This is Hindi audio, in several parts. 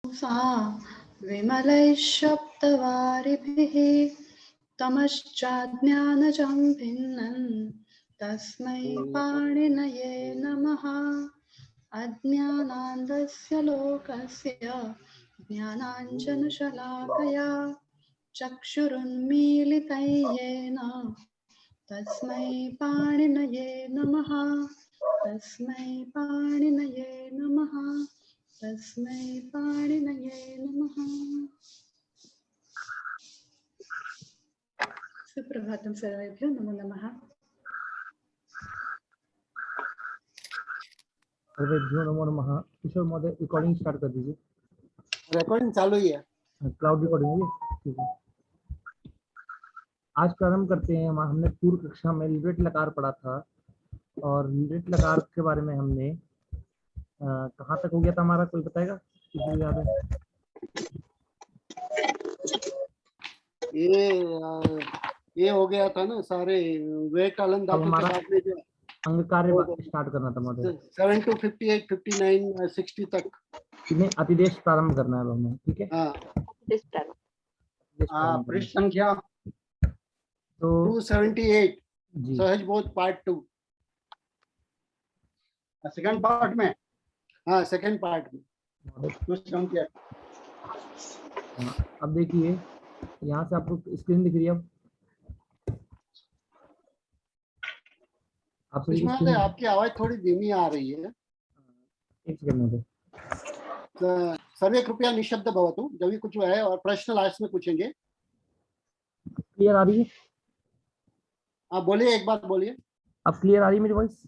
सा विमलैः शब्दवारिभिः तमश्चाज्ञानजं भिन्नं तस्मै पाणिनये नमः। अज्ञानान्धस्य लोकस्य ज्ञानाञ्जनशलाकया चक्षुरुन्मीलितं येन तस्मै पाणिनये नमः। तस्मै पाणिनये नमः। तस्मै पाणिनये नमः। सुप्रभातं सर्वेभ्यो नमो नमः। सर्वेभ्यो नमो नमः। किशोर महोदय रिकॉर्डिंग स्टार्ट कर दीजिए। रिकॉर्डिंग चालू ही है, क्लाउड रिकॉर्डिंग है, ठीक है। आज प्रारंभ करते हैं। हमने पूर्व कक्षा में लिट लकार पढ़ा था और लिट लकार के बारे में हमने कहाँ तक हो गया था हमारा, कोई बताएगा? किसी को याद है? ये हो गया था ना सारे वे कालन धातु के बाद में जो अंग कार्य स्टार्ट करना था महोदय। 7 to 58, 59, 60 तक इन्हें अतिदेश प्रारंभ करना है हमें, ठीक है। पृष्ठ संख्या तो 278 जी, सहज बोध पार्ट 2 सेकंड पार्ट में। हाँ, सेकंड पार्ट में पृष्ठ संख्या। अब देखिए यहाँ से आपको स्क्रीन दिख रही है। अब आप सभी इसमें आपकी आवाज थोड़ी धीमी आ रही है। एक सेकंड में सर्वे कृपया निशब्द भवतु, जब भी कुछ है और प्रश्न लास्ट में पूछेंगे। क्लियर आ रही है? आप बोलिए, एक बात बोलिए। अब क्लियर आ रही है मेरी वॉइस?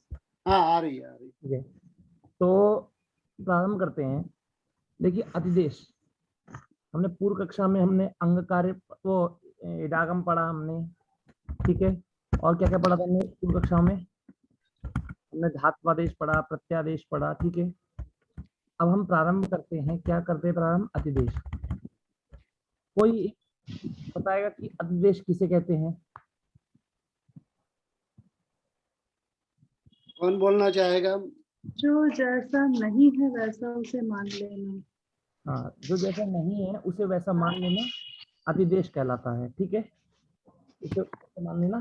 हाँ, आ रही है, आ रही है। ठीक है, तो प्रारंभ करते हैं। देखिए अतिदेश, हमने पूर्व कक्षा में हमने अंग कार्य वो इडागम पढ़ा हमने, ठीक है। और क्या क्या पढ़ा था हमने पूर्व कक्षा में? हमने धात्वादेश पढ़ा, प्रत्यादेश पढ़ा, ठीक है। अब हम प्रारंभ करते हैं। क्या करते हैं प्रारंभ? अतिदेश। कोई बताएगा कि अतिदेश किसे कहते हैं? कौन बोलना चाहेगा? जो जैसा नहीं है वैसा उसे मान लेना। हाँ, जो जैसा नहीं है उसे वैसा मान लेना अतिदेश कहलाता है, ठीक है। उसे मान लेना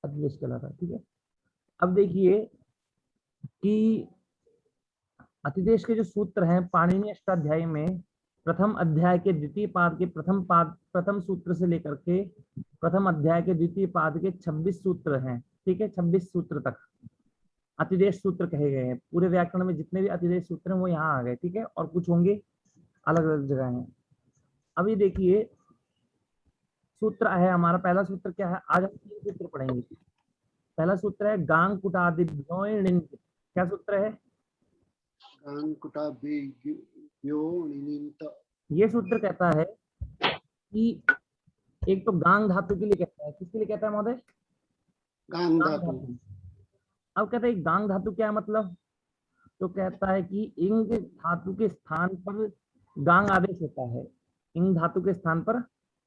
अतिदेश कहलाता है, ठीक है। अब देखिए कि अतिदेश के जो सूत्र हैं पाणिनि अष्टाध्यायी में प्रथम अध्याय के द्वितीय पाद के प्रथम सूत्र से लेकर के प्रथम अध्याय के द्वितीय पाद के 26 सूत्र हैं, ठीक है। 26 सूत्र तक अतिदेश सूत्र कहे गए हैं। पूरे व्याकरण में जितने भी अतिदेश सूत्र हैं वो यहाँ आ गए, ठीक है। और कुछ होंगे अलग अलग जगह हैं। अभी देखिए सूत्र है हमारा। पहला सूत्र क्या है? आज हम 3 सूत्र पढ़ेंगे। पहला सूत्र है गांग कुटादिभ्यो णिन। क्या सूत्र है? ये सूत्र कहता है कि एक तो गांग धातु के लिए कहता है। किसके लिए कहता है महोदय? गांग धातु। अब कहता है गांग धातु क्या मतलब? तो कहता है कि इंग धातु के स्थान पर गांग आदेश होता है। इंग धातु के स्थान पर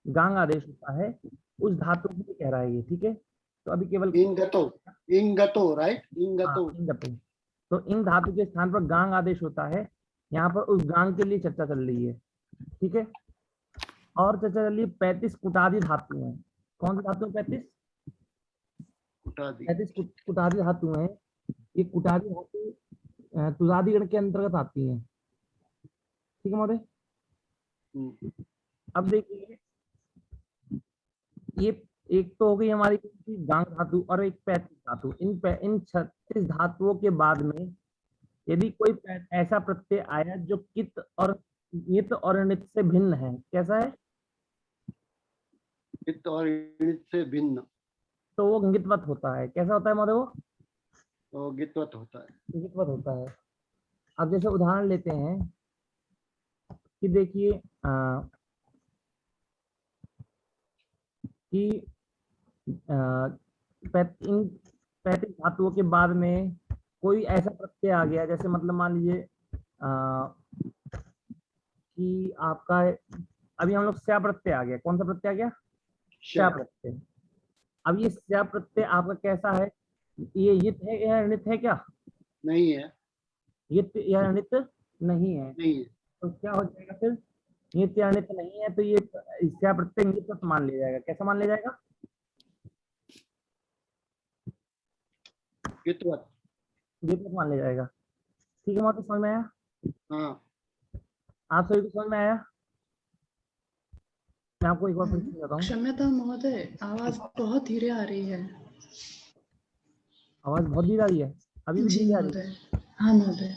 गांग आदेश होता है, उस धातु को कह रहा है ये, ठीक है। तो अभी केवल इंगतो, राइट? इंगतो। इंगतो। तो इंग धातु के स्थान पर गांग आदेश होता है। यहाँ पर उस गांग के लिए चर्चा चल रही है, ठीक है। और चर्चा चल रही है 35 कुटादि धातु हैं। कौन सी धातु? 35 कुटादि धातु हैं। ये कुटादि धातु तुदादि गण के अंतर्गत आती हैं, ठीक है महोदय। अब देखिए ये एक तो हो गई हमारी गांग धातु और एक 35 धातु। इन 36 धातुओं के बाद में यदि कोई ऐसा प्रत्यय आया जो कित और नित और नित से भिन्न है, कैसा है? कित और नित से भिन्न, तो वो गित्वत होता है। कैसा होता है महोदय? वो गित्वत होता है। गित्वत होता है। अब जैसे उदाहरण लेते हैं कि देखिए कि 35 धातुओं के बाद में कोई ऐसा प्रत्यय आ गया, जैसे मतलब मान लीजिए कि आपका अभी हम लोग स्या प्रत्यय आ गया। कौन सा प्रत्यय आ गया? स्या प्रत्यय। अब ये स्या प्रत्यय आपका कैसा है? ये यित है या णित है? क्या नहीं है? यित या णित नहीं है। नहीं है। तो क्या हो जाएगा फिर, नित या अनित नहीं है तो ये स्या प्रत्यय नित्वत मान लिया जाएगा। कैसा मान लिया जाएगा? वित्वत। नित्वत मान लिया जाएगा। ठीक है, मतलब समझ में आया? हाँ आप सभी को समझ में आया? मैं आपको एक बार फिर से बताता हूँ। क्षम्यता महोदय, आवाज बहुत धीरे आ रही है। आवाज बहुत धीरे आ रही है, अभी भी जी धीरे आ रही है। महोदय। हाँ महोदय।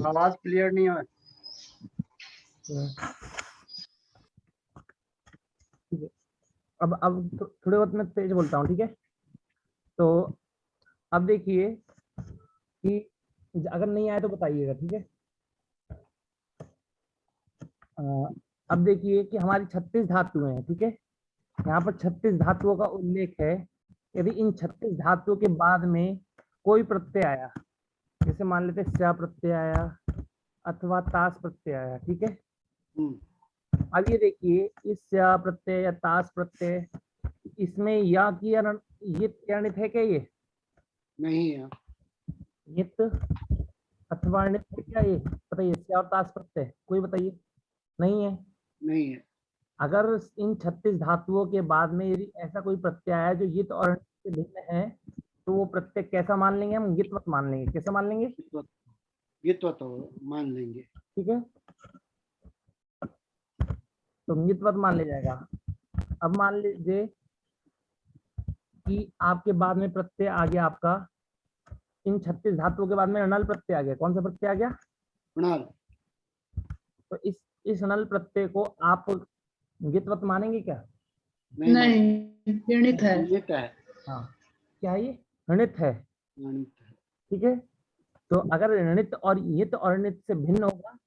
आवाज क्लियर नहीं है। ठीक है, अब थोड़े बहुत मैं तेज बोलता हूँ, ठीक है? तो अब देखिए कि अगर नहीं आए तो बताइएगा, ठीक है? अब देखिए कि हमारी 36 धातुएं हैं, ठीक है? यहाँ पर 36 धातुओं का उल्लेख है। यदि इन 36 धातुओं के बाद में कोई प्रत्यय आया, जैसे मान लेते स्या प्रत्यय आया अथवा तास प्रत्यय आया, ठीक है? अब ये देखिए, इस स्या प्रत्यय या तास प्रत्यय, इसमें या की अनित है क्या? ये नहीं है। नित अथवा अनित है क्या? ये बताइए, स्या और तास प्रत्यय कोई बताइए। नहीं है। नहीं है। अगर इन 36 धातुओं के बाद में यदि ऐसा कोई प्रत्यय आया जो यित और अनित से भिन्न है, तो वो प्रत्यय कैसा मान लेंगे? हम यित्वत मान लेंगे। कैसा मान लेंगे? वित्वत। वित्वत मान लेंगे। ठीक है, तो यित्वत मान लिया जाएगा। अब मान लीजिए कि आपके बाद में प्रत्यय आ गया आपका, इन 36 धातुओं के बाद में नल प्रत्यय आ गया। कौन सा प्रत्यय आ गया? नल। तो इस नल प्रत्यय को आप यित्वत मानेंगे क्या? नहीं, गणित है। नित है। हाँ, क्या है ये? ऋणित है। गणित है। ठीक है, तो अगर ऋणित और यित और ऋणित से भिन्न होगा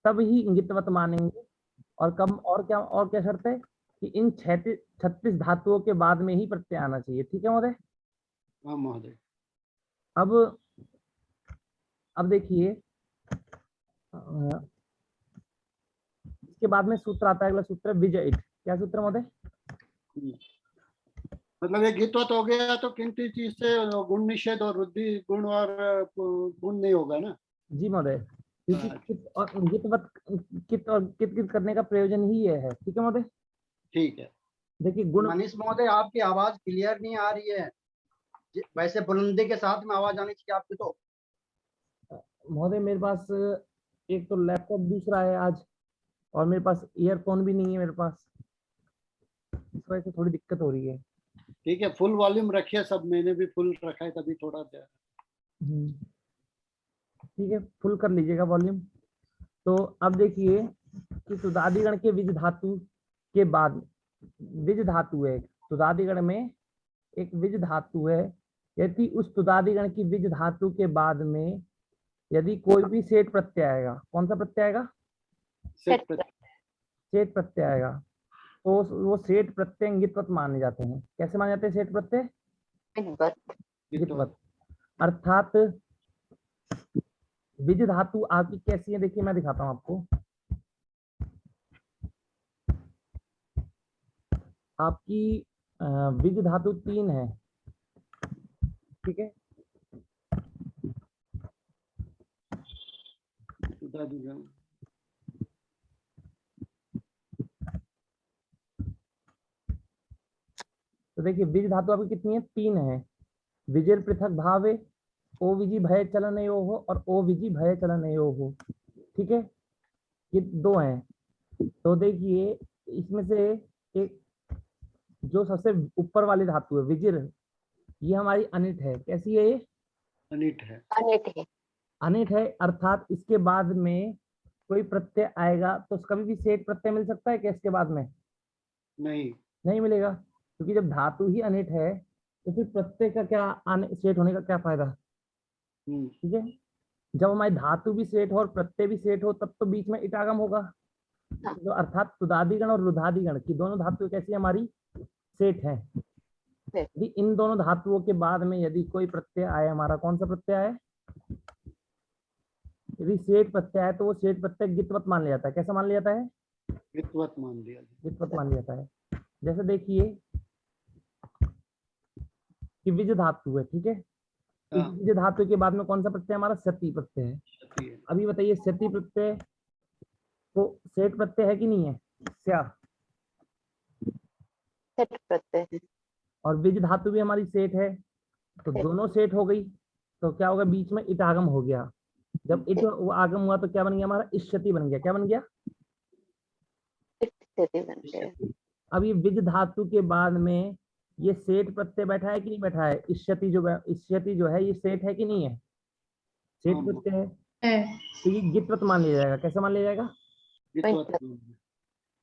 तब ही यित्वत मानेंगे। और कम और क्या शर्त है कि इन 36 धातुओं के बाद में ही प्रत्यय आना चाहिए। ठीक है महोदय? हाँ महोदय। अब देखिए, इसके बाद में सूत्र आता है, अगला सूत्र विजय। क्या सूत्र महोदय? मतलब ये वित्वत हो गया तो किन चीज से गुण निषेध और वृद्धि गुण और गुण नहीं होगा ना? जी महोदय, क्योंकि कित और यित्वत कित करने का प्रयोजन ही ये है। ठीक है महोदय? ठीक है। देखिए गुण, मनीष महोदय आपकी आवाज क्लियर नहीं आ रही है, वैसे बुलंदी के साथ में आवाज आनी चाहिए आपकी। तो महोदय मेरे पास एक तो लैपटॉप दूसरा है आज, और मेरे पास ईयरफोन भी नहीं है मेरे पास, इस वजह से थोड़ी दिक्कत हो रही है। ठीक है, फुल वॉल्यूम रखिए सब। मैंने भी फुल रखा है, तभी थोड़ा ठीक है, फुल कर लीजिएगा वॉल्यूम। तो अब देखिए कि तुदादिगण के विज धातु के बाद, विज धातु है तुदादिगण में, एक विज धातु है। यदि उस तुदादिगण की विज धातु के बाद में यदि कोई भी सेठ प्रत्यय आएगा, कौन सा प्रत्यय आएगा? सेट पर। सेठ प्रत्यय आएगा, तो वो सेठ प्रत्यय यित्वत माने जाते हैं। कैसे माने जाते हैं सेठ प्रत्यय? यित्वत। अर्थात विज धातु आपकी कैसी है, देखिए मैं दिखाता हूं आपको। आपकी विज धातु 3 है, ठीक है? तो देखिए विज धातु आपकी कितनी है? 3 है। विजिर पृथक भावे, ओ विजी भय चलन हो और ओ विजी भय चलन हो। ठीक है, ये 2 हैं। तो देखिए इसमें से एक जो सबसे ऊपर वाली धातु है विजिर, ये हमारी अनिट है। कैसी है ये? अनिट है। अनिट है, अर्थात इसके बाद में कोई प्रत्यय आएगा तो कभी भी सेठ प्रत्यय मिल सकता है क्या इसके बाद में? नहीं। नहीं मिलेगा, क्योंकि जब धातु ही अनिट है तो फिर प्रत्यय का क्या सेठ होने का क्या फायदा? ठीक है, जब हमारी धातु भी सेठ हो और प्रत्यय भी सेठ हो तब तो बीच में इटागम होगा। तो अर्थात तुदादिगण और रुधादिगण की दोनों धातु कैसी हमारी? सेठ है। यदि इन दोनों धातुओं के बाद में यदि कोई प्रत्यय आए, हमारा कौन सा प्रत्यय आए? यदि सेठ प्रत्यय आए तो वो सेठ प्रत्यय गित्वत मान लिया जाता है। कैसा मान लिया जाता है? वित्वत मान लिया। गित्वत मान लिया जाता है। जैसे देखिए कि विज धातु है, ठीक है? इस विज धातु के बाद में कौन सा प्रत्यय हमारा? सती प्रत्यय है। अभी बताइए सती प्रत्यय तो सेठ प्रत्यय है कि नहीं है? स्या। सेठ प्रत्यय है। और विज धातु भी हमारी सेठ है, तो दोनों सेठ हो गई। तो क्या होगा, बीच में इट आगम हो गया। जब इट आगम हुआ तो क्या बन गया हमारा, इष्यति बन गया। क्या बन गया? स्थिति बन गया। अब ये विज धातु के बाद में ये सेठ प्रत्यय बैठा है कि नहीं बैठा है? इष्यति जो है ये सेठ है कि नहीं है? सेठ हाँ। प्रत्यय है, है। तो ये गित्वत मान लिया जाएगा। कैसे मान लिया जाएगा? वित्वत।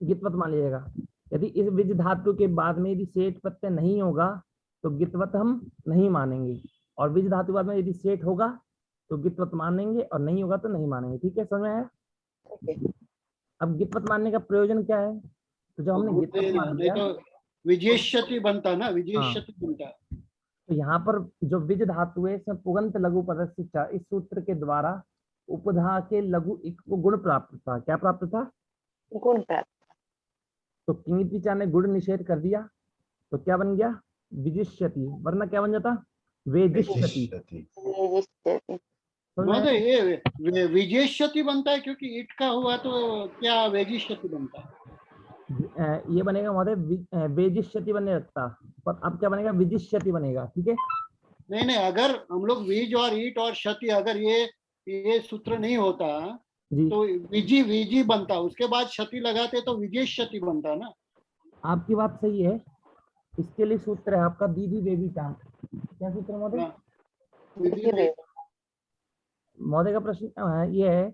गित्वत मान लिया जाएगा। यदि इस विज धातु के बाद में यदि सेठ प्रत्यय नहीं होगा तो गित्वत हम नहीं मानेंगे, और विज धातु के बाद में यदि सेठ होगा तो गित्वत मानेंगे, और नहीं होगा तो नहीं मानेंगे। ठीक है, समझ में आया? अब गित्वत मानने का प्रयोजन क्या है? तो जब हमने गित्वत मान नहीं लिया, तो विजेष्यति बनता ना, विजेष्यति बनता। तो यहाँ पर जो विज धातु है इसमें पुगंत लघु पदस्य च, इस सूत्र के द्वारा उपधा के लघु इक को गुण प्राप्त था। क्या प्राप्त था? गुण प्राप्त। तो किंगितिचा ने गुण निषेध कर दिया, तो क्या बन गया? विजिष्यति, वरना क्या बन जाता? वेजिष्यति। विजिष्यति। मतलब ये विजेष्यति बनता है क्योंकि इट का हुआ, तो क्या वेजिष्यति बनता है? ये बनेगा महोदय वेजिष्यति बनने लगता, पर अब क्या बनेगा? विजिष्यति बनेगा। ठीक है, नहीं, अगर हम लोग विज और ईट और क्षति, अगर ये सूत्र नहीं होता जी तो विजी विजी बनता, उसके बाद क्षति लगाते तो विजेष्यति बनता ना। आपकी बात सही है। इसके लिए सूत्र है आपका दीदी बेबी टाम। क्या सूत्र है महोदय? महोदय का प्रश्न ये है,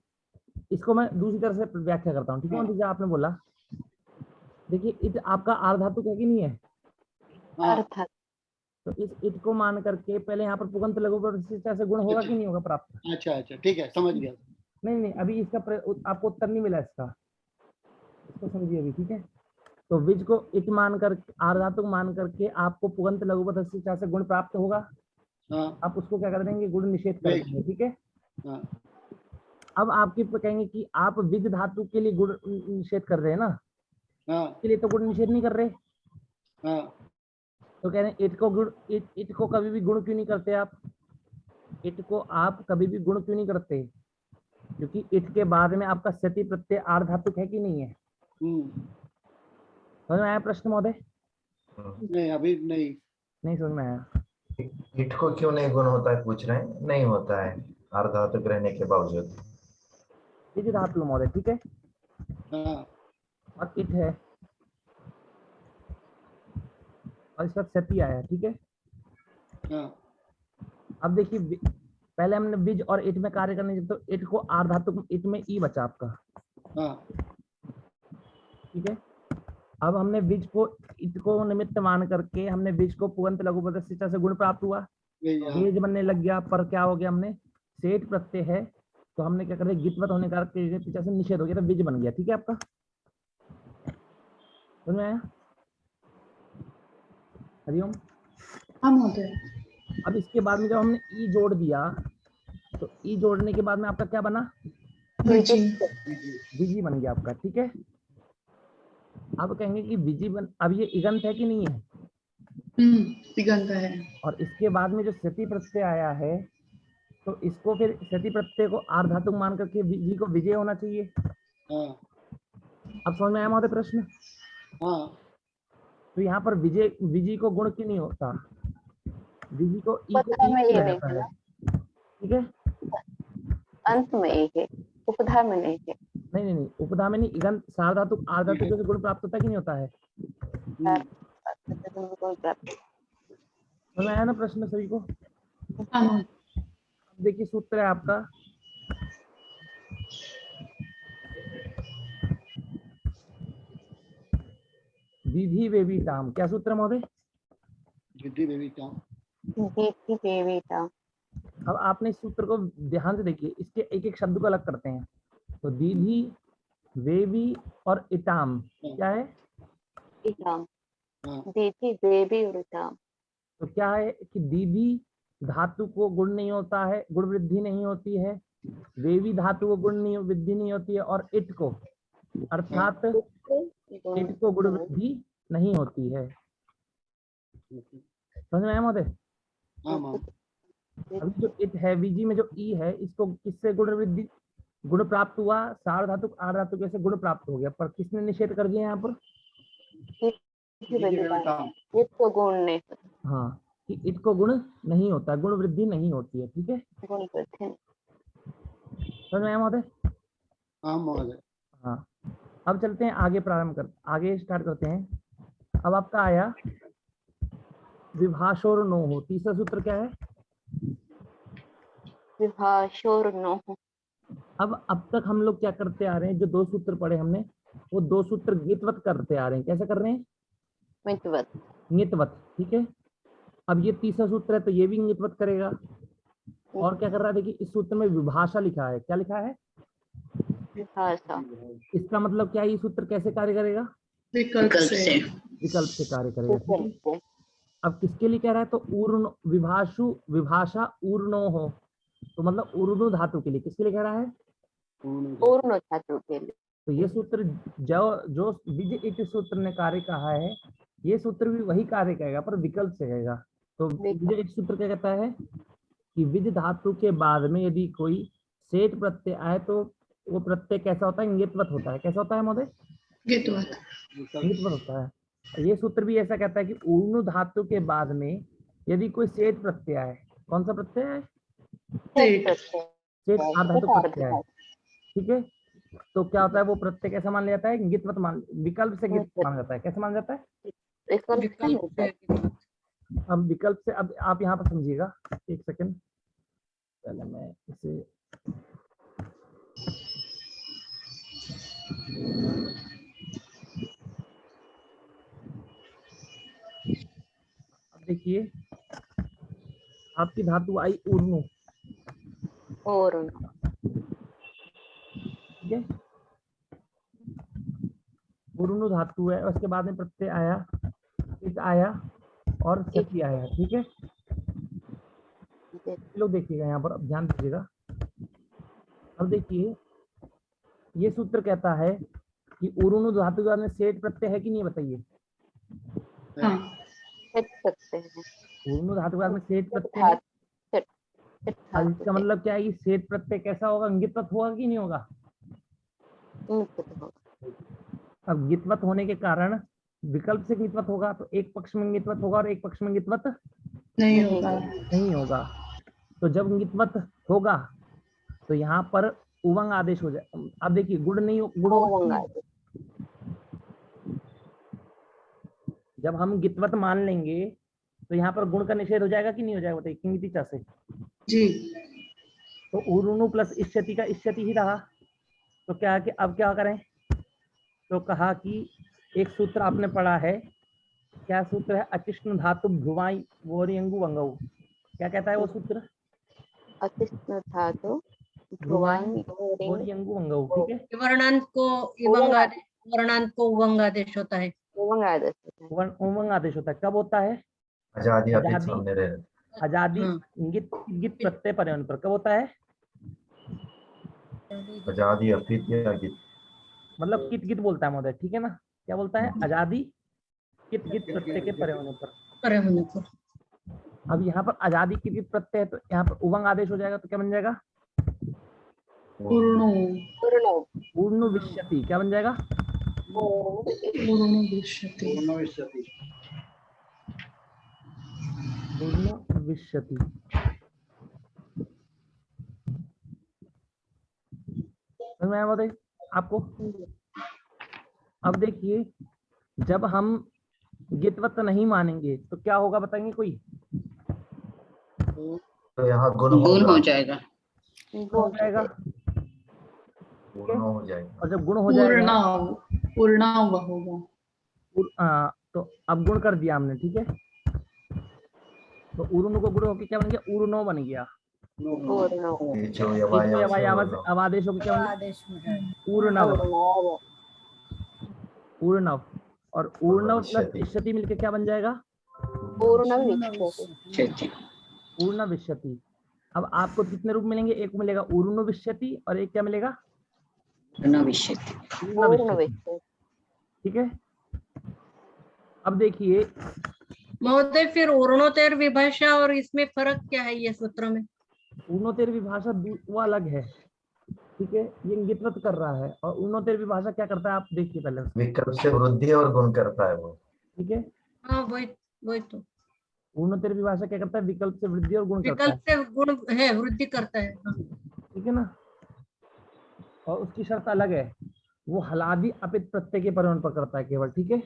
इसको मैं दूसरी तरह से व्याख्या करता हूँ। ठीक है, जैसे आपने बोला, देखिए इट आपका आर्धातुक है कि नहीं है? अर्थात। तो इस इट को मान करके पहले यहाँ पर पुगंत लघु पदस्य से गुण होगा कि नहीं होगा प्राप्त? अच्छा, ठीक है, समझ गया। नहीं, अभी इसका आपको उत्तर नहीं मिला इसका, इसको समझिए अभी। ठीक है, तो विज को इट मान कर, आर्धातुक मान करके आपको पुगंत लघु पदस्य से गुण प्राप्त होगा। आप उसको क्या कर देंगे? गुण निषेध कर देंगे। ठीक है, अब आपके कहेंगे कि आप विज धातु के लिए गुण निषेध कर रहे हैं ना, के लिए तो गुण निषेध नहीं कर रहे। तो कह रहे हैं इट को गुण, इट को कभी भी गुण क्यों नहीं करते आप? इट को आप कभी भी गुण क्यों नहीं करते? क्योंकि इट के बाद में आपका सति प्रत्यय आर्धातुक है कि नहीं है? समझ में आया प्रश्न महोदय? नहीं, अभी नहीं समझ में आया। इट को क्यों नहीं गुण होता है पूछ रहे हैं? नहीं होता है आर्धातुक रहने के बावजूद। विज धातु महोदय। ठीक है, और इट है और इसका सती आया। ठीक है, अब देखिए पहले हमने विज और इट में कार्य करने, तो इट को आर्धातुक, इट में ई बचा आपका। ठीक है, अब हमने विज को, इट को निमित्त मान करके हमने विज को पुगंत लघु पदस्य से गुण प्राप्त हुआ, वेज बनने लग गया। पर क्या हो गया, हमने सेठ प्रत्यय है तो हमने क्या कर दिया, गित्वत होने का पीछे से निषेध हो गया, तो विज बन गया। ठीक है, आपका समझ में आया? हरिओम। हाँ महोदय। अब इसके बाद में जब हमने ई जोड़ दिया, तो ई जोड़ने के बाद में आपका क्या बना? विजी बन गया आपका। ठीक है, अब कहेंगे कि विजी अब ये इगंत है कि नहीं है? इगंत है। और इसके बाद में जो सति प्रत्यय आया है, तो इसको फिर सति प्रत्यय को आर्धातुक मान करके विजी को विजय होना चाहिए। अब समझ में आया महोदय प्रश्न? तो यहाँ पर विजय, विजी को गुण क्यों नहीं होता? विजी को ई को जाता है। ठीक है, अंत में एक है, उपधा में नहीं है। नहीं, उपधा में नहीं, इगंत सार्वधातुक आर्धातुक से गुण प्राप्त होता है कि नहीं होता है? समझ में आया ना प्रश्न सभी को? देखिए सूत्र है आपका विधि वेविताम। क्या सूत्र है महोदय? विधि वेविताम। विधि वेविताम। अब आपने इस सूत्र को ध्यान से देखिए, इसके एक एक शब्द को अलग करते हैं। तो दीधी, वेवी और इताम क्या है? इताम। दीदी, वेवी और इताम। तो क्या है कि दीदी धातु को गुण नहीं होता है, गुण वृद्धि नहीं होती है। वेवी धातु को गुण नहीं, वृद्धि नहीं होती है। और इट को, अर्थात इट को गुण वृद्धि नहीं होती है। समझ में आया महोदय? अभी जो इट है, वीजी में जो ई है, इसको किससे गुण वृद्धि गुण प्राप्त हुआ, सार्वधातुक आर्धातुक ऐसे गुण प्राप्त हो गया, पर किसने निषेध कर दिया यहाँ पर? ये तो गुण नहीं होता, हाँ, कि इत को गुण नहीं होता, गुण वृद्धि नहीं होती है। ठीक है, गुण वृद्धि नहीं। समझ में आया महोदय? हाँ महोदय। हाँ, अब चलते हैं आगे, आगे स्टार्ट करते हैं। अब आपका आया विभाषोर नो हो, तीसरा सूत्र क्या है? विभाषोर नो हो। अब तक हम लोग क्या करते आ रहे हैं, जो दो सूत्र पढ़े हमने, वो दो सूत्र गीतवत करते आ रहे हैं। कैसे कर रहे हैं? मितवत। गीतवत। ठीक है, अब ये तीसरा सूत्र है तो ये भी गीतवत करेगा। और क्या कर रहा है, देखिए इस सूत्र में विभाषा लिखा है। क्या लिखा है? विभाषा। इसका मतलब क्या है, ये सूत्र कैसे कार्य करेगा? विकल्प से। विकल्प से कार्य करेगा। ठीक है? विकल्प से। अब किसके लिए कह रहा है, तो ऊर्ण विभाषा ऊर्णो हो, तो मतलब ऊर्णु धातु के लिए। किसके लिए कह रहा है? पूर्ण धातु के लिए। तो ये सूत्र जो विज इट सूत्र ने कार्य कहा है, ये सूत्र भी वही कार्य करेगा, पर विकल्प से कहेगा। तो विज इट सूत्र क्या कहता है कि विज धातु के बाद में यदि कोई सेठ प्रत्यय आए तो वो प्रत्यय कैसा होता है? इंगितवत होता है। कैसा होता है महोदय? इंगितवत होता है। ये सूत्र भी ऐसा कहता है कि ऊर्णु धातु के बाद में यदि कोई सेठ प्रत्यय आए, कौन सा प्रत्यय है? सेठ आधातु प्रत्यय है। ठीक है, तो क्या होता है, वो प्रत्यय कैसा मान लिया जाता है? इंगितवत विकल्प से गितवत मान जाता है। कैसे मान जाता है? अब विकल्प से, अब आप यहाँ पर समझिएगा, एक सेकंड, पहले मैं इसे अब देखिए, आपकी धातु आई ऊर्णु। ठीक है, ऊर्णु धातु है, उसके बाद में प्रत्यय आया, इत आया और सती आया। ठीक है, लोग देखिएगा यहाँ पर, अब ध्यान दीजिएगा। अब देखिए, ये सूत्र कहता है कि ऊर्णु धातु के बाद में सेठ प्रत्यय है कि नहीं, बताइए? ऊर्णु धातु के बाद में सेठ प्रत्यय है। अब इसका मतलब क्या है कि सेठ प्रत्यय कैसा होगा? गितवत होगा कि नहीं होगा? अब गितवत होने के कारण विकल्प से गितवत होगा, तो एक पक्ष में गितवत होगा और एक पक्ष में गितवत नहीं होगा। तो जब गितवत होगा तो यहाँ पर उवंग आदेश हो जाए। अब देखिए, गुण नहीं, गुण होगा। जब हम गितवत मान लेंगे तो यहाँ पर गुण का निषेध हो जाएगा कि नहीं हो जाएगा, बताइए? किंगितिचा से जी। तो ऊर्णु प्लस इष्यति का इष्यति ही रहा। तो क्या कि अब क्या करें, तो कहा कि एक सूत्र आपने पढ़ा है, क्या सूत्र है? अचिष्ण धातु भ्रुवाई वोरियंगु वंगौ। क्या कहता है वो सूत्र? अचिष्ण धातु भ्रुवाई वोरियंगु वंगौ। ठीक है, वर्णांत को उवंग आदेश होता है। उवंग आदेश होता है। कब होता है? आजादी इंगित प्रत्यय पर होने पर। कब होता है? आजादी अपित या गित, मतलब कित गित बोलता है महोदय। ठीक है ना, क्या बोलता है? आजादी कित गित प्रत्यय के परे होने पर। अब यहाँ पर आजादी कित गित प्रत्यय है, तो यहाँ पर उवंग आदेश हो जाएगा, तो क्या बन जाएगा? ऊर्णु विष्यति। क्या बन जाएगा? ऊर्णु विष्यति। समझ में आया महोदय आपको? अब देखिए, जब हम गितवत नहीं मानेंगे तो क्या होगा, बताएंगे कोई? तो यहाँ गुण हो जाएगा। हो जाएगा और जब गुण हो जाएगा तो अब गुण कर दिया हमने। ठीक है, तो ऊर्णु को गुण होकर क्या बन गया? ऊर्णो बन गया। अब आदेश होकर क्या बन गया? ऊर्णव। ऊर्णव और ऊर्णव प्लस इष्यति मिलकर क्या बन जाएगा? ऊर्ण विष्यति। अब आपको कितने रूप मिलेंगे? एक मिलेगा ऊर्णु विष्यति और एक क्या मिलेगा? ठीक है, अब देखिए महोदय, फिर ऊर्णोत्तर विभाषा और इसमें फर्क क्या है ये सूत्रों में? ऊर्णोत्तर विभाषा वो अलग है, ठीक है, ये इंगितवत कर रहा है। और उन्नोत्तर विभाषा क्या करता है, आप देखिए पहले, विकल्प से वृद्धि और गुण करता है वो। ठीक है। हाँ वही तो पूर्णोत्तर विभाषा क्या करता है, विकल्प से वृद्धि और गुण करता विकल्प से गुण है, वृद्धि करता है। हाँ। है, ठीक है ना। और उसकी शर्त अलग है, वो हलादि अपित प्रत्यय के परिमाण पर करता है केवल, ठीक है।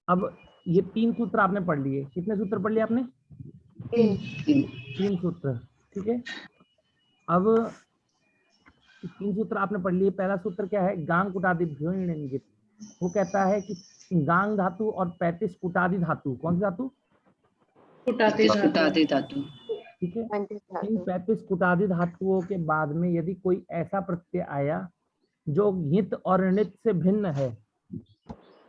अब ये 3 सूत्र आपने पढ़ लिए, कितने सूत्र पढ़ लिए आपने, 3 सूत्र, ठीक है। अब 3 सूत्र आपने पढ़ लिए। पहला सूत्र क्या है, गांग कुटादि भ्यो इंगित, वो कहता है कि गांग धातु और 35 कुटादि धातु, कौन सी धातु, कुटादि धातु। ठीक है। पंडित इन धातु 35 कुटादि धातुओं के बाद में यदि कोई ऐसा प्रत्यय आया जो हित और णित से भिन्न है,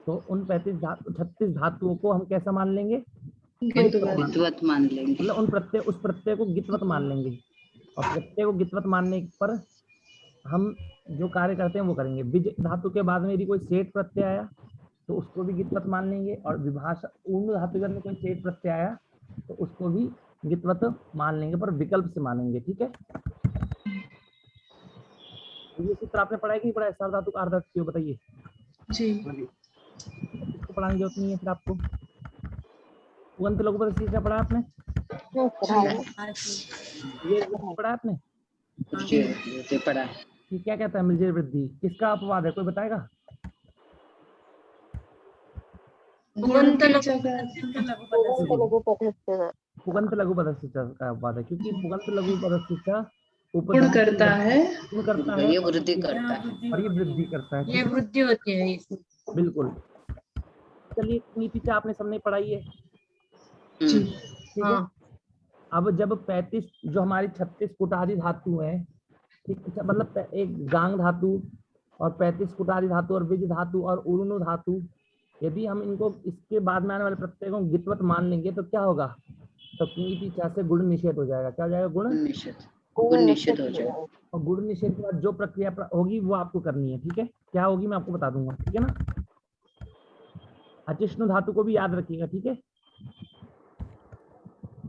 तो उन 36 धातुओं को हम कैसा मान लेंगे, गित्वत मान लेंगे। मतलब उस प्रत्यय को गित्वत मान लेंगे। और प्रत्यय को गित्वत मानने पर हम जो कार्य करते हैं वो करेंगे। विज धातु के बाद में यदि कोई सेठ प्रत्यय आया तो उसको भी गित्वत मान लेंगे। और विभाषा ऊर्ण धातु के बाद में कोई सेठ प्रत्यय आया तो उसको भी गित्वत मान लेंगे, पर विकल्प से मानेंगे, ठीक है। ये सूत्र आपने पढ़ा है कि पढ़ा है, सार धातु का अर्ध धातु, बताइए जी। इसको पढ़ाने की जरूरत नहीं है फिर आपको। उगंत लघु पद क्या पढ़ा आपने, पढ़ा है। ये पढ़ा आपने, जी पढ़ा है। कि क्या कहता है मिलजे वृद्धि, किसका अपवाद है, कोई बताएगा। उगंत लघु पदस्य पुगंत लघु पदस्य का अपवाद है, क्योंकि पुगंत लघु पदस्य गुण करता है, गुण करता है, ये वृद्धि करता है। और ये वृद्धि करता है, ये वृद्धि होती है इसमें। बिल्कुल। चलिए नीति से आपने सबने पढ़ाई है, जी। ठीक है। हाँ। अब जब 35 जो हमारी 36 कुटादि धातु है, ठीक है, मतलब एक गांग धातु और 35 कुटादि धातु और विज धातु और उरुनु धातु, यदि हम इनको इसके बाद में आने वाले प्रत्यय को गित्वत मान लेंगे तो क्या होगा, तो नीति से गुण निषेध हो जाएगा। क्या हो जाएगा, गुण निषेध हो जाएगा। और गुण निषेध के बाद जो प्रक्रिया होगी वो आपको करनी है, ठीक है। क्या होगी मैं आपको बता दूंगा, ठीक है ना। अचिष्णु धातु को भी याद रखिएगा, ठीक है।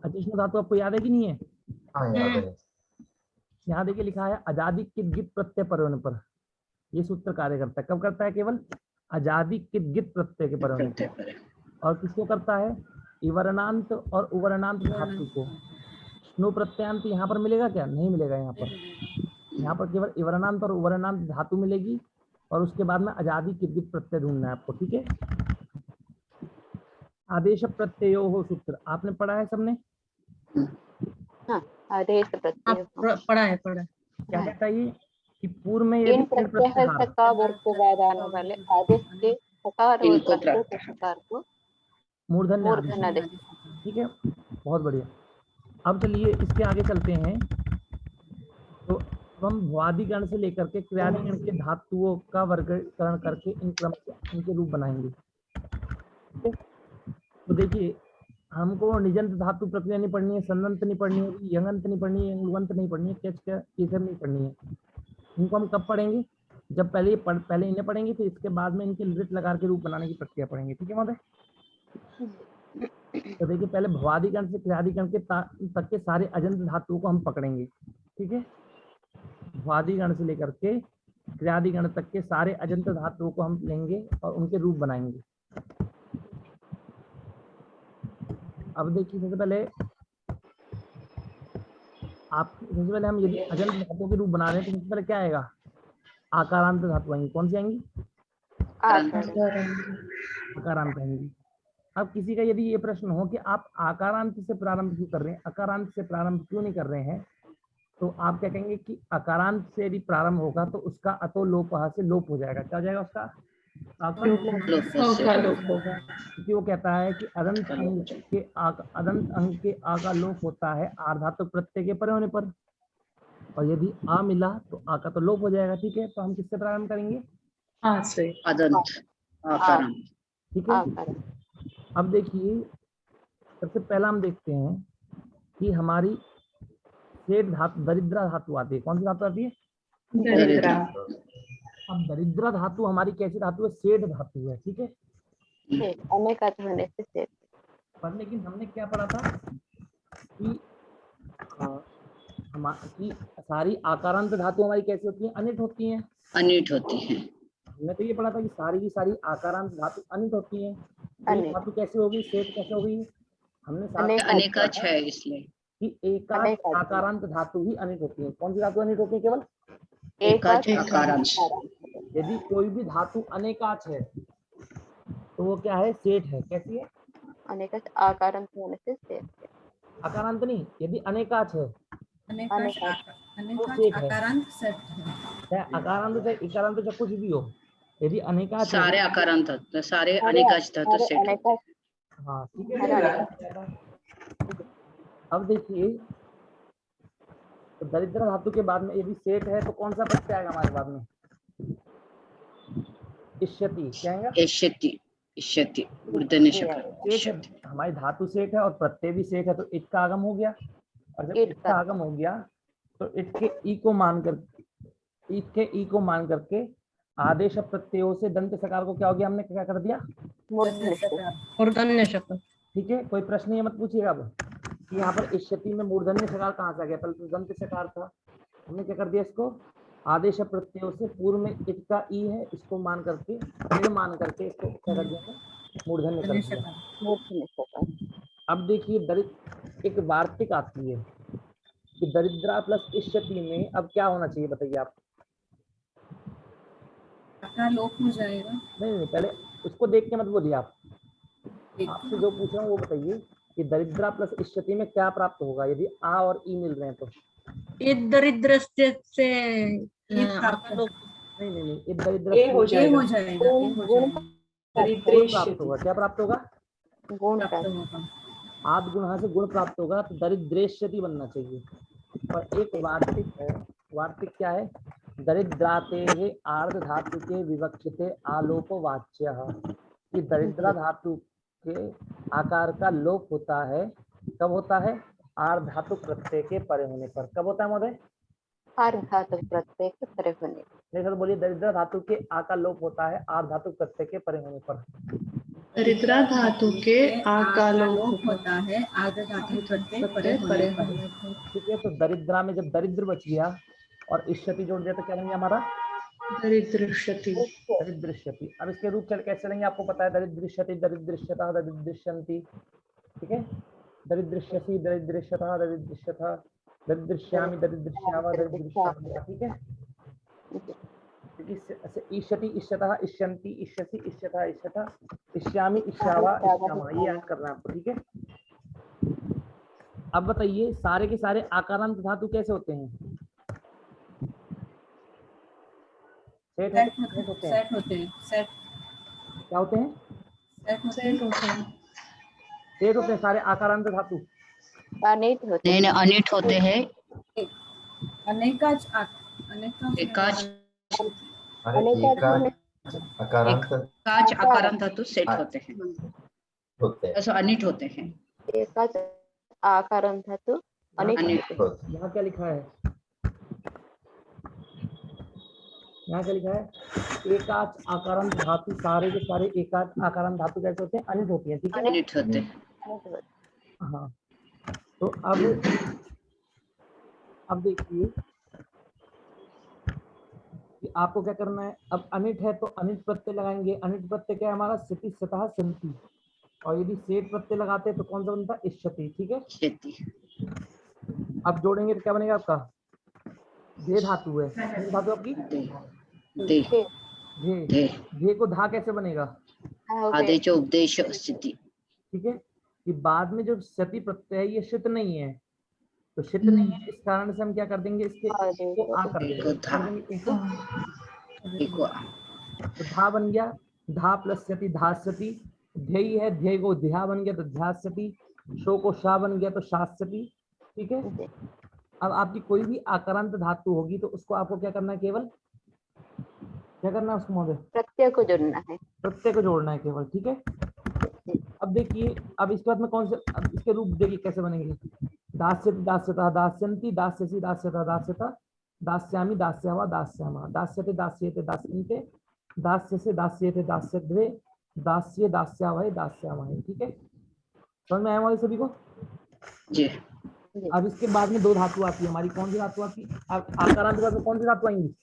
अचिष्णु धातु आपको याद है कि नहीं है, हाँ याद है। यहाँ देखिए लिखा है आजादी कित गित प्रत्यय परिवर्ण पर, ये सूत्र कार्य करता है। कब करता है, केवल आजादी कित गित प्रत्यय के परिवर्ण पर। और किसको करता है, इवर्णांत और उवर्णांत धातु को। स्नो प्रत्यांत यहाँ पर मिलेगा क्या, नहीं मिलेगा। यहाँ पर केवल इवर्णांत और उवर्णांत धातु मिलेगी। और उसके बाद में आजादी कित गित प्रत्यय ढूंढना है आपको, ठीक है। आदेश प्रत्ययो हो सूत्र आपने पढ़ा है सबने, आदेश प्रत्यय पढ़ा है। क्या कहता है ये, कि पूर्व में इन प्रत्यय सका वर्ग के बाद आने वाले आदेश के सकार और प्रत्यय के सकार को मूर्धन्य मूर्धन्य आदेश, ठीक है, बहुत बढ़िया। अब चलिए इसके आगे चलते हैं। तो हम भ्वादिगण से लेकर के क्रियादिगण के धातुओं का वर्गीकरण करके इन क्रम से इनके रूप बनाएंगे। तो देखिए हमको निजंत धातु प्रक्रिया नहीं पढ़नी है, सन्नंत नहीं पढ़नी है, यंगंत नहीं पढ़नी है, लुगंत नहीं पढ़नी है, केसर नहीं पढ़नी है। इनको हम कब पढ़ेंगे, जब पहले इन्हें पढ़ेंगे, फिर इसके बाद में इनके लृट लकार के रूप बनाने की प्रक्रिया पढ़ेंगे, ठीक है महोदय। तो देखिए पहले भवादिगण से क्रियादिगण के तक के सारे अजंत धातुओं को हम पकड़ेंगे, ठीक है। भवादिगण से लेकर के क्रियादिगण तक के सारे अजंत धातुओं को हम लेंगे और उनके रूप बनाएंगे। अब देखिए सबसे पहले हम यदि अजंत धातुओं के रूप बना रहे हैं तो सबसे पहले क्या आएगा, आकारांत धातु आएंगी। कौन सी आएंगी, आकारांत आएंगी। अब किसी का यदि ये प्रश्न हो कि आप आकारांत से प्रारंभ क्यों कर रहे हैं, अकारांत से प्रारंभ क्यों नहीं कर रहे हैं, तो आप क्या कहेंगे कि अकारांत से यदि प्रारंभ होगा तो उसका अतो लोप से लोप हो जाएगा। क्या हो जाएगा उसका, क्योंकि वो कहता है कि अदंत अंग के आ का लोप होता है आर्धातुक प्रत्यय के परे होने पर, और यदि आ मिला तो आ का तो लोप हो जाएगा, ठीक है। तो हम किससे प्रारंभ करेंगे, ठीक है। अब देखिए सबसे पहला हम देखते हैं कि हमारी सेठ धातु दरिद्रा धातु आती है। कौन सी धातु आती है, दरिद्रा। अब दरिद्रा धातु हमारी कैसी धातु है, सेठ धातु है, ठीक है। पर लेकिन हमने क्या पढ़ा था कि कि सारी आकारांत धातु हमारी कैसी होती हैं? अनिट होती हैं। अनिट होती हैं। हमने तो ये पढ़ा था कि सारी की सारी आकारांत धातु अनिट होती हैं। तो ये अनिट। धातु कैसे होगी? सेठ कैसे होगी? हमने साथ में अनेकाच है इसलिए कि एकाच आकारांत धातु ही अनिट होती है। कौन सी धातु अनिट होती है? केवल एकाच आकारांश। यदि कोई भी धातु अनेकाच है तो वो क्या है? सेठ है। कैसी है? अनेकाच आकारांत होने से सेठ है। आकारांत नहीं, यदि अनेकाच है अनेकाच सेठ है। आकारांत सेट है। चाहे आकारांत चाहे इकारांत चाहे कुछ भी हो, यदि अनेकाच है। सारे आकारांत तो सारे अनेकाच था तो सेट होते हैं। हाँ ठीक है। अब देखिए, तो दरिद्र धातु के बाद में यदि सेठ है तो कौन सा प्रत्यय आएगा हमारे बाद में? इष्यति। क्या आएगा? इष्यति। इष्यति मूर्धन्य शकार। सेठ है, हमारी धातु सेठ है और प्रत्यय भी सेठ है, तो इट का आगम हो गया। और जब इट का आगम हो गया तो इट के ई को मान करके आदेश प्रत्ययों से दंत सकार को क्या हो गया? हमने क्या कर दिया? मूर्धन्य शकार। ठीक है, कोई प्रश्न ये मत पूछिएगा अब कि यहाँ पर इष्यति में मूर्धन्य सकार कहाँ से आ गया? पहले तो दंत सकार था, हमने क्या कर दिया? इसको आदेश प्रत्ययों से पूर्व में इट का ई है, इसको मान करके इसको क्या कर दिया? मूर्धन्य कर दिया। अब देखिए एक वार्तिक आती है कि दरिद्रा प्लस इष्यति में अब क्या होना चाहिए? बताइए आप। लोप हो जाएगा। नहीं, पहले उसको देख के मत बोलिए आप। आपसे जो पूछ रहा हूँ वो बताइए कि दरिद्रा प्लस इष्यति में क्या प्राप्त होगा यदि आ और ई मिल रहे हैं तो? दरिद्र से नहीं, दरिद्र हो जाएगा। प्राप्त होगा। क्या प्राप्त होगा? गुण आद गुण से गुण प्राप्त होगा, तो दरिद्रेष्यति बनना चाहिए। और एक वार्तिक है, वार्तिक क्या है? दरिद्राते आर्ध धातु के विवक्षिते आलोप वाच्य, कि दरिद्रा धातु के आकार का लोप होता है। कब होता है? आर्ध धातु प्रत्यय के परे होने पर। कब होता है महोदय? आर्ध धातु प्रत्यय के परे होने। नहीं सर, बोलिए। दरिद्रा धातु के आ का लोप होता है आर्ध धातु प्रत्यय के परे होने पर। दरिद्रा धातु के आ का लोप होता है आर्ध धातु प्रत्यय परे होने पर। ठीक है, तो दरिद्रा में जब दरिद्र बच गया और इष्यति जोड़ दिया तो क्या बन गया हमारा? दरिद्रष्यति। दरिद्रष्यति। अब इसके रूप चल कैसे चलेंगे आपको पता है? दरिद्रष्यति, दरिद्रष्यता, दरिद्रष्यन्ति। ठीक है, दरिद्रष्यसि, दरिद्रष्यता, दरिद्रष्यथा, दरिद्रश्यामि, दरिद्रश्यावा, दरिद्रश्यामः। ठीक है, इष्यति, इष्यतः, इष्यन्ति, इष्यसि, इष्यथा, इष्यथा, इष्यामि, इष्यावा, इष्यामः। ये याद करना है आपको। ठीक है, अब बताइए सारे के सारे आकारांत धातु कैसे होते हैं? सेट होते हैं। क्या होते हैं? सेट होते हैं सारे आकारांत धातु। अनिट होते हैं। नहीं, अनिट होते हैं। अनेकाच आकारांत धातु सेट होते हैं। ऐसा अनिट होते हैं। एकाच आकारांत धातु अनिट होते हैं। यहाँ क्या लिखा है? यहाँ क्या लिखा है? एकाच आकारांत धातु, सारे के सारे एकाच आकारांत धातु कैसे होते हैं? अनिट होती है। ठीक है, अनिट होते हैं। हाँ, तो अब देखिए कि आपको क्या करना है। अब अनिट है तो अनिट प्रत्यय लगाएंगे। अनिट प्रत्यय क्या है हमारा? सिति, सतः, संति। और यदि सेठ प्रत्यय लगाते हैं तो कौन सा बनता है? इष्यति। ठीक है, अब जोड़ेंगे तो क्या बनेगा आपका? धे धातु है। धातु आपकी धे को धा कैसे बनेगा? आदेश उपदेश स्थिति। ठीक है, कि बाद में जो सति प्रत्यय है ये शित नहीं है, तो शित नहीं है, इस कारण से हम क्या कर देंगे? इसके को आ कर देंगे। तो धा बन गया, धा प्लस सति, धास्यति। ध्येय है, ध्येय को ध्या बन गया तो ध्यास्यति। शो को शा बन गया तो शास्यति। ठीक है, अब आपकी कोई भी आकारांत धातु होगी तो उसको आपको क्या करना है? केवल क्या करना है उसको महोदय? प्रत्यय को जोड़ना है। प्रत्यय को जोड़ना है केवल। ठीक है, अब देखिए, अब इसके बाद में कौन से? अब इसके रूप देखिए कैसे बनेंगे। दास्यति, दास्यतः, दास्यन्ति, दास्यसि, दास्यतः, दास्यतः, दास्यामि, दास्यावा, दास्यामः, दास्यते, दास्येते, दास्यन्ते, दास्यसे, दास्येते, दास्यद्वे, दास्य, दास्यावहे, दास्यामहे। ठीक है, समझ में आया हमारे सभी को? जी। अब इसके बाद में दो धातु आती है हमारी, कौन सी धातु आती है? आकारांत के बाद में कौन सी धातु आएंगी?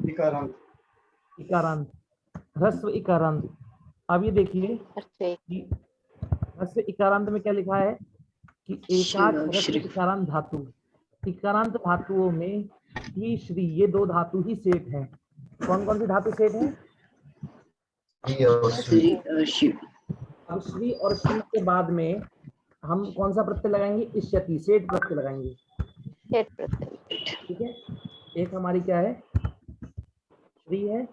इकारांत। इकारांत, ह्रस्व इकारांत। अब ये देखिए कि ह्रस्व इकारांत में क्या लिखा है कि एकाच ह्रस्व इकारांत धातु, इकारांत धातुओं में श्री श्री ये दो धातु ही सेठ है। कौन कौन सी धातु सेठ है? श्री और शिव। अब श्री और श्री के बाद में हम कौन सा प्रत्यय लगाएंगे? इष्यति, सेठ प्रत्यय लगाएंगे। ठीक है, एक हमारी क्या है? श्री है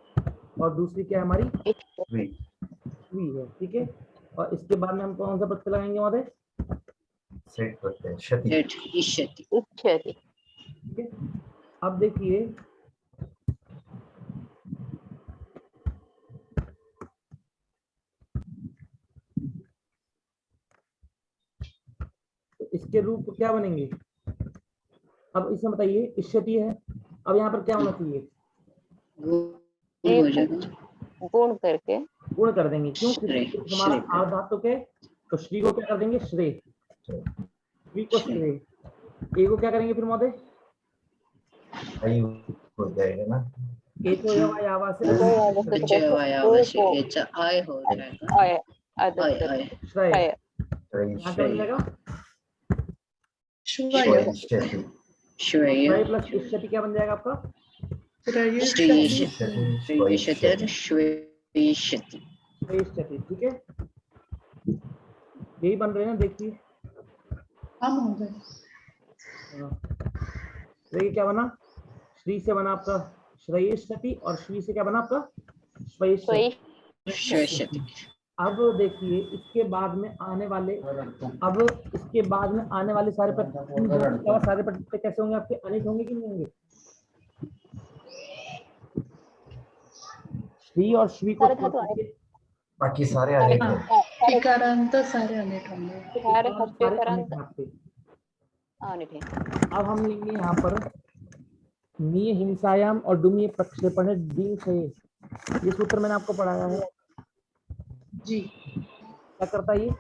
और दूसरी क्या है हमारी? श्री है। ठीक है, और इसके बाद में हम कौन सा प्रत्यय लगाएंगे हमारे? सेठ प्रत्यय, क्षति। इष्यति। ठीक है, अब देखिए तो इसके रूप क्या बनेंगे? अब इसमें बताइए, इष्यति है, अब यहाँ पर क्या होना चाहिए? गुण करके गुण कर देंगे। क्यों? हमारा आधातु के, तो श्री को क्या कर देंगे? श्रेय। श्री को श्रेय, ए को क्या करेंगे फिर महोदय? हो जाएगा ना, एक हो यावा से आय हो जाएगा। आय श्रेय, यहाँ क्या बन जाएगा? श्रेय प्लस इष्यति क्या बन जाएगा आपका? श्रेयिष्यति। ठीक है, यही बन रहे हैं। देखिए श्रेय क्या बना? श्री से बना आपका श्रेयिष्यति और श्री से क्या बना आपका? श्वेयिष्यति। अब देखिए इसके बाद में आने वाले, अब इसके बाद में आने वाले सारे प्रत्यय, सारे प्रत्यय कैसे होंगे आपके? अनिट होंगे कि नहीं होंगे? श्री और श्री को बाकी सारे अनेक हैं। इकारांत सारे अनेक होंगे। अब हम लेंगे यहाँ पर नीय हिंसायाम और डुमीय प्रक्षेपण दिन से, ये सूत्र मैंने आपको पढ़ाया है जी। क्या करता है ये?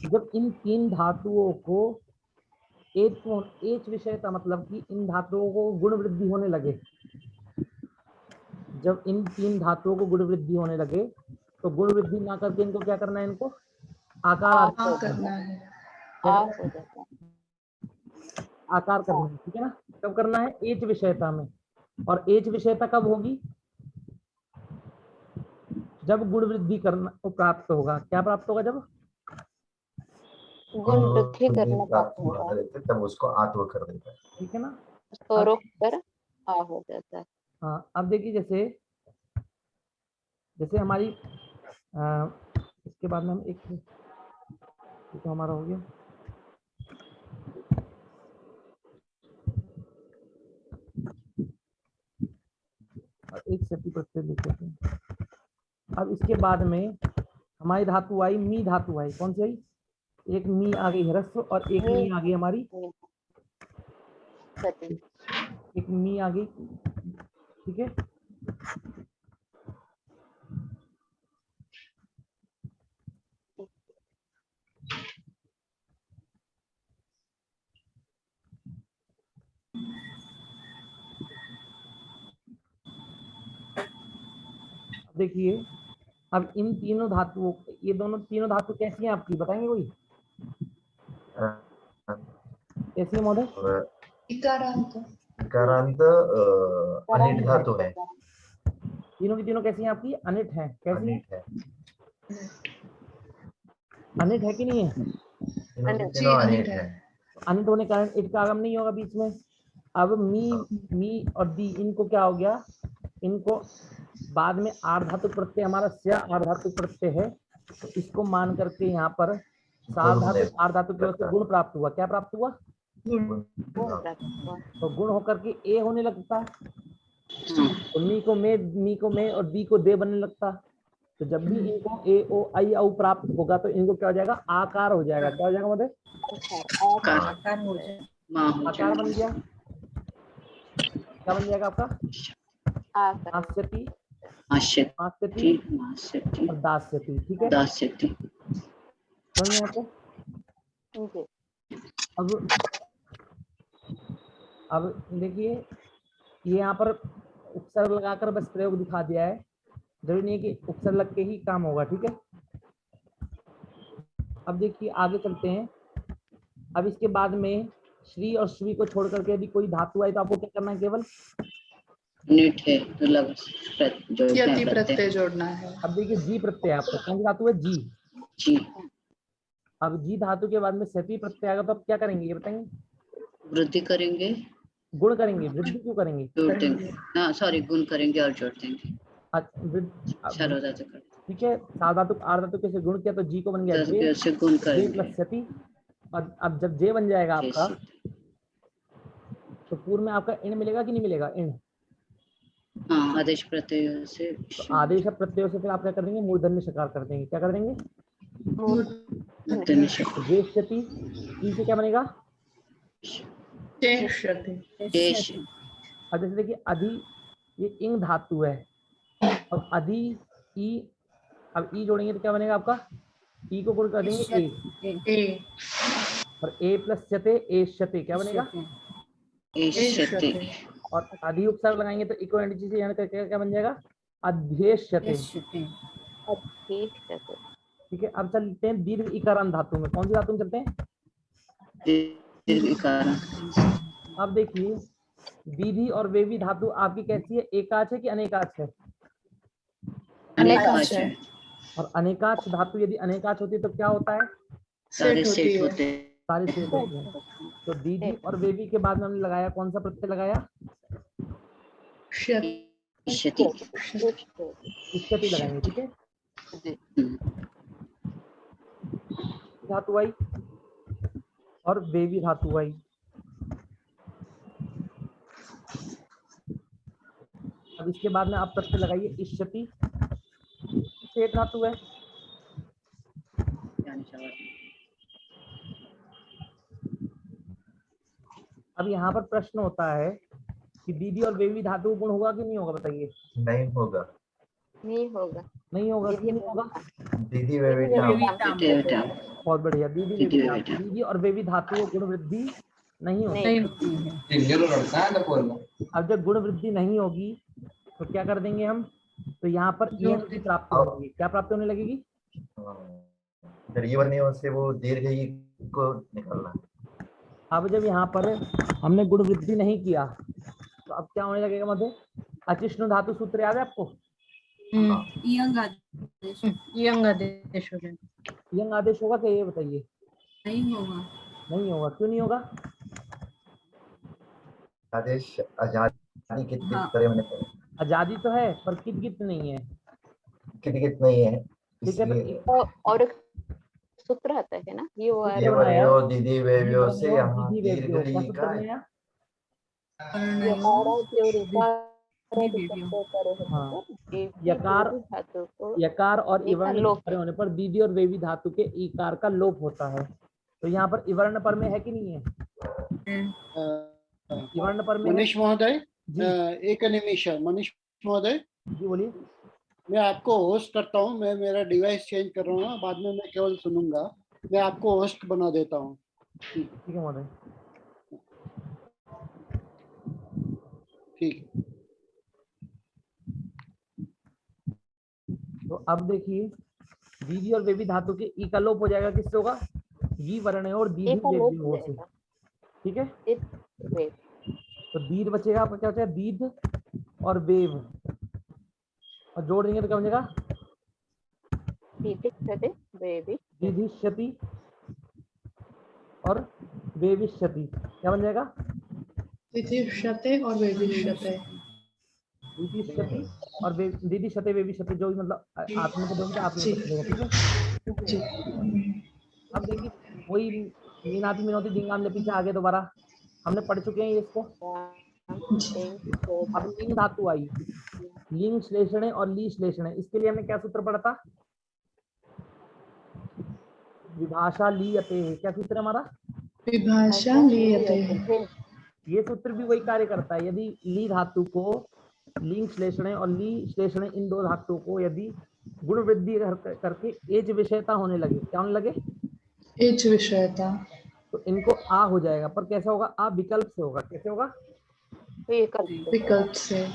जब इन तीन धातुओं को एक विषयता, मतलब कि इन धातुओं को गुण वृद्धि होने लगे, जब इन तीन धातुओं को गुण वृद्धि होने लगे तो गुण वृद्धि ना करके इनको क्या करना है? इनको आकार करना है। आकार करना है। ठीक है ना, कब करना है? एच विषयता में। और एच विषयता कब होगी? जब गुण वृद्धि करना प्राप्त होगा। क्या प्राप्त होगा? जब गुण वृद्धि करना प्राप्त होगा तब उसको आत्व कर देता है। ठीक है ना, उसको रोक कर आ हो जाता है। हाँ, अब देखिए जैसे हमारी इसके बाद में हम एक तो हमारा हो गया। एक शक्ति प्रत्यय लिख देते हैं। अब इसके बाद में हमारी धातु आई, मी धातु आई। कौन सी आई? एक मी आ गई ह्रस्व और एक मी आ गई हमारी, एक मी आ गई। ठीक है, देखिए अब इन तीनों धातुओं, ये तीनों धातु कैसी हैं आपकी? बताएंगे कोई? कैसी है महोदय? इकारांत अनिट धातु है। तीनों की तीनों कैसी हैं आपकी? अनिट है। कैसी है? अनिट है कि नहीं है? अनिट है। अनिट होने के कारण इट का आगम नहीं होगा बीच में। अब मी और दी, इनको क्या हो गया? इनको बाद में आर्धातुक प्रत्यय, हमारा स्या आर्धातुक प्रत्यय है, तो इसको मान करके यहाँ पर सार्वधातुक आर्धातुक से गुण प्राप्त हुआ। क्या प्राप्त हुआ? तो गुण होकर के ए होने लगता है, तो मी को में और दी को दे बनने लगता। तो जब भी इनको ए ओ आई औ प्राप्त होगा तो इनको क्या हो जाएगा? आकार हो जाएगा। क्या हो जाएगा महोदय? आकार बन गया। क्या बन जाएगा आपका? आस्यति, आस्यति और दास्यति। ठीक है, समझ में आपको? जी। अब देखिए ये यहाँ पर उपसर्ग लगाकर बस प्रयोग दिखा दिया है, जरूरी नहीं है कि उपसर्ग लग के ही काम होगा, ठीक है। अब देखिए आगे चलते हैं। अब इसके बाद में श्री और श्री को छोड़ करके यदि कोई धातु आए तो आपको क्या करना है, केवल नीट है तो लग यति प्रत्यय जोड़ना है। अब देखिए जी प्रत्यय आपका कौन सी धातु है, जी। जी। अब जी धातु के बाद में सती प्रत्यय आएगा तो आप क्या करेंगे ये बताएंगे? वृद्धि करेंगे, गुण करेंगे, वृद्धि क्यों करेंगे? जोड़ देंगे, हाँ सॉरी गुण करेंगे और जोड़ देंगे। ठीक है, साधातु आर्धातु के से गुण किया तो जी को बन गया जे, से गुण जे करेंगे। प्लस सती। और अब जब जे बन जाएगा आपका तो पूर्व में आपका इन मिलेगा कि नहीं मिलेगा, इन। हाँ आदेश प्रत्यय से, तो आदेश प्रत्यय से फिर आप क्या कर देंगे, मूर्धन्य शकार कर देंगे। क्या कर देंगे? वेश्यति, ई से क्या बनेगा? अब जैसे देखिए अधि, ये इंग धातु है, अब अधि ई, अब ई जोड़ेंगे तो क्या बनेगा आपका? ई को गुण कर देंगे ए, और ए प्लस शते, एष्यते क्या बनेगा? और अधि उपसर्ग लगाएंगे तो इको एंड से यानी करके क्या बन जाएगा? अध्येष्यते। ठीक है, अब चलते हैं दीर्घ इकारांत धातु में। कौन सी धातु में चलते हैं? दीर्घ इकारांत। अब देखिए दीधि और वेवी धातु आपकी कैसी है, एकाच है कि अनेकाच है? अनेकाच है। और अनेकाच धातु यदि अनेकाच होती है तो क्या होता है? सारे सेट होते हैं। सारे सेट होते हैं। तो दीधि और वेवी के बाद में हमने लगाया कौन सा प्रत्यय लगाया? इष्यति लगाएंगे, ठीक है। धातु आई और वेवी धातु आई। अब इसके बाद में आप प्रत्यय लगाइए इष्यति, सेठ धातु है। अब यहाँ पर प्रश्न होता है कि दीदी और वेवी धातु गुण होगा कि नहीं होगा, बताइए। नहीं होगा। नहीं होगा। नहीं होगा, क्यों नहीं होगा? दीदी वेवी टाम। बहुत बढ़िया, दीदी और वेवी धातु गुण वृद्धि नहीं होती। अब जब गुण वृद्धि नहीं होगी तो क्या कर देंगे हम, तो यहाँ पर की प्राप्ति होगी। क्या प्राप्ति होने लगेगी? फिर ये से वो दीर्घ ई को निकालना। अब जब यहाँ पर हमने गुण वृद्धि नहीं किया तो अब क्या होने लगेगा मध्य? अचिष्णु धातु सूत्र याद है आपको? यंग आदेश हो जाएगा। यंग आदेश होगा क्या, ये बताइए। नहीं होगा। नहीं होगा, क्यों नहीं होगा? आदेश आजादी कितनी तरह होने पर आजादी तो है पर कित नहीं है। कित नहीं है, ठीक है। तो और एक सूत्र आता है ना, ये वो दीदी वेव्यो से यहाँ दीर्घ ई का यकार और इवर्ण होने पर दीदी और वेवी धातु के ईकार का लोप होता है। तो यहाँ पर इवर्ण पर में है कि नहीं है? इवर्ण पर में। मनीष महोदय, एक निमिष। मनीष महोदय जी बोलिए। मैं आपको होस्ट करता हूँ, मैं मेरा डिवाइस चेंज कर रहा हूँ, बाद में मैं केवल सुनूंगा। मैं आपको होस्ट बना देता हूँ। ठीक है महोदय। ठीक। तो अब देखिए दीदी और वेवी धातु के ई का लोप हो जाएगा, किससे होगा? वी वर्ण और दीदी वेवी से। ठीक है, तो दीर्घ बचेगा आपका, क्या बचेगा? दीर्घ और वेव, और जोड़ देंगे तो क्या बनेगा? दीधिष्यति और वेविष्यति। क्या बन जाएगा? दीधिष्यते और वेविष्यते। दीधिष्यति और दीधिष्यते वेविष्यति, जो भी मतलब आत्मा को बोलते हैं आत्मा को बोलेगा। ठीक है। अब देखिए वही मीनाती मिनोती दिंगाम पीछे आगे दोबारा हमने पढ़ चुके हैं इसको। अब लिंग धातु आई, लिंग श्लेषण और ली श्लेषण। इसके लिए हमने क्या सूत्र पढ़ा था? विभाषा लीयते। क्या सूत्र है हमारा? विभाषा लीयते। ये सूत्र भी वही कार्य करता है। यदि ली धातु को लिंग श्लेषण और ली श्लेषण, इन दो धातुओं को यदि गुण वृद्धि करके एज विषयता होने लगे, क्या होने लगे? एच विषयता। तो इनको आ हो जाएगा, पर कैसा होगा? आ विकल्प से होगा। कैसे होगा? विकल्प से।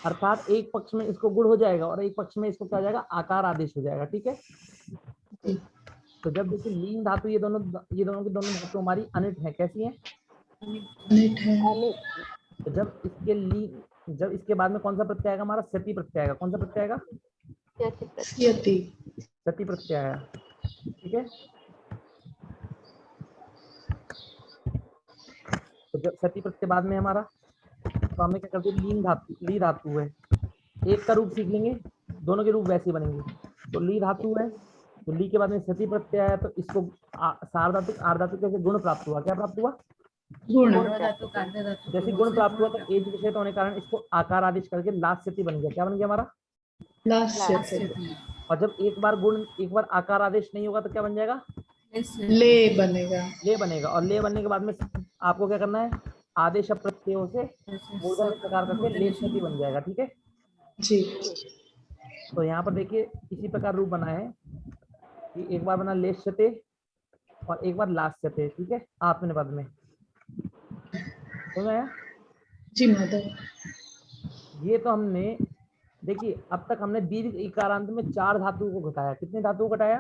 अर्थात एक पक्ष में इसको गुण हो जाएगा और एक पक्ष में इसको क्या हो जाएगा? आकार आदेश हो जाएगा। ठीक है। तो जब देखिए लीन धातु, ये दोनों की दोनों धातु हमारी अनिट है। कैसी है? अनिट है। तो जब इसके बाद में कौन सा प्रत्यय आएगा? हमारा सति प्रत्यय आएगा। कौन सा प्रत्यय आएगा? स्यति। सति प्रत्यय आया। ठीक है। तो जब सति प्रत्यय बाद में हमारा, तो हमने क्या कर दिया? लीन धातु, ली धातु है। एक का रूप सीख लेंगे, दोनों के रूप वैसे बनेंगे। तो ली धातु है, तो ली के बाद में सति प्रत्यय आया, तो इसको सार्वधातुक आर्धातुक कैसे गुण प्राप्त हुआ? क्या प्राप्त हुआ? गुण। जैसे गुण प्राप्त हुआ, तो एज विषय होने के कारण इसको आकार आदेश करके लास्ट सति बन गया। क्या बन गया हमारा? लास्ट। और जब एक बार आकार आदेश नहीं होगा, तो क्या बन जाएगा? ले बनेगा। ले बनेगा। और ले बनने के बाद में आपको क्या करना है? आदेश प्रत्ययों से मूर्धन प्रकार करके ले सति बन जाएगा। ठीक है जी। तो यहाँ पर देखिए इसी प्रकार रूप बना है कि एक बार बना ले सते और एक बार लास्ट सते। ठीक है, आपने पद में समझ आया? जी महोदय। ये तो हमने देखिए अब तक हमने दीर्घ इकारांत में 4 धातुओं को घटाया। कितने धातुओं को घटाया?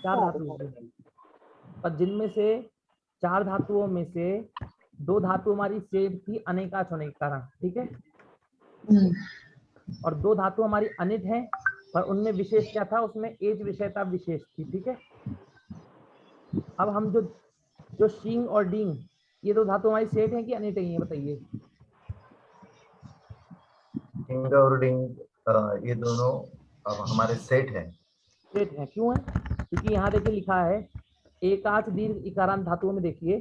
4 धातुओं को। और जिनमें से 4 धातुओं में से 2 धातु हमारी सेठ थी अनेकाच होने के कारण। ठीक है। और 2 धातु हमारी अनिट है, पर उनमें विशेष क्या था? उसमें एज विषयता विशेष थी। ठीक है। अब हम जो शींग और डींग, ये 2 धातु हमारी सेठ है कि अनिट है? ये बताइए। डिंग और डिंग ये दोनों अब हमारे सेट हैं। सेठ है। क्यों है? क्योंकि यहाँ देखिए लिखा है एकाच दीर्घ इकारांत धातुओं में देखिए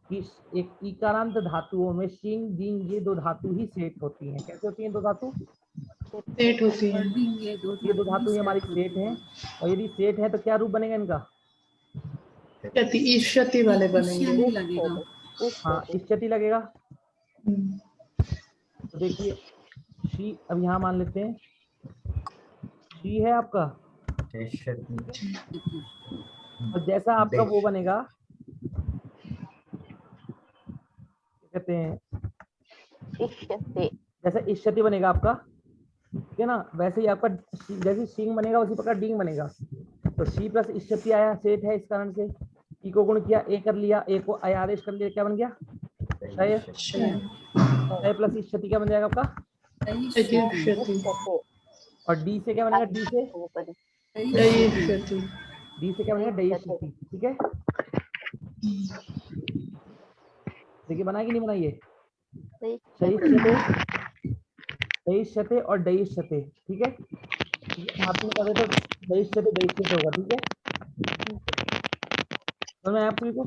कि एक इकारांत धातुओं में शींग डींग ये 2 धातु ही सेठ होती हैं। कैसे होती हैं 2 धातु? सेट होती है। ये 2 धातु ही हमारी सेठ हैं। और यदि सेठ है तो क्या रूप बनेगा इनका? ईष्यति वाले बनेंगे। हाँ, इष्यति लगेगा। तो देखिए शी, अब यहाँ मान लेते हैं शी है आपका, और जैसा आपका वो बनेगा, क्या कहते हैं, जैसा इष्यति बनेगा आपका, ठीक है ना, वैसे ही आपका जैसे सिंह बनेगा उसी प्रकार डींग बनेगा। तो शी प्लस इष्यति आया, सेठ है, इस कारण से ई को गुण किया, ए कर लिया, ए को अय आदेश कर लिया, क्या बन गया? शय। शय प्लस इष्यति क्या बन जाएगा आपका? और डी से क्या बनेगा? डी से क्या बनेगा? डयिष्यति। ठीक है। देखिए बना कि नहीं बनाइए? दयिष्यते और डयिष्यते। ठीक है। आपने कहा तो दयिष्यते होगा। ठीक है। तो मैं आप को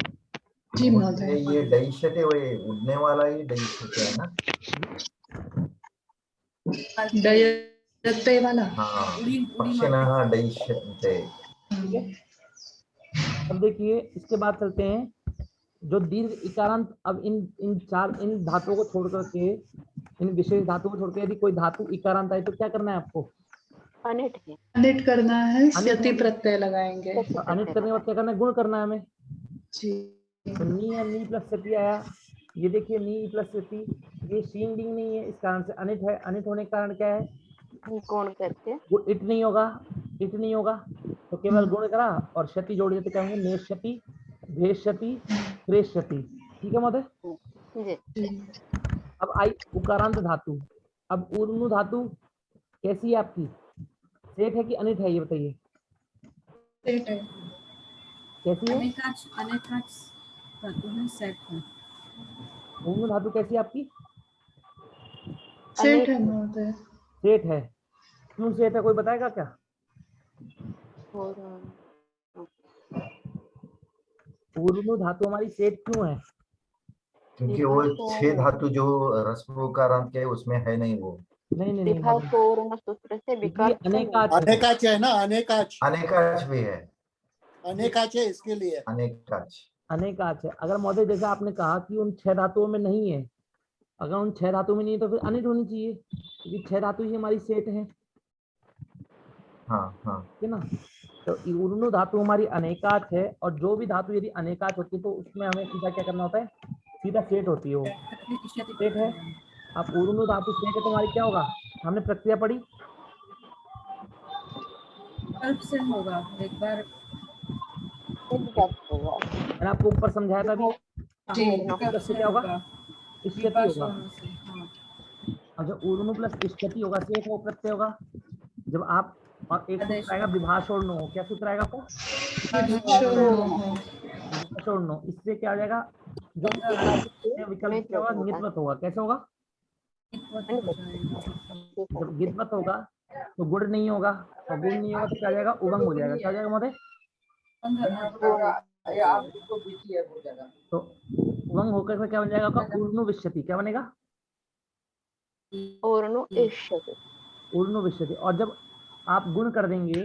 जी महोदय। ये डयिष्यते वो उड़ने वाला ही डयिष्यते है ना? डयते वाला। हाँ, पक्षिणः डयिष्यन्ते। ठीक है। अब देखिए इसके बाद चलते हैं जो दीर्घ इकारांत। अब इन धातुओं को छोड़ करके, इन विशेष धातुओं को छोड़ के यदि कोई धातु इकारांत आए तो क्या करना है आपको? अनिट करना है, स्यति प्रत्यय लगाएंगे। अनिट करने के बाद क्या करना है? गुण करना है हमें। जी। तो नी है, नी प्लस सति आया। ये देखिए नी प्लस सति, ये शींग डींग नहीं है, इस कारण से अनिट है। अनिट होने के कारण क्या है? गुण करके वो इट नहीं होगा, तो केवल गुण करा और क्षति जोड़ देते, क्या होंगे? नेष्यति, भेष्यति, क्रेष्यति। ठीक है महोदय। अब आई उकारांत धातु। अब ऊर्नु धातु कैसी है आपकी? सेठ है कि अनिट है? ये बताइए। सेठ है। कैसी है? अनेकाच धातु है, सेठ है। ऊर्नु धातु कैसी है आपकी? सेठ है महोदय। सेठ है। क्यों सेठ है, कोई बताएगा क्या? ऊर्नु धातु हमारी सेठ क्यों है? क्योंकि वो 6 धातु जो रस्वकारांत के उसमें है नहीं वो। नहीं अनेकाच है ना? अनेकाच भी है। अनेकाच है, इसके लिए अनेकाच है। अगर महोदय जैसा आपने कहा कि उन 6 धातुओं में नहीं है, अगर उन 6 धातुओं में नहीं है तो फिर अनिट होनी चाहिए, क्योंकि 6 धातु ही हमारी सेठ है। हाँ हाँ ठीक है ना। तो ऊर्णु धातु हमारी अनेकाच है, और जो भी धातु यदि अनेकाच होती है तो उसमें हमें सीधा क्या करना होता है, सीधा सेट होती है वो, सेट है। अब ऊर्णु धातु सेट है तो हमारी क्या होगा, हमने प्रक्रिया पढ़ी, अल्प से होगा एक बार। मैंने आपको ऊपर समझाया था अभी, जी प्लस से क्या होगा, स्थिति होगा। और जब ऊर्णु प्लस स्थिति होगा सेट हो प्रत्यय होगा। जब आप, और एक सूत्र आएगा विभाषोर्णो, क्या सूत्र आएगा आपको, विभाषोर्णो। इससे क्या हो जाएगा, जो विकल्प क्या होगा, नित्वत होगा। कैसे होगा, जब गिद्वत होगा तो गुण नहीं होगा, और गुण नहीं होगा तो क्या हो जाएगा, उभंग हो जाएगा। क्या हो जाएगा महोदय, तो उभंग होकर के क्या बन जाएगा आपका, ऊर्णु विष्यति। क्या बनेगा, ऊर्णु इष्यति। ऊर्णु विष्यति। और जब आप गुण कर देंगे,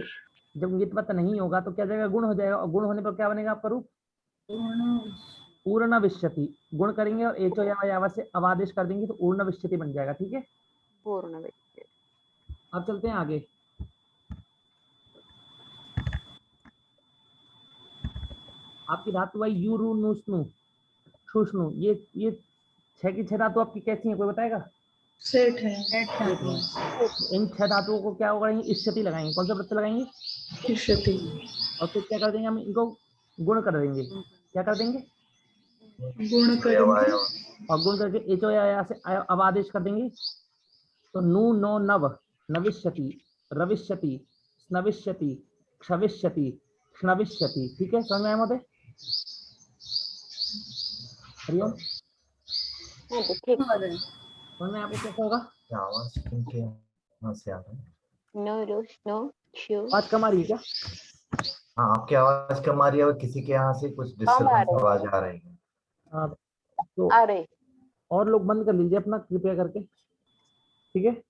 जब गिद्वत नहीं होगा तो क्या जाएगा, गुण हो जाएगा, और गुण होने पर क्या बनेगा आपका रूप, ऊर्ण विष्यति। गुण करेंगे और एचो या से अवादेश कर देंगे तो ऊर्ण विष्यति बन जाएगा। ठीक है, ऊर्ण विष्यति। अब चलते हैं आगे। आपकी धातु आई यू रू नु स्नु शुष्णु, ये 6 की 6 धातु आपकी कैसी है, कोई बताएगा, सेठ है। इन 6 धातुओं को क्या करेंगे, स्थिति लगाएंगे। कौन सा प्रत्यय लगाएंगे, इष्यति। और फिर क्या कर देंगे, हम इनको गुण कर देंगे। क्या कर देंगे, गुण करेंगे। और गुण करके एचो या से अब आदेश कर देंगे। तो नु नो नव नविष्यति रविष्यति स्नविष्यति क्षविष्यति क्ष्णविष्यति। ठीक है, समझ में आया महोदय, हरिओम, समझ में आपको कैसा होगा, क्या आवाज किनके यहाँ से आ रहा है? नो रुष नो छु। आवाज कम आ रही है क्या, हाँ आपकी आवाज कम आ रही है और किसी के यहाँ से कुछ डिस्टर्बेंस आवाज आ रही है। हाँ तो अरे और लोग बंद कर लीजिए अपना कृपया करके। ठीक है,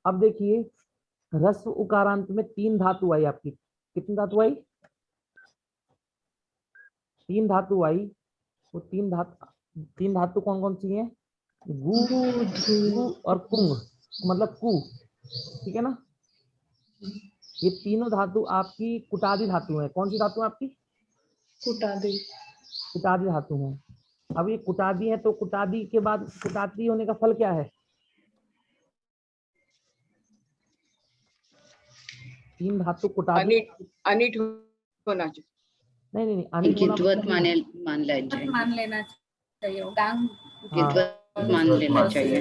अब देखिए ह्रस्व उकारांत में 3 धातु आई आपकी। कितनी धातु आई, 3 धातु आई। वो 3 धातु कौन कौन सी हैं, गु धु और कुंग, मतलब कु। ठीक है ना, ये तीनों धातु आपकी कुटादि धातु हैं। कौन सी धातु है आपकी, कुटादि। कुटादि धातु हैं। अब ये कुटादि है तो कुटादि के बाद कुटादि होने का फल क्या है, 3 धातु कुटादि, अनिट होना चाहिए। नहीं अनिट होना गिद्वत मान लेना चाहिए, गिद्वत मान लेना चाहिए।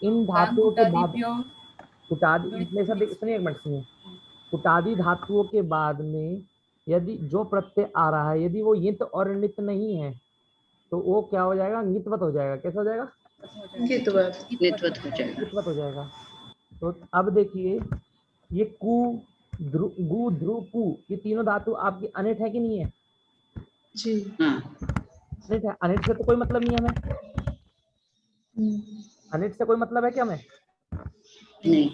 इन धातुओं के बाद कुटादि, सुनिए एक मिनट सुनिए, कुटादि धातुओं के बाद में यदि जो प्रत्यय आ रहा है यदि वो यित और नित नहीं है तो वो क्या हो जाएगा, नित्वत हो जाएगा। कैसा हो जाएगा, नित्वत हो जाएगा, नित्वत हो जाएगा। तो अब देखिए ये कु गु ध्रु कु, ये तीनों धातु आपकी अनिट है कि नहीं है, जी हाँ अनिट है। अनिट से तो कोई मतलब नहीं है हमें, अनिट से कोई मतलब है क्या हमें, नहीं।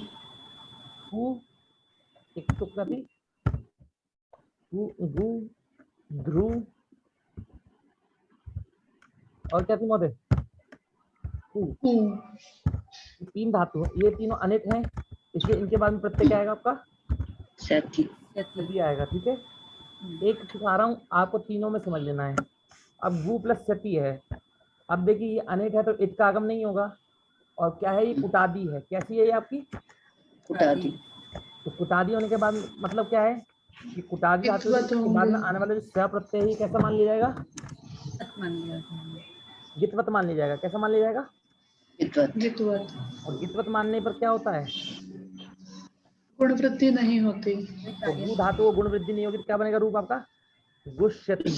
कु एक टुकड़ा थी, गु ध्रु और क्या थी महोदय, कु। 3 धातु, ये तीनों अनिट हैं, इसलिए इनके बाद में प्रत्यय क्या आएगा आपका, सती आएगा। ठीक है, एक सिखा रहा हूँ आपको, तीनों में समझ लेना है। अब गु प्लस सती है। अब देखिए ये अनिट है तो इत का आगम नहीं होगा, और क्या है, ये कुटादी है। कैसी है ये आपकी, कुटादी। तो कुटादी होने के बाद मतलब क्या है कि कुटादी धातु के बाद में आने वाले जो स प्रत्यय ही कैसा मान लिया जाएगा, गित्वत मान लिया जाएगा। कैसा मान लिया जाएगा, गित्वत। और गित्वत मानने पर क्या होता है, गुण वृद्धि नहीं होती। तो गु धातु को गुण वृद्धि नहीं होगी तो क्या बनेगा रूप आपका, गुष्यति।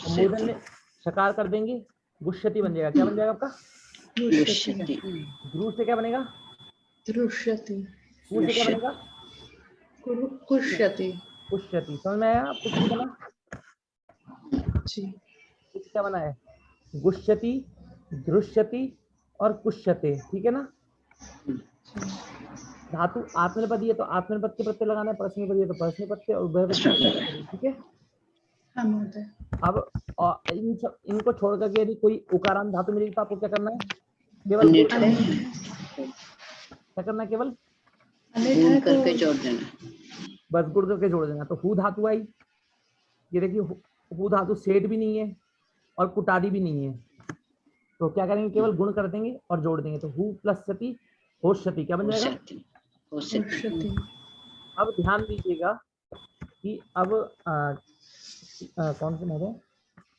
मूर्धन में शकार कर देंगे, गुष्यति बन जाएगा। क्या बन जाएगा आपका, ध्रुव से क्या बनेगा, दृश्यति। कु से क्या बनेगा, कुष्यति। कुष्यति। समझ में आया आपको क्या बना, जी क्या बना है, गुष्यति, दृश्यति और कुष्यते। ठीक है ना, धातु आत्मनेपदी है तो आत्मनेपद के प्रत्यय लगाना है, परस्मैपदी है तो परस्मै प्रत्यय, और उभयपदी। ठीक है, अब इनको छोड़ करके यदि कोई उकारांत धातु मिलेगी तो आपको क्या करना है, केवल क्या करना है, केवल अनिट गुण है करके तो जोड़ देना। बस गुण करके जोड़ देना। तो हु धातु आई, ये देखिए हु धातु सेठ भी नहीं है और कुटादी भी नहीं है, तो क्या करेंगे, केवल गुण कर देंगे और जोड़ देंगे। तो हु प्लस सती होशति क्या बन जाएगा? होशति, होशति। औषधि। अब ध्यान दीजिएगा कि अब कौन से महोदय,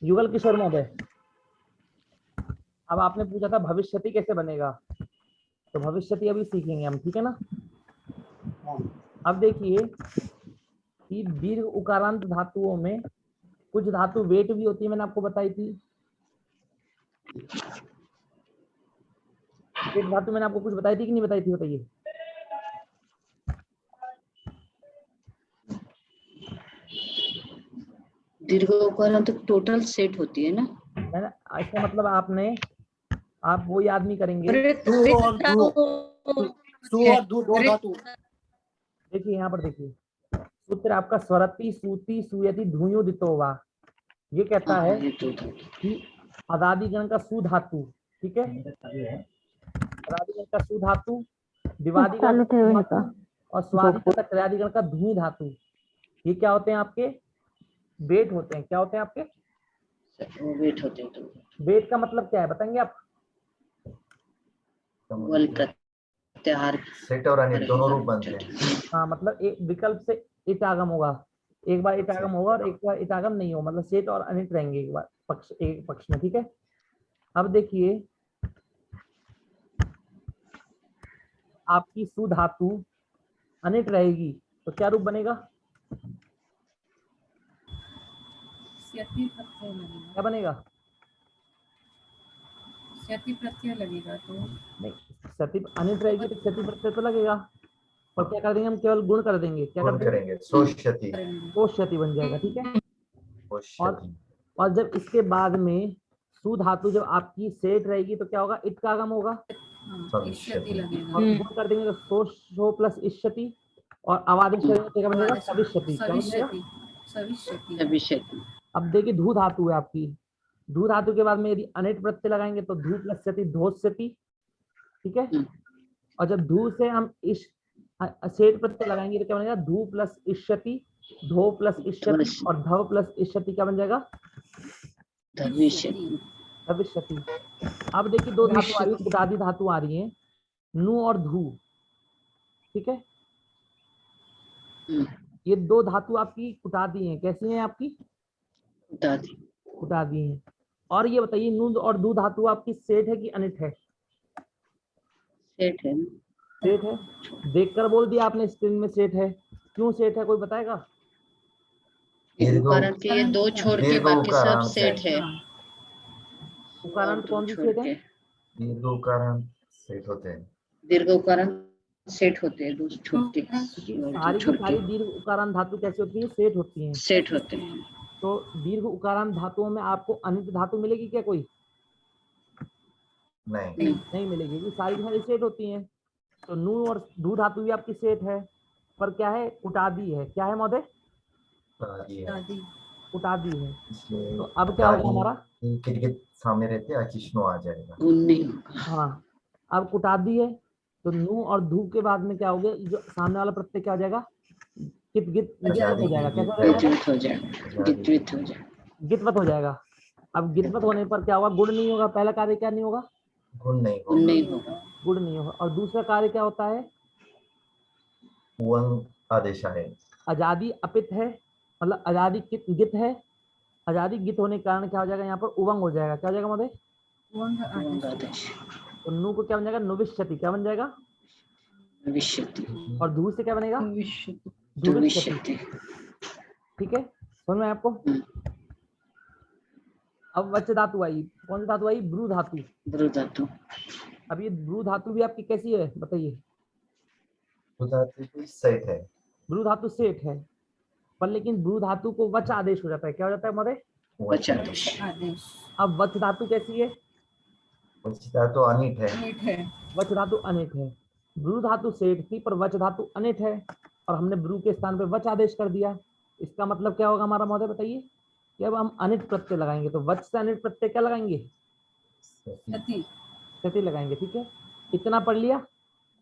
युगल किशोर महोदय, अब आपने पूछा था भविष्यति कैसे बनेगा, तो भविष्यति अभी सीखेंगे हम, ठीक है ना। अब देखिए कि दीर्घ उकारांत धातुओं में कुछ धातु वेट भी होती है, मैंने आपको बताई थी। वेट धातु मैंने आपको कुछ बताई थी कि नहीं बताई थी, बताइए। दीर्घ उकारांत तो टोटल सेट होती है ना। मैंने इसका मतलब आप वो याद नहीं करेंगे। देखिए यहाँ पर देखिए, सूत्र आपका स्वरति सूति सुयति धुयो दितोवा, ये कहता है कि अदादिगण का सु धातु, ठीक है, अदादिगण का सु धातु, दिवादिगण और स्वादिगण का त्रयादिगण का धुई धातु, ये क्या होते हैं आपके? वेट होते हैं। क्या होते हैं आपके? वेट होते हैं। तो वेट का मतलब क्या है बताएंगे आप? वल प्रत्याहार सेट और अनिट दोनों रूप बनते हैं। हाँ, मतलब एक विकल्प से इट आगम होगा, एक बार इट आगम होगा और एक बार इट आगम नहीं होगा, मतलब सेट और अनिट रहेंगे एक बार एक पक्ष में, ठीक है। अब देखिए आपकी सु धातु अनिट रहेगी तो क्या रूप बनेगा? क्या बनेगा? क्षति प्रत्यय लगेगा तो नहीं, क्षति अनिट रहेगी तो क्षति प्रत्यय तो लगेगा, पर क्या कर देंगे हम? केवल गुण कर देंगे। क्या कर देंगे? सोष्यति, कोष्यति बन जाएगा, ठीक है। और जब इसके बाद में सु धातु जब आपकी सेठ रहेगी तो क्या होगा? इट का आगम होगा और गुण कर देंगे तो सो प्लस इष्यति, और आवादिश करेंगे तो क्या बनेगा? सविष्यति। क्या बनेगा? अब देखिए धू धातु है आपकी, धू धातु के बाद में यदि अनिट प्रत्यय लगाएंगे तो धू प्लस सति धोष्यति, ठीक है। और जब धू से हम इश सेठ प्रत्यय लगाएंगे तो क्या बनेगा? धू प्लस इष्यति, धो प्लस इष्यति और धव प्लस इष्यति क्या बन जाएगा? भविष्यति। अब देखिए दो धातु आ रही है, कुटादी धातु आ रही है, नु और धू, ठीक है। ये दो धातु आपकी कुटादी हैं। कैसी हैं आपकी? कुटादी हैं। और ये बताइए नु और धू धातु आपकी सेठ है कि अनिट है? सेट है। सेठ है। देखकर बोल दिया आपने स्क्रीन में सेठ है। क्यों सेठ है, कोई बताएगा? उकारांत के ये दो छोड़ के बाकी सब सेट है। उकारांत कौन सी सेठ है? दीर्घ उकारांत सेट होते हैं। दीर्घ उकारांत सेट होते हैं, दो छोड़ के। सारी दीर्घ उकारांत धातु कैसी होती है? सेठ होती हैं। सेट होते हैं। तो दीर्घ उकारांत धातुओं में आपको अनिट धातु मिलेगी क्या कोई? नहीं मिलेगी, क्योंकि सारी सारी सेट होती हैं। तो नू और धू धातु भी आपकी सेट है, पर क्या है? कुटादी है। क्या है महोदय? कुटादी है। तो अब क्या होगा हमारा? सामने रहते अचिष्णु आ जाएगा। हाँ, अब कुटादी है तो नू और धू के बाद में क्या हो गया? जो सामने वाला प्रत्यय क्या हो जाएगा? गित गित हो जाएगा। कैसा हो जाएगा? गितवत हो जाएगा। अब गितवत होने पर क्या होगा? गुण नहीं होगा। पहला कार्य क्या नहीं होगा? गुण नहीं होगा। गुण नहीं होगा। और दूसरा कार्य क्या होता है? आदेश है। आजादी अपित है, मतलब आजादी गित है। आजादी गित होने के कारण क्या हो जाएगा? यहाँ पर उवंग हो जाएगा। क्या हो जाएगा महोदय? तो नू को क्या बन जाएगा? नुविष्यति। क्या बन जाएगा? और धू से क्या बनेगा? धुविष्यति। ठीक है, समझ में आपको? अब वच धातु आई। कौन सी धातु आई? ब्रू धातु। ब्रू धातु। अब ये ब्रू धातु भी आपकी कैसी है बताइए? सेट है। ब्रू धातु सेठ है, पर लेकिन ब्रू धातु को वच आदेश हो जाता है। क्या हो जाता है महोदय? वच आदेश। अब वच धातु कैसी है? वच धातु अनिट है। वच धातु अनिट है। ब्रू धातु सेठ थी पर वच धातु अनिट है, और हमने ब्रू के स्थान पे वच आदेश कर दिया। इसका मतलब क्या होगा हमारा महोदय बताइए? कि अब हम अनिट प्रत्यय लगाएंगे तो वच से अनिट प्रत्यय क्या लगाएंगे? सति लगाएंगे। ठीक है, इतना पढ़ लिया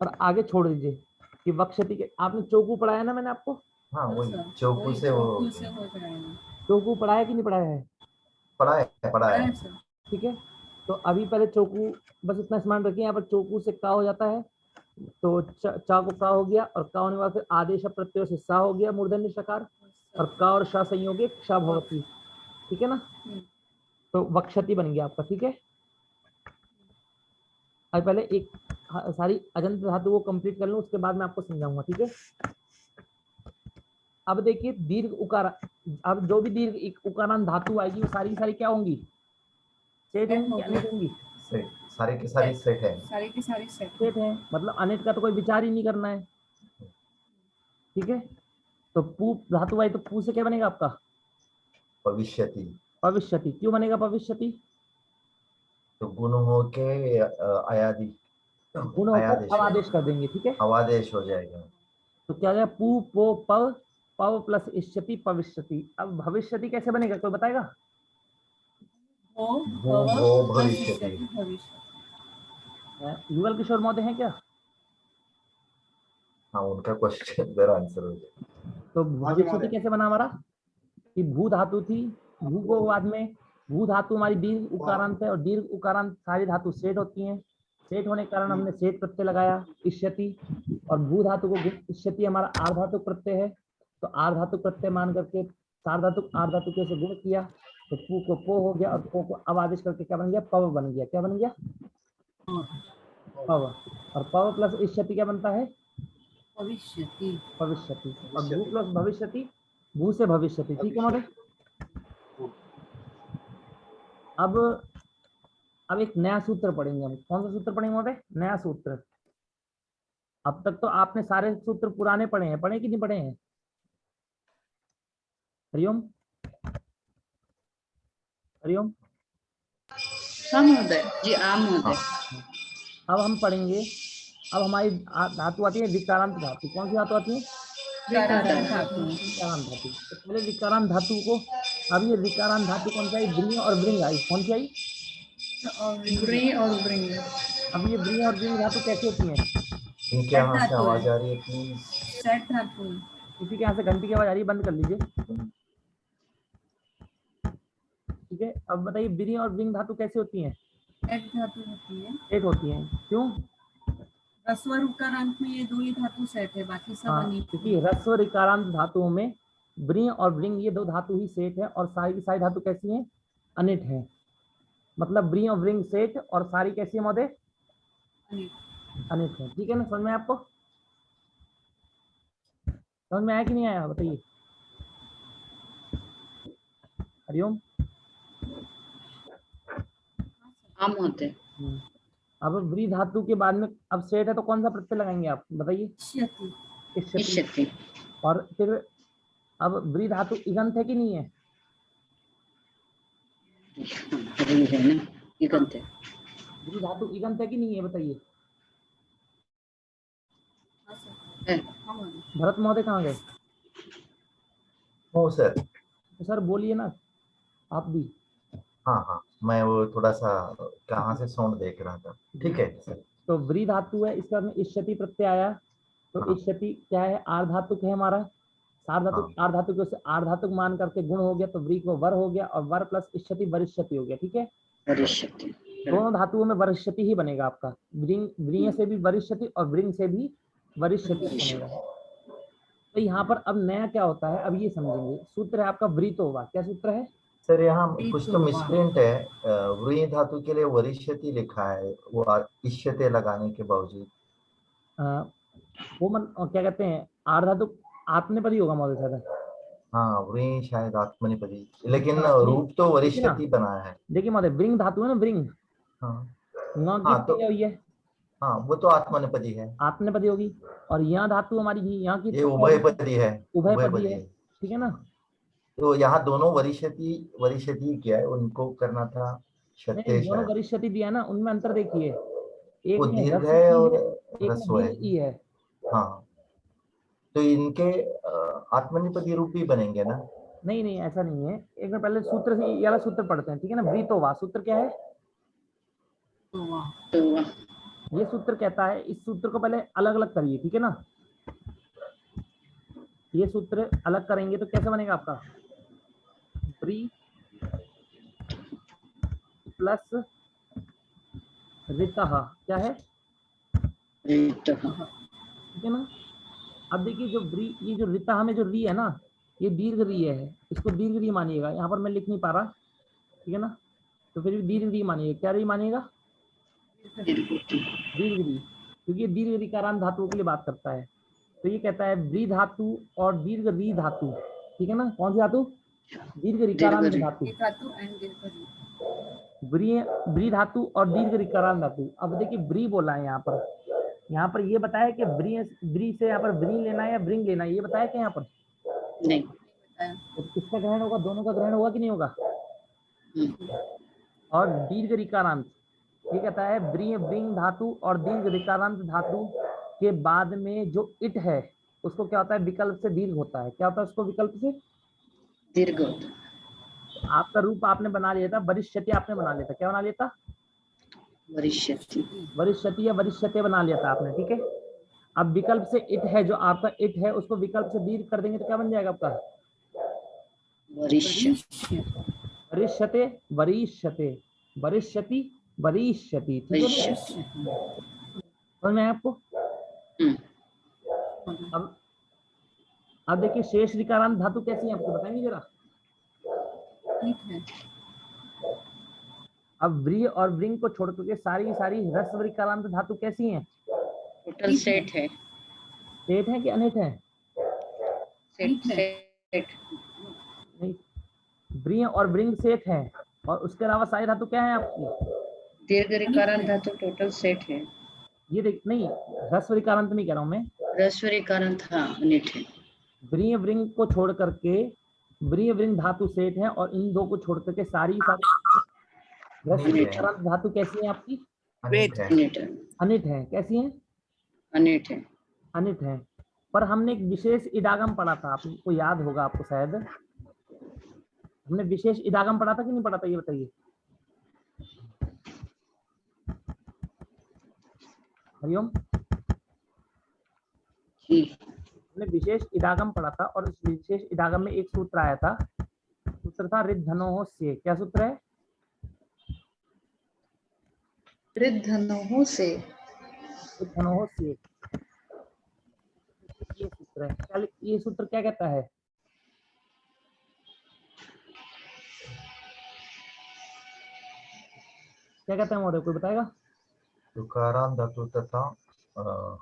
और आगे छोड़ दीजिए। कि वक्षति के, आपने चौकू पढ़ाया ना मैंने आपको, हाँ वही चौकू से वो चौकू पढ़ाया कि नहीं पढ़ाया है? पढ़ा है ठीक है, तो अभी पहले चौकू, बस इतना स्मरण रखिए, यहाँ पर चौकू से का हो जाता है, तो चा को का हो गया, और का होने के बाद फिर आदेश प्रत्यय से सा हो गया मूर्धन्य शकार, और का और शा संयोगे क्षा भवति, ठीक है ना, तो वक्षति बन गया आपका। ठीक है, अब पहले एक सारी अजंत धातु को कंप्लीट कर लूं, उसके बाद मैं आपको समझाऊंगा। ठीक है, अब देखिए दीर्घ उकार, अब जो भी दीर्घ उकारांत धातु आएगी वो सारी की सारी क्या होंगी, सेट होंगी, अनेट होंगी, सारी की सारी सेट है, सारी की सारी सेट है, मतलब अनेट का तो कोई विचार ही नहीं करना है। ठीक है, तो पू धातु आई तो पू से क्या बनेगा आपका, भविष्यति। भविष्यति, क्यों बनेगा भविष्यति, तो गुण हो के आयादी, गुण होकर अब आदेश कर देंगे। ठीक है, अवादेश हो जाएगा, तो क्या हो जाएगा, पू पो पव, पव प्लस इष्यति भविष्यति। अब भविष्यति कैसे बनेगा, कोई बताएगा? वो भविष्यति। युगल किशोर महोदय हैं क्या? हाँ उनका क्वेश्चन मेरा आंसर हो जाएगा। तो भविष्यति कैसे बना हमारा, कि भू धातु थी, भू को बाद में, भू धातु हमारी दीर्घ उकारांत है, और दीर्घ उकारांत सारी धातु सेट होती हैं, सेट होने के कारण हमने सेट प्रत्यय लगाया इष्यति, और भू धातु को इष्यति हमारा आर्धातुक प्रत्यय है, तो आर्धातुक प्रत्यय मान करके सार्धातुक आर्धातुक से गुण किया, तो पू को पो हो गया, और पो को अब आदेश करके क्या बन गया, पव बन गया। क्या बन गया, पव, और पव प्लस इष्यति क्या बनता है, भविष्यति। भविष्यति, और भू प्लस भविष्यति, भू से भविष्यति। ठीक है महोदय, अब एक नया सूत्र पढ़ेंगे हम। कौन सा सूत्र पढ़ेंगे महोदय, नया सूत्र। अब तक तो आपने सारे सूत्र पुराने पढ़े हैं, पढ़े कि नहीं पढ़े हैं? हरिओम, हरिओम। हाँ महोदय जी, हाँ महोदय। अब हम पढ़ेंगे, अब हमारी धातु आती है विकारांत धातु। कौन सी धातु आती है, विकारांत धातु। विकारांत धातु। तो पहले विकारांत धातु को, अब ये विकारांत धातु कौन सी आई, ब्रिंग और ब्रिंग आई। कौन सी आई, ब्री और ब्रिंग। अब ये ब्रिंग और ब्रिंग धातु कैसी होती है, इनके यहाँ से आवाज आ रही है प्लीज, सेट धातु। किसी के यहाँ से घंटी की आवाज आ रही है, बंद कर लीजिए। ठीक है, अब बताइए ब्रिंग और ब्रिंग धातु कैसी होती हैं, सेट धातु होती है। सेट होती हैं, क्यों? ह्रस्व उकारांत में ये दो ही धातु सेट है, बाकी सब अनिट। क्योंकि ह्रस्व ऋकारांत धातुओं में ब्रिंग और ब्रिंग ये दो धातु ही सेट है, और सारी की सारी धातु कैसी हैं, अनिट है। मतलब ब्रिंग और ब्रिंग सेट, और सारी कैसी है महोदय, अनिट है। ठीक है ना, समझ में आपको, समझ में आया कि नहीं आया, बताइए। हरिओम। हाँ महोदय। अब ब्री धातु के बाद में अब सेट है, तो कौन सा प्रत्यय लगाएंगे आप बताइए, इष्यति। और फिर अब ब्री धातु इगंत है कि नहीं है, है ना, इगंत है। ब्री धातु इगंत है कि नहीं है, बताइए। भरत महोदय कहाँ गए? हो सर। तो सर बोलिए ना आप भी। हाँ हाँ, मैं वो थोड़ा सा कहाँ से साउंड देख रहा था। ठीक है सर। तो ब्री धातु है, इसका में इष्यति प्रत्यय आया, तो इष्यति क्या है, आर्धातुक है हमारा, सार्धातुक आर्धातुक से आर्धातुक मान करके गुण हो गया, तो ब्री को वर हो गया, और वर प्लस इष्यति वरिष्यति हो गया। ठीक है, वरिष्यति, दोनों धातुओं में वरिष्यति ही बनेगा आपका, ब्रिंग से भी वरिष्यति और ब्रिंग से भी वरिष्यति बनेगा। तो यहाँ पर अब नया क्या होता है, अब ये समझेंगे। सूत्र है आपका वृतोवा। क्या सूत्र है सर? यहाँ कुछ तो मिसप्रिंट है, वृ धातु के लिए वरिष्यति लिखा है, वो इष्यते लगाने के बावजूद। वो क्या कहते हैं, आर्धातुक आत्मनेपदी होगा महोदय शायद। हाँ वृ शायद आत्मनेपदी, लेकिन रूप तो वरिष्यति बना है। देखिए महोदय, ब्रिंग धातु है ना, ब्रिंग, तो हाँ वो तो आत्मनेपदी है, आत्मनेपदी होगी। और यहाँ धातु हमारी यहाँ की ये उभयपदी है, उभयपदी है। ठीक है ना, तो यहाँ दोनों वरिष्यति क्या है, उनको करना था क्षतेश। दोनों वरिष्यति दिया ना, उनमें अंतर देखिए, एक वो दीर्घ है और ह्रस्व है। हाँ, तो इनके आत्मनेपदी रूप भी बनेंगे ना? नहीं नहीं, ऐसा नहीं है। एक बार पहले सूत्र से ये वाला सूत्र पढ़ते हैं। ठीक है ना, वृतोवा सूत्र क्या है, ये सूत्र कहता है, इस सूत्र को पहले अलग अलग करिए। ठीक है ना, ये सूत्र अलग करेंगे तो कैसे बनेगा आपका? ब्री प्लस ऋतः क्या है? ऋतः। ठीक है ना। अब देखिए जो ब्री, ये जो ऋतः में जो री है ना, ये दीर्घ री है, इसको दीर्घ री मानिएगा। यहाँ पर मैं लिख नहीं पा रहा, ठीक है ना, तो फिर भी दीर्घ री मानिएगा। क्या री मानिएगा? दीर्घ री, क्योंकि ये दीर्घ रीकारांत धातुओं के लिए बात करता है। तो ये कहता है ब्री धातु और दीर्घ री धातु, ठीक है ना। कौन सी धातु? दीर्घ रीकारांत धातु। ब्री धातु और दीर्घ रीकारांत धातु। अब देखिए ब्री बोला है यहाँ पर ये बताया कि ब्री से यहाँ पर ब्री लेना है या ब्रिंग लेना है, ये बताया क्या यहाँ पर? नहीं। तो किसका ग्रहण होगा? दोनों का ग्रहण होगा कि नहीं होगा? और दीर्घ रीकारांत, ये कहता है ब्री ब्रिंग धातु और दीर्घ रीकारांत धातु के बाद में जो इट है उसको क्या होता है? विकल्प से दीर्घ होता है। क्या होता है उसको? विकल्प से दीर्घ होता है। आपका रूप आपने बना लिया था, वरिष्यति आपने बना लिया था। क्या बना लिया था? वरिष्यति। वरिष्यति या वरिष्यते बना लिया था आपने, ठीक है। अब विकल्प से इट है, जो आपका इट है उसको विकल्प से दीर्घ कर देंगे तो क्या बन जाएगा आपका? वरिष्यति। वरिष्यते, वरिष्यते, वरिष्यति, वरिष्यति, ठीक है। समझ में आया आपको? अब देखिए शेष ऋकारांत धातु कैसी है आपको बताएंगे जरा? अब व्री और व्रिंग को छोड़ करके सारी ह्रस्व ऋकारांत धातु कैसी हैं? टोटल सेट है। सेट है कि अनिट है? सेट। नहीं, व्री और व्रिंग सेट है, और उसके अलावा सारी धातु क्या है आपकी? दीर्घ ऋकारांत धातु टोटल सेट है। ये देख, नहीं ह्रस्व ऋकारांत नहीं कह रहा हूं मैं, ह्रस्व ऋकारांत हाँ अनिट है। व्री व्रिंग को छोड़ करके व्री व्रिंग धातु सेट है, और इन दो को छोड़ करके सारी ह्रस्व ऋकारांत धातु कैसी है आपकी? अनिट है। अनिट है। कैसी है? अनिट है। अनिट है। पर हमने एक विशेष इडागम पढ़ा था, आपको याद होगा, आपको शायद हमने विशेष इडागम पढ़ा था कि नहीं पढ़ा था, ये बताइए। हरिओम। हमने विशेष इडागम पढ़ा था, और उस विशेष इडागम में एक सूत्र आया था, सूत्र था ऋद्धनोः से। क्या सूत्र है? ऋद्धनोः से। ऋद्धनोः से, ये सूत्र है। क्या ये सूत्र क्या कहता है? क्या कहता है मोरे, कोई बताएगा? ऋकारांत धातु तथा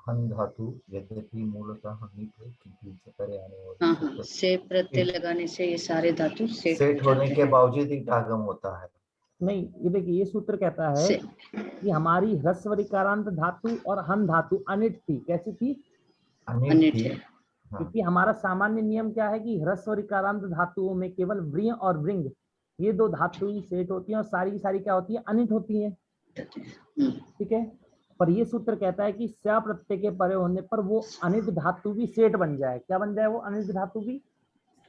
हन धातु यद्यपि मूलतः नीट है, किंतु इससे परे आने वाले से प्रत्यय लगाने से ये सारे धातु सेट होने के बावजूद ही इडागम होता है। नहीं, ये देखिए ये सूत्र कहता है कि हमारी ह्रस्व ऋकारांत धातु और हन धातु अनिट थी। कैसी थी? अनिट है। क्योंकि हमारा सामान्य नियम क्या है कि ह्रस्व ऋकारांत धातुओं में केवल व्रिय और व्रिंग ये दो धातु ही सेट होती हैं, और सारी क्या होती है? अनिट होती है, ठीक है। पर ये सूत्र कहता है कि स प्रत्यय के परे होने पर वो अनिट धातु भी सेट बन जाए। क्या बन जाए? वो अनिट धातु भी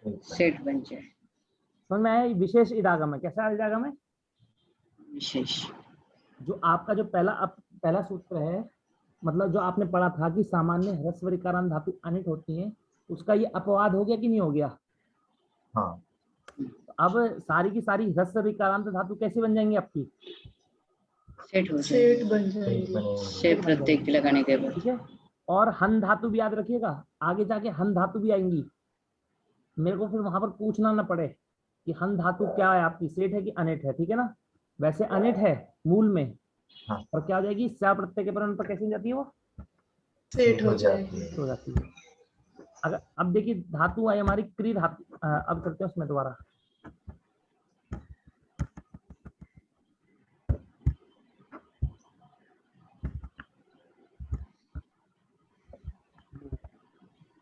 सेट बन जाए। समझ में आया? विशेष इडागम है। कैसा इडागम है? विशेष। जो आपका जो पहला सूत्र है, मतलब जो आपने पढ़ा था कि सामान्य ह्रस्व ऋकारांत धातु अनिट होती हैं, उसका ये अपवाद हो गया कि नहीं हो गया? हाँ। अब सारी की सारी ह्रस्व ऋकारांत धातु कैसे बन जाएंगी आपकी? सेट हो सेट बन जाएंगे। से प्रत्यय के लगाने के बाद, ठीक है। और हन धातु भी याद रखिएगा, आगे जाके हन धातु भी आएंगी, मेरे को फिर वहां पर पूछना ना पड़े कि हन धातु क्या है आपकी, सेट है कि अनिट है, ठीक है ना। वैसे अनिट है मूल में, और क्या हो जाएगी? स प्रत्यय के पर कैसे हो जाती है? वो सेट हो जाती है। अगर अब देखिए धातु आई हमारी क्री धातु, अब करते हैं उसमें दोबारा।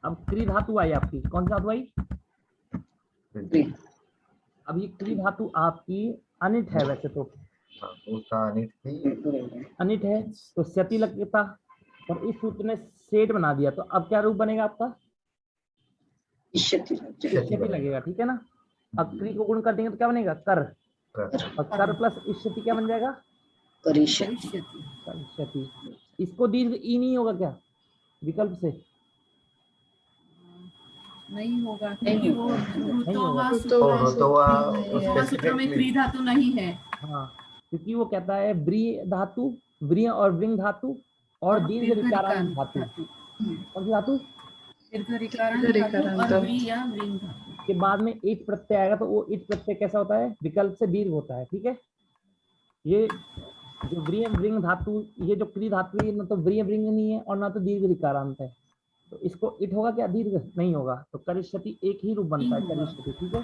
अब क्री धातु आई आपकी, कौन सी धातु आई? अब ये क्री धातु आपकी अनिट है, वैसे तो अनिट है तो स्यति लगता, और इस सूत्र ने सेट बना दिया, तो अब क्या रूप बनेगा आपका? इष्यति लगेगा, ठीक है ना। अब क्री को गुण कर देंगे तो क्या बनेगा? कर, और कर प्लस इष्यति क्या बन जाएगा? करिष्यति। इसको दीर्घ ई नहीं होगा क्या विकल्प से? नहीं होगा क्योंकि वो ऋतोवा होगा। सूत्र में क्री धातु नहीं है। हाँ, क्योंकि वो कहता है व्रीहि धातु, व्रीहि और वृंग धातु और दीर्घ ऋकारांत धातु। कौन सी धातु? दीर्घ ऋकारांत धातु और व्री या वृंग धातु के बाद में ईट प्रत्यय आएगा तो वो ईट प्रत्यय कैसा होता है? विकल्प से दीर्घ होता है। ठीक है, ये जो व्रीहि वृंग धातु, ये जो क्री धातु है ना तो व्रीहि वृंग नहीं है और ना तो दीर्घ ऋकारांत है, तो इसको इट होगा क्या? दीर्घ नहीं होगा, तो करिष्यति एक ही रूप बनता है, करिष्यति। ठीक है,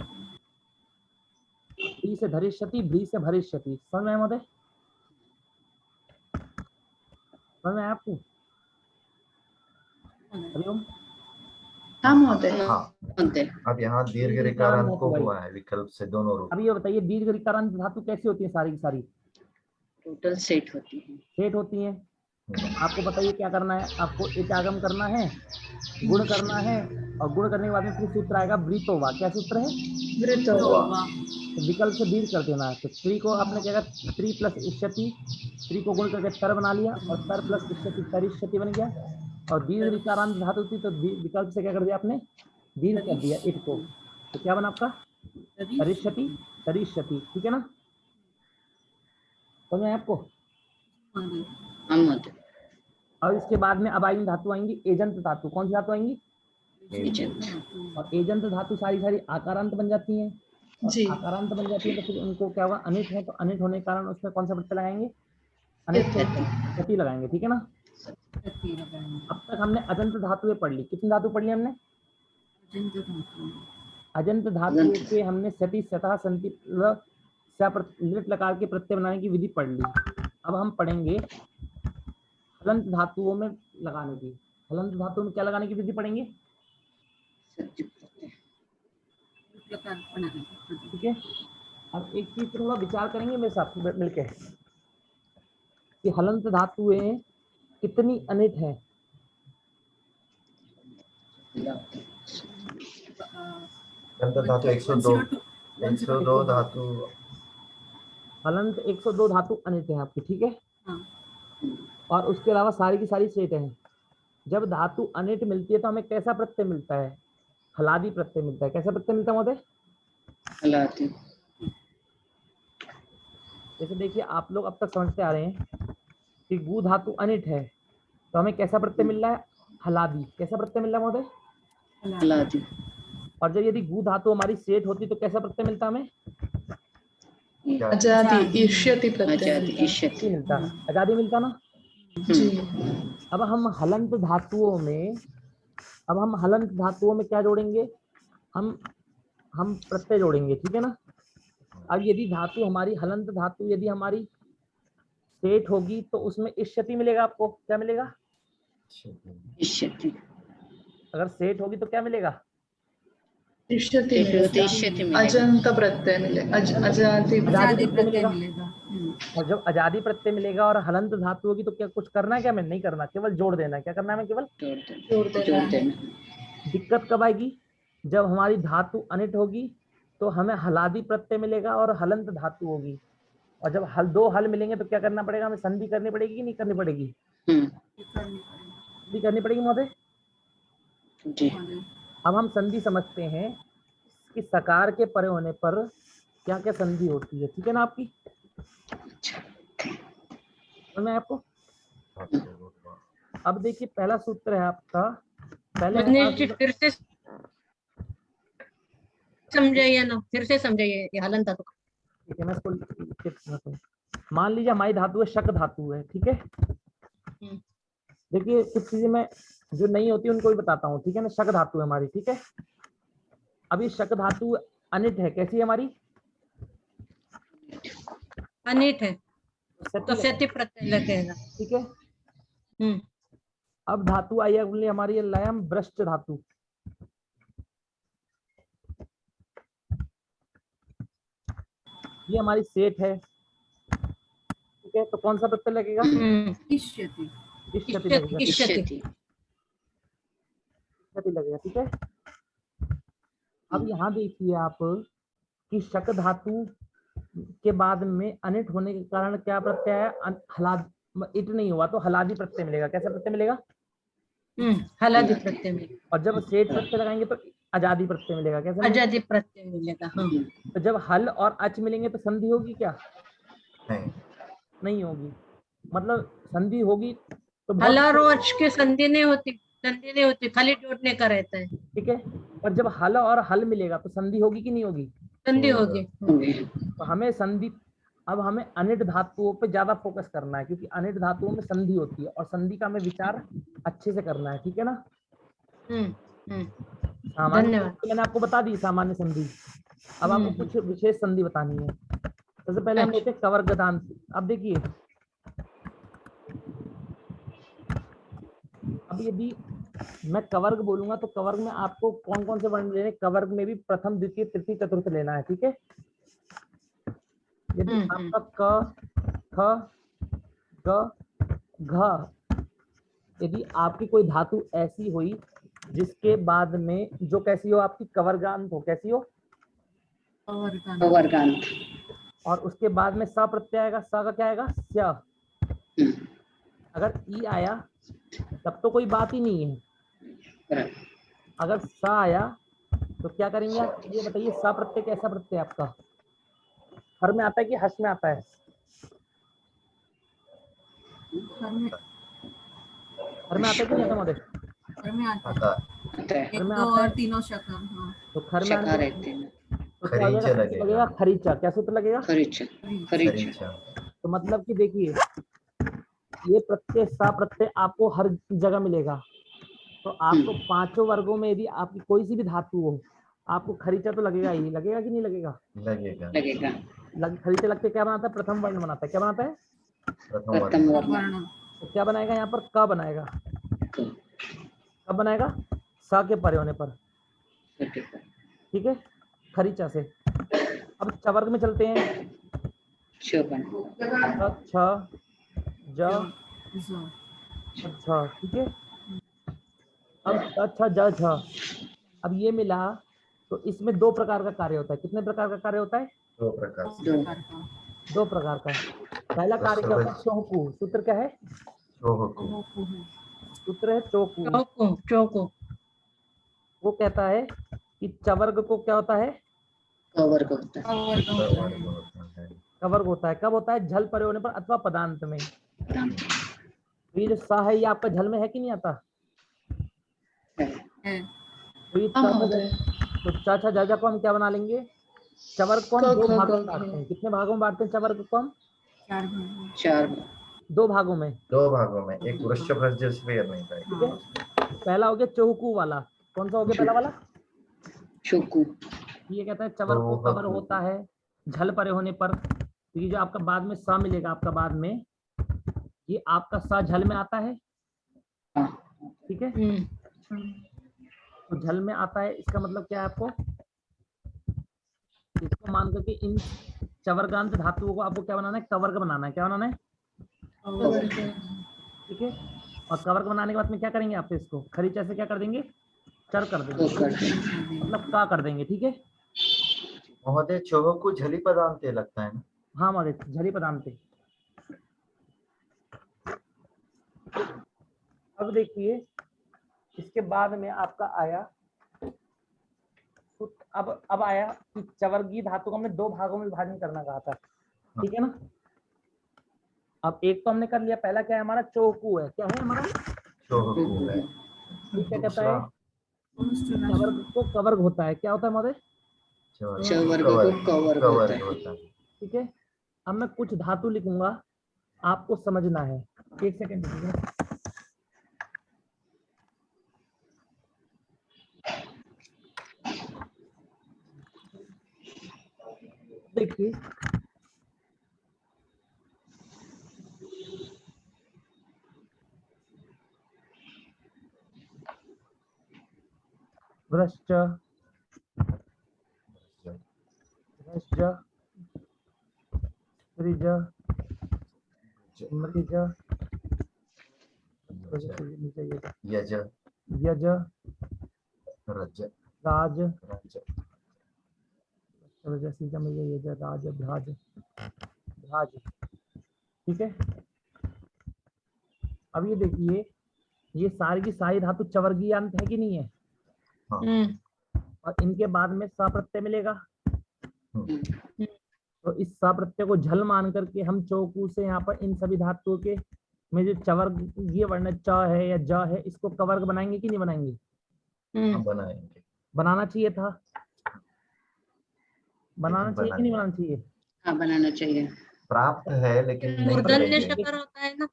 ई से धरिष्यति, भ्री से भरिष्यति। समझ में आया महोदय? समझ में आया आपको? हरिओम। हाँ महोदय। हाँ, अब यहाँ दीर्घ ऋकारांत को हुआ है विकल्प से दोनों रूप। अब ये बताइए दीर्घ ऋकारांत धातु कैसी होती है? सारी की सारी टोटल सेट होती है। सेट होती है। आपको बताइए क्या करना है? आपको इटागम करना है, गुण करना है, और गुण करने के बाद में फिर सूत्र आएगा वृतोवा। क्या सूत्र है? वृतोवा। तो विकल्प से दीर्घ कर देना है। तो त्रि को आपने क्या किया? त्रि प्लस इष्यति, त्रि को गुण करके तर बना लिया और तर प्लस इष्यति तरिष्यति बन गया। और दीर्घ ऋकारांत धातु थी तो विकल्प से क्या कर दिया आपने? दीर्घ कर दिया इट को, तो क्या बना आपका? तरिष्यति तरिष्यति। ठीक है ना? समझ में आपको? और इसके बाद में अब आएंगी धातु, आएंगी एजंत धातु। कौन सी धातु आएंगी? एजेंट। और एजंत धातु सारी सारी आकारांत बन जाती हैं। जी। आकारांत बन जाती है तो फिर उनको क्या होगा? अनिट है, तो अनिट होने के कारण उसमें कौन सा प्रत्यय लगाएंगे? अनिट क्षति लगाएंगे। ठीक है ना? अब तक हमने अजंत धातुएं पढ़ ली। कितनी धातु पढ़ ली हमने? अजंत धातु के हमने सती सतह संति लिट लकार के प्रत्यय बनाने की विधि पढ़ ली। अब हम पढ़ेंगे हलंत धातुओं में लगाने की। हलंत धातुओं में क्या लगाने की विधि पढ़ेंगे? ठीक है, अब एक चीज थोड़ा विचार करेंगे मेरे साथ मिलके कि हलंत धातुएं कितनी अनिट है। धातु 102 धातु। हलंत 102 धातु अनिट है आपकी। ठीक है, और उसके अलावा सारी की सारी सेट है। जब धातु अनिट मिलती है तो हमें कैसा प्रत्यय मिलता है? हलादी प्रत्यय मिलता है। कैसा प्रत्यय मिलता है महोदय? हलादी। जैसे देखिए आप लोग अब तक समझते आ रहे हैं कि गु धातु अनिट है तो हमें कैसा प्रत्यय मिल रहा है? हलादी। कैसा प्रत्यय मिल रहा है महोदय? हलादी। और जब यदि गु धातु हमारी सेठ होती तो कैसा प्रत्यय मिलता हमें? अजादि इष्यति प्रत्यय मिलता। अजादि मिलता ना? जी। अब हम हलंत धातुओं में क्या जोड़ेंगे? हम प्रत्यय जोड़ेंगे। ठीक है ना? अब यदि धातु हमारी हलंत धातु यदि हमारी सेठ होगी तो उसमें इष्यति मिलेगा। आपको क्या मिलेगा? इष्यति। अगर सेठ होगी तो क्या मिलेगा? इष्यति अजंत प्रत्यय मिलेगा। अजादि प्रत्यय मिलेगा। और जब अजादि प्रत्यय मिलेगा और हलंत धातु होगी तो क्या कुछ करना है? क्या मैं नहीं करना, केवल जोड़ देना है। क्या करना है? मैं केवल जोड़ देना। दिक्कत कब आएगी? जब हमारी धातु अनिट होगी तो हमें हलादी प्रत्यय मिलेगा और हलंत धातु होगी, और जब दो हल मिलेंगे तो क्या करना पड़ेगा? हमें संधि करनी पड़ेगी कि नहीं करनी पड़ेगी? संधि करनी पड़ेगी महोदय जी। अब हम संधि समझते हैं कि सकार के परे होने पर क्या क्या संधि होती है। ठीक है ना आपकी? मैं आपको अब देखिए पहला सूत्र है आपका। पहले फिर से समझाइए ना, फिर से समझाइए ये हलंत धातु। ठीक है, मैं इसको मान लीजिए हमारी धातु है शक धातु है। ठीक है, देखिए कुछ चीजें मैं जो नहीं होती उनको भी बताता हूँ। ठीक है ना? शक धातु है हमारी। ठीक है, अभी शक धातु अनिट है। कैसी है हमारी? अनिट है तो सति प्रत्यय लगेगा। ठीक है, अब धातु आई अगली हमारी लयम भ्रष्ट धातु। ये हमारी सेठ है। ठीक है, तो कौन सा प्रत्यय लगेगा? इष्यति। इष्यति लगेगा। ठीक है, अब यहाँ देखिए आप कि शक धातु के बाद में अनिट होने के कारण क्या प्रत्यय है? हलाद इट नहीं हुआ तो हलादी प्रत्यय मिलेगा। कैसा प्रत्यय मिलेगा? हलादि प्रत्यय मिलेगा। और जब सेठ प्रत्यय लगाएंगे तो आजादी प्रत्यय मिलेगा। कैसे मिलेगा? आजादी प्रत्यय मिलेगा। हाँ। तो जब हल और अच मिलेंगे तो संधि होगी क्या? नहीं, नहीं होगी। मतलब संधि होगी तो हल बहुत, और अच की संधि नहीं होती, संधि नहीं होती, खाली जोड़ने का रहता है। ठीक है। और जब हल और हल मिलेगा तो संधि होगी कि नहीं होगी? संधि होगी। तो हमें संधि, अब हमें अनिट धातुओं पे ज्यादा फोकस करना है, क्योंकि अनिट धातुओं में संधि होती है और संधि का हमें विचार अच्छे से करना है। ठीक है ना? सामान्य धन्यवाद। तो मैंने आपको बता दी सामान्य संधि। अब आपको कुछ विशेष संधि बतानी है। सबसे पहले हम लेते हैं कवर्ग दांत। अब देखिए, अब यदि मैं कवर्ग बोलूंगा तो कवर्ग में आपको कौन कौन से वर्ण लेने? कवर्ग में भी प्रथम, द्वितीय, तृतीय, चतुर्थ लेना है। ठीक है। यदि आपका क, ख, ग, घ, यदि आपकी कोई धातु ऐसी हुई जिसके बाद में जो कैसी हो, आपकी कवर्गांत हो, कैसी हो? वर्गांत। और उसके बाद में स प्रत्यय आएगा। स का क्या आएगा? स्य। अगर ई आया तब तो कोई बात ही नहीं है। अगर स आया तो क्या करेंगे आप? ये बताइए, स प्रत्यय कैसा प्रत्यय है आपका? हर में आता है कि हस में आता है? हर में आता है कि नहीं आता महोदय? घर में आता आता है। एक, दो और तीनों शक्ल। हाँ। तो खर में आने शकार के है। तो क्या हो जाएगा? सूत्र लगेगा खरीचा। क्या सूत्र लगेगा? खरीचा। खरीचा। तो मतलब कि देखिए, ये प्रत्यय सा प्रत्यय आपको हर जगह मिलेगा। तो आपको पांचों वर्गों में यदि आपकी कोई सी भी धातु हो, आपको खरीचा तो लगेगा ही। लगेगा कि नहीं लगेगा? लगेगा। लगेगा। खरीचा लगते क्या बनाता है? प्रथम वर्ण बनाता है। क्या बनाता है? प्रथम वर्ण। तो क्या बनाएगा यहाँ पर? क बनाएगा। कब बनाएगा? सा के परे होने पर। ठीक है, खरीचा से। अब चवर्ग में चलते हैं। छ, ज, छ। ठीक है। अब छ, ज, छ। अब ये मिला तो इसमें दो प्रकार का कार्य होता है। कितने प्रकार का कार्य होता है? दो प्रकार से। दो प्रकार का। पहला कार्य क्या होता है? चौकू। सूत्र क्या है? सूत्र है चौकू। चौको। वो कहता है कि चवर्ग को क्या होता है? कवर्ग होता है। कवर्ग होता है। कब होता है? झल परे होने पर अथवा पदांत में। तो ये जो सा है, ये आपका झल में है कि नहीं आता? तो ये तो चा छा जा को हम क्या बना लेंगे? चवर्ग को हम दो भागों में बांटते हैं। कितने भागों में बांटते हैं चवर्ग को हम? चार। दो भागों में। एक वृषभ नहीं था। ठीक है। पहला हो गया चौकू वाला। कौन सा हो गया पहला वाला? चौकू। ये कहता है चवर्ग को कवर होता है झल परे होने पर। तो ये जो आपका बाद में सा मिलेगा, आपका बाद में ये आपका सा झल में आता है। ठीक है। तो झल में आता है, इसका मतलब क्या है? आपको इसको मान करके इन चवर्गांत धातुओं को आपको क्या बनाना है? कवर्ग बनाना है। क्या बनाना है? ठीक है। और कवर्ग बनाने के बाद में क्या करेंगे? आप इसको खरीचा से क्या कर देंगे? चर कर देंगे, मतलब का कर देंगे। ठीक है महोदय, चौको झली पदांते लगता है ना? हाँ महोदय, झली पदांते। अब देखिए, इसके बाद में आपका आया, अब आया कि चवर्गीय धातु को हमने दो भागों में विभाजन करना कहा था। ठीक है ना? अब एक तो हमने कर लिया। पहला क्या है हमारा? चौकू है। क्या है हमारा? चौको है। क्या कहता है? चवर्ग को कवर्ग होता है। क्या होता है महोदय? चवर्ग को कवर्ग होता है। ठीक है। अब मैं कुछ धातु लिखूंगा, आपको समझना है। एक सेकंड देखिए, वृश्च, त्रिज, मृज, यज, यज, रज, राज, यज, राज, भ्राज, भ्राज। ठीक है। अब ये देखिए, ये सारी की सारी धातु चवर्गीय अंत है कि नहीं है? और इनके बाद में सा प्रत्यय मिलेगा। तो इस सा प्रत्यय को झल मान करके हम चौकू से यहाँ पर इन सभी धातुओं के में जो चवर्गीय वर्ण च है या ज है इसको कवर्ग बनाएंगे कि नहीं बनाएंगे? बनाएंगे। बनाना चाहिए था, बनाना चाहिए कि नहीं बनाना चाहिए? हाँ बनाना चाहिए। प्राप्त है लेकिन नहीं मूर्धन्य करेंगे। शकार होता है ना।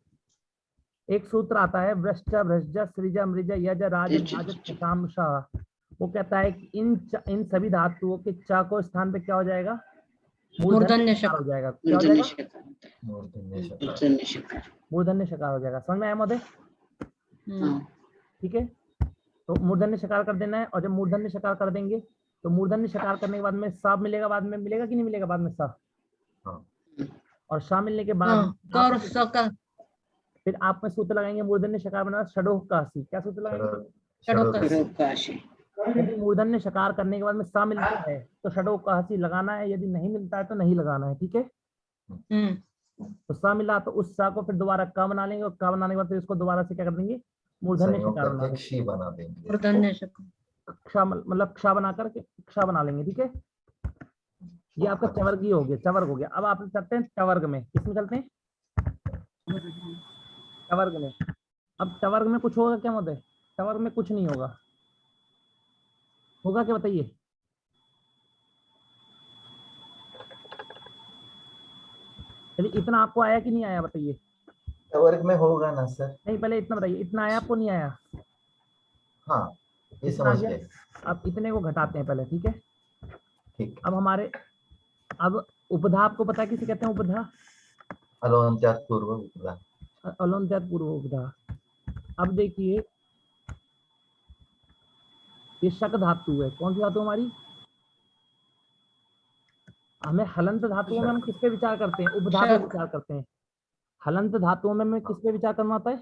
एक सूत्र आता है वृश्च भ्रज सृज मृज यज राज भाज शाम शाह। वो कहता है कि इन सभी धातुओं के च को स्थान पे क्या हो जाएगा? मूर्धन्य शकार हो जाएगा। क्या हो जाएगा? मूर्धन्य शकार। मूर्धन्य शकार हो जाएगा। समझ में आया महोदय? ठीक है, तो मूर्धन्य शकार कर देना है। और जब मूर्धन्य शकार कर देंगे तो मूर्धन्य शकार करने के बाद में सा मिलेगा, बाद में मिलेगा कि नहीं मिलेगा? बाद में सा। और सा मिलने के बाद फिर आप में सूत्र लगाएंगे मूर्धन्य शकार बना षडोकाशी। क्या सूत्र लगाएंगे? यदि मूर्धन्य शकार करने के बाद में सा मिलता है तो षडोकाशी लगाना है, यदि नहीं मिलता है तो नहीं लगाना है। ठीक है, तो सा मिला तो उस सा को फिर दोबारा का बना लेंगे, और का बनाने के बाद फिर इसको दोबारा से क्या कर देंगे? मूर्धन्य शकार बना देंगे। मूर्धन्य शकार क्षा मतलब क्षा बना करके क्षा बना लेंगे। ठीक है, ये आपका चवर्गीय हो गया, चवर्ग हो गया। अब आप चलते हैं चवर्ग में। किसमें चलते हैं? चवर्ग में। अब चवर्ग में कुछ होगा क्या महोदय? चवर्ग में कुछ नहीं होगा। होगा क्या बताइए? चलिए, इतना आपको आया कि नहीं आया बताइए? वर्ग में होगा ना सर? नहीं, पहले इतना बताइए, इतना आया आपको? नहीं आया? हाँ, ये समझ गए। अब इतने को घटाते हैं पहले। ठीक है, ठीक। अब हमारे अब उपधा आपको पता है किसे कहते हैं? उपधा अलोन्त्यात पूर्व उपधा। अलोन्त्यात पूर्व उपधा। अब देखिए, ये शक धातु है। कौन सी धातु हमारी? हमें हलंत धातुओं में हम किस पे विचार करते हैं? उपधा पे विचार करते हैं। हलंत धातुओं में हमें किस पे विचार करना होता है?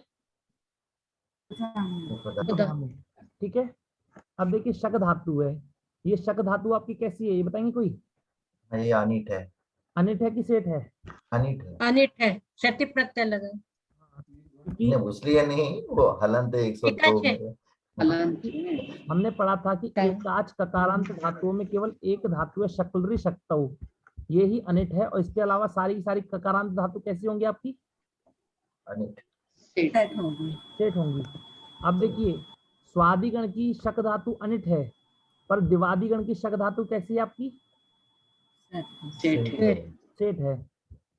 ठीक है, अब देखिए शक धातु है। ये शक धातु आपकी कैसी है ये बताएंगे कोई? ये अनिट है। अनिट है कि सेठ है? अनिट है। अनिट है, क्षति प्रत्यय लगा। इसलिए नहीं, वो हलंत 102 में हमने पढ़ा था कि एकाच ककारांत धातुओं में केवल एक धातु है शक्लरी शक्तौ, ये ही अनिट है। और इसके अलावा सारी सारी ककारांत धातु कैसी होंगी आपकी? अनिट, सेठ होंगी। अब देखिए, स्वादिगण की शक धातु अनिट है, पर दिवादिगण की शक धातु कैसी है आपकी? सेठ है।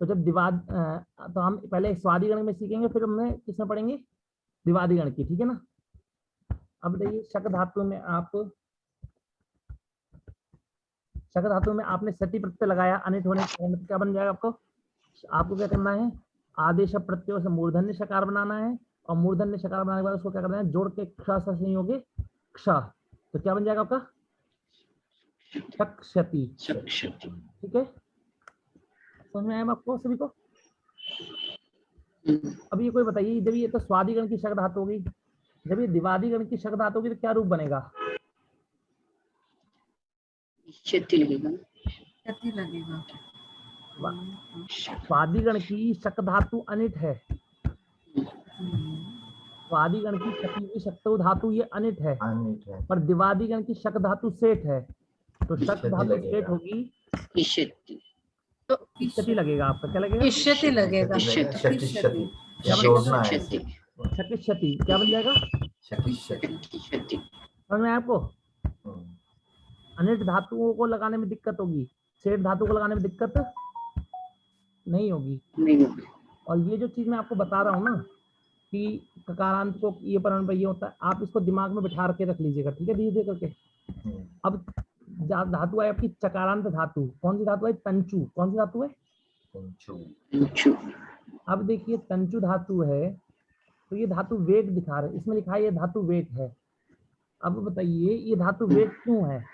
तो जब तो हम पहले स्वादिगण में सीखेंगे, फिर हमने किसमें पढ़ेंगे? दिवादिगण की। ठीक है ना। अब देखिए, शक धातु में आपने सती प्रत्यय लगाया, अनिट होने के क्या बन जाएगा आपको? आपको क्या करना है? आदेश प्रत्ययों से मूर्धन्य शकार बनाना है, और मूर्धन्य शकार बनाने के बाद उसको क्या करना है? जोड़ के क्ष से संयोगे क्ष। तो क्या बन जाएगा आपका? क्षति। ठीक है, समझ में आया आपको सभी को? अब ये कोई बताइए, जब ये तो स्वादिगण की शक धातु होगी, जब ये दिवादिगण की शक धातु होगी तो क्या रूप बनेगा? क्षति लगेगा। स्वादिगण की शक धातु अनिट है, स्वादिगण की शक्ति धातु ये अनिट है, पर दिवादिगण की शक धातु सेठ है। तो शक धातु सेठ होगी, तो क्षति लगेगा आपका। क्या लगेगा? क्षति लगेगा। क्षति क्या बन जाएगा? समझ में आपको? अनिट धातुओं को लगाने में दिक्कत होगी, सेठ धातु को लगाने में दिक्कत नहीं होगी। और ये जो चीज मैं आपको बता रहा हूँ ना कि ककारांत को ये पर ये होता है, आप इसको दिमाग में बिठा के रख लीजिएगा। ठीक है, धीरे धीरे करके। अब धातु है आपकी चकारांत धातु। कौन सी धातु है? तंचु। कौन सी धातु है? तंचु। अब देखिए, तंचु धातु है तो ये धातु वेग दिखा रहे, इसमें लिखा है ये धातु वेग है। अब बताइए, ये धातु वेग क्यों है?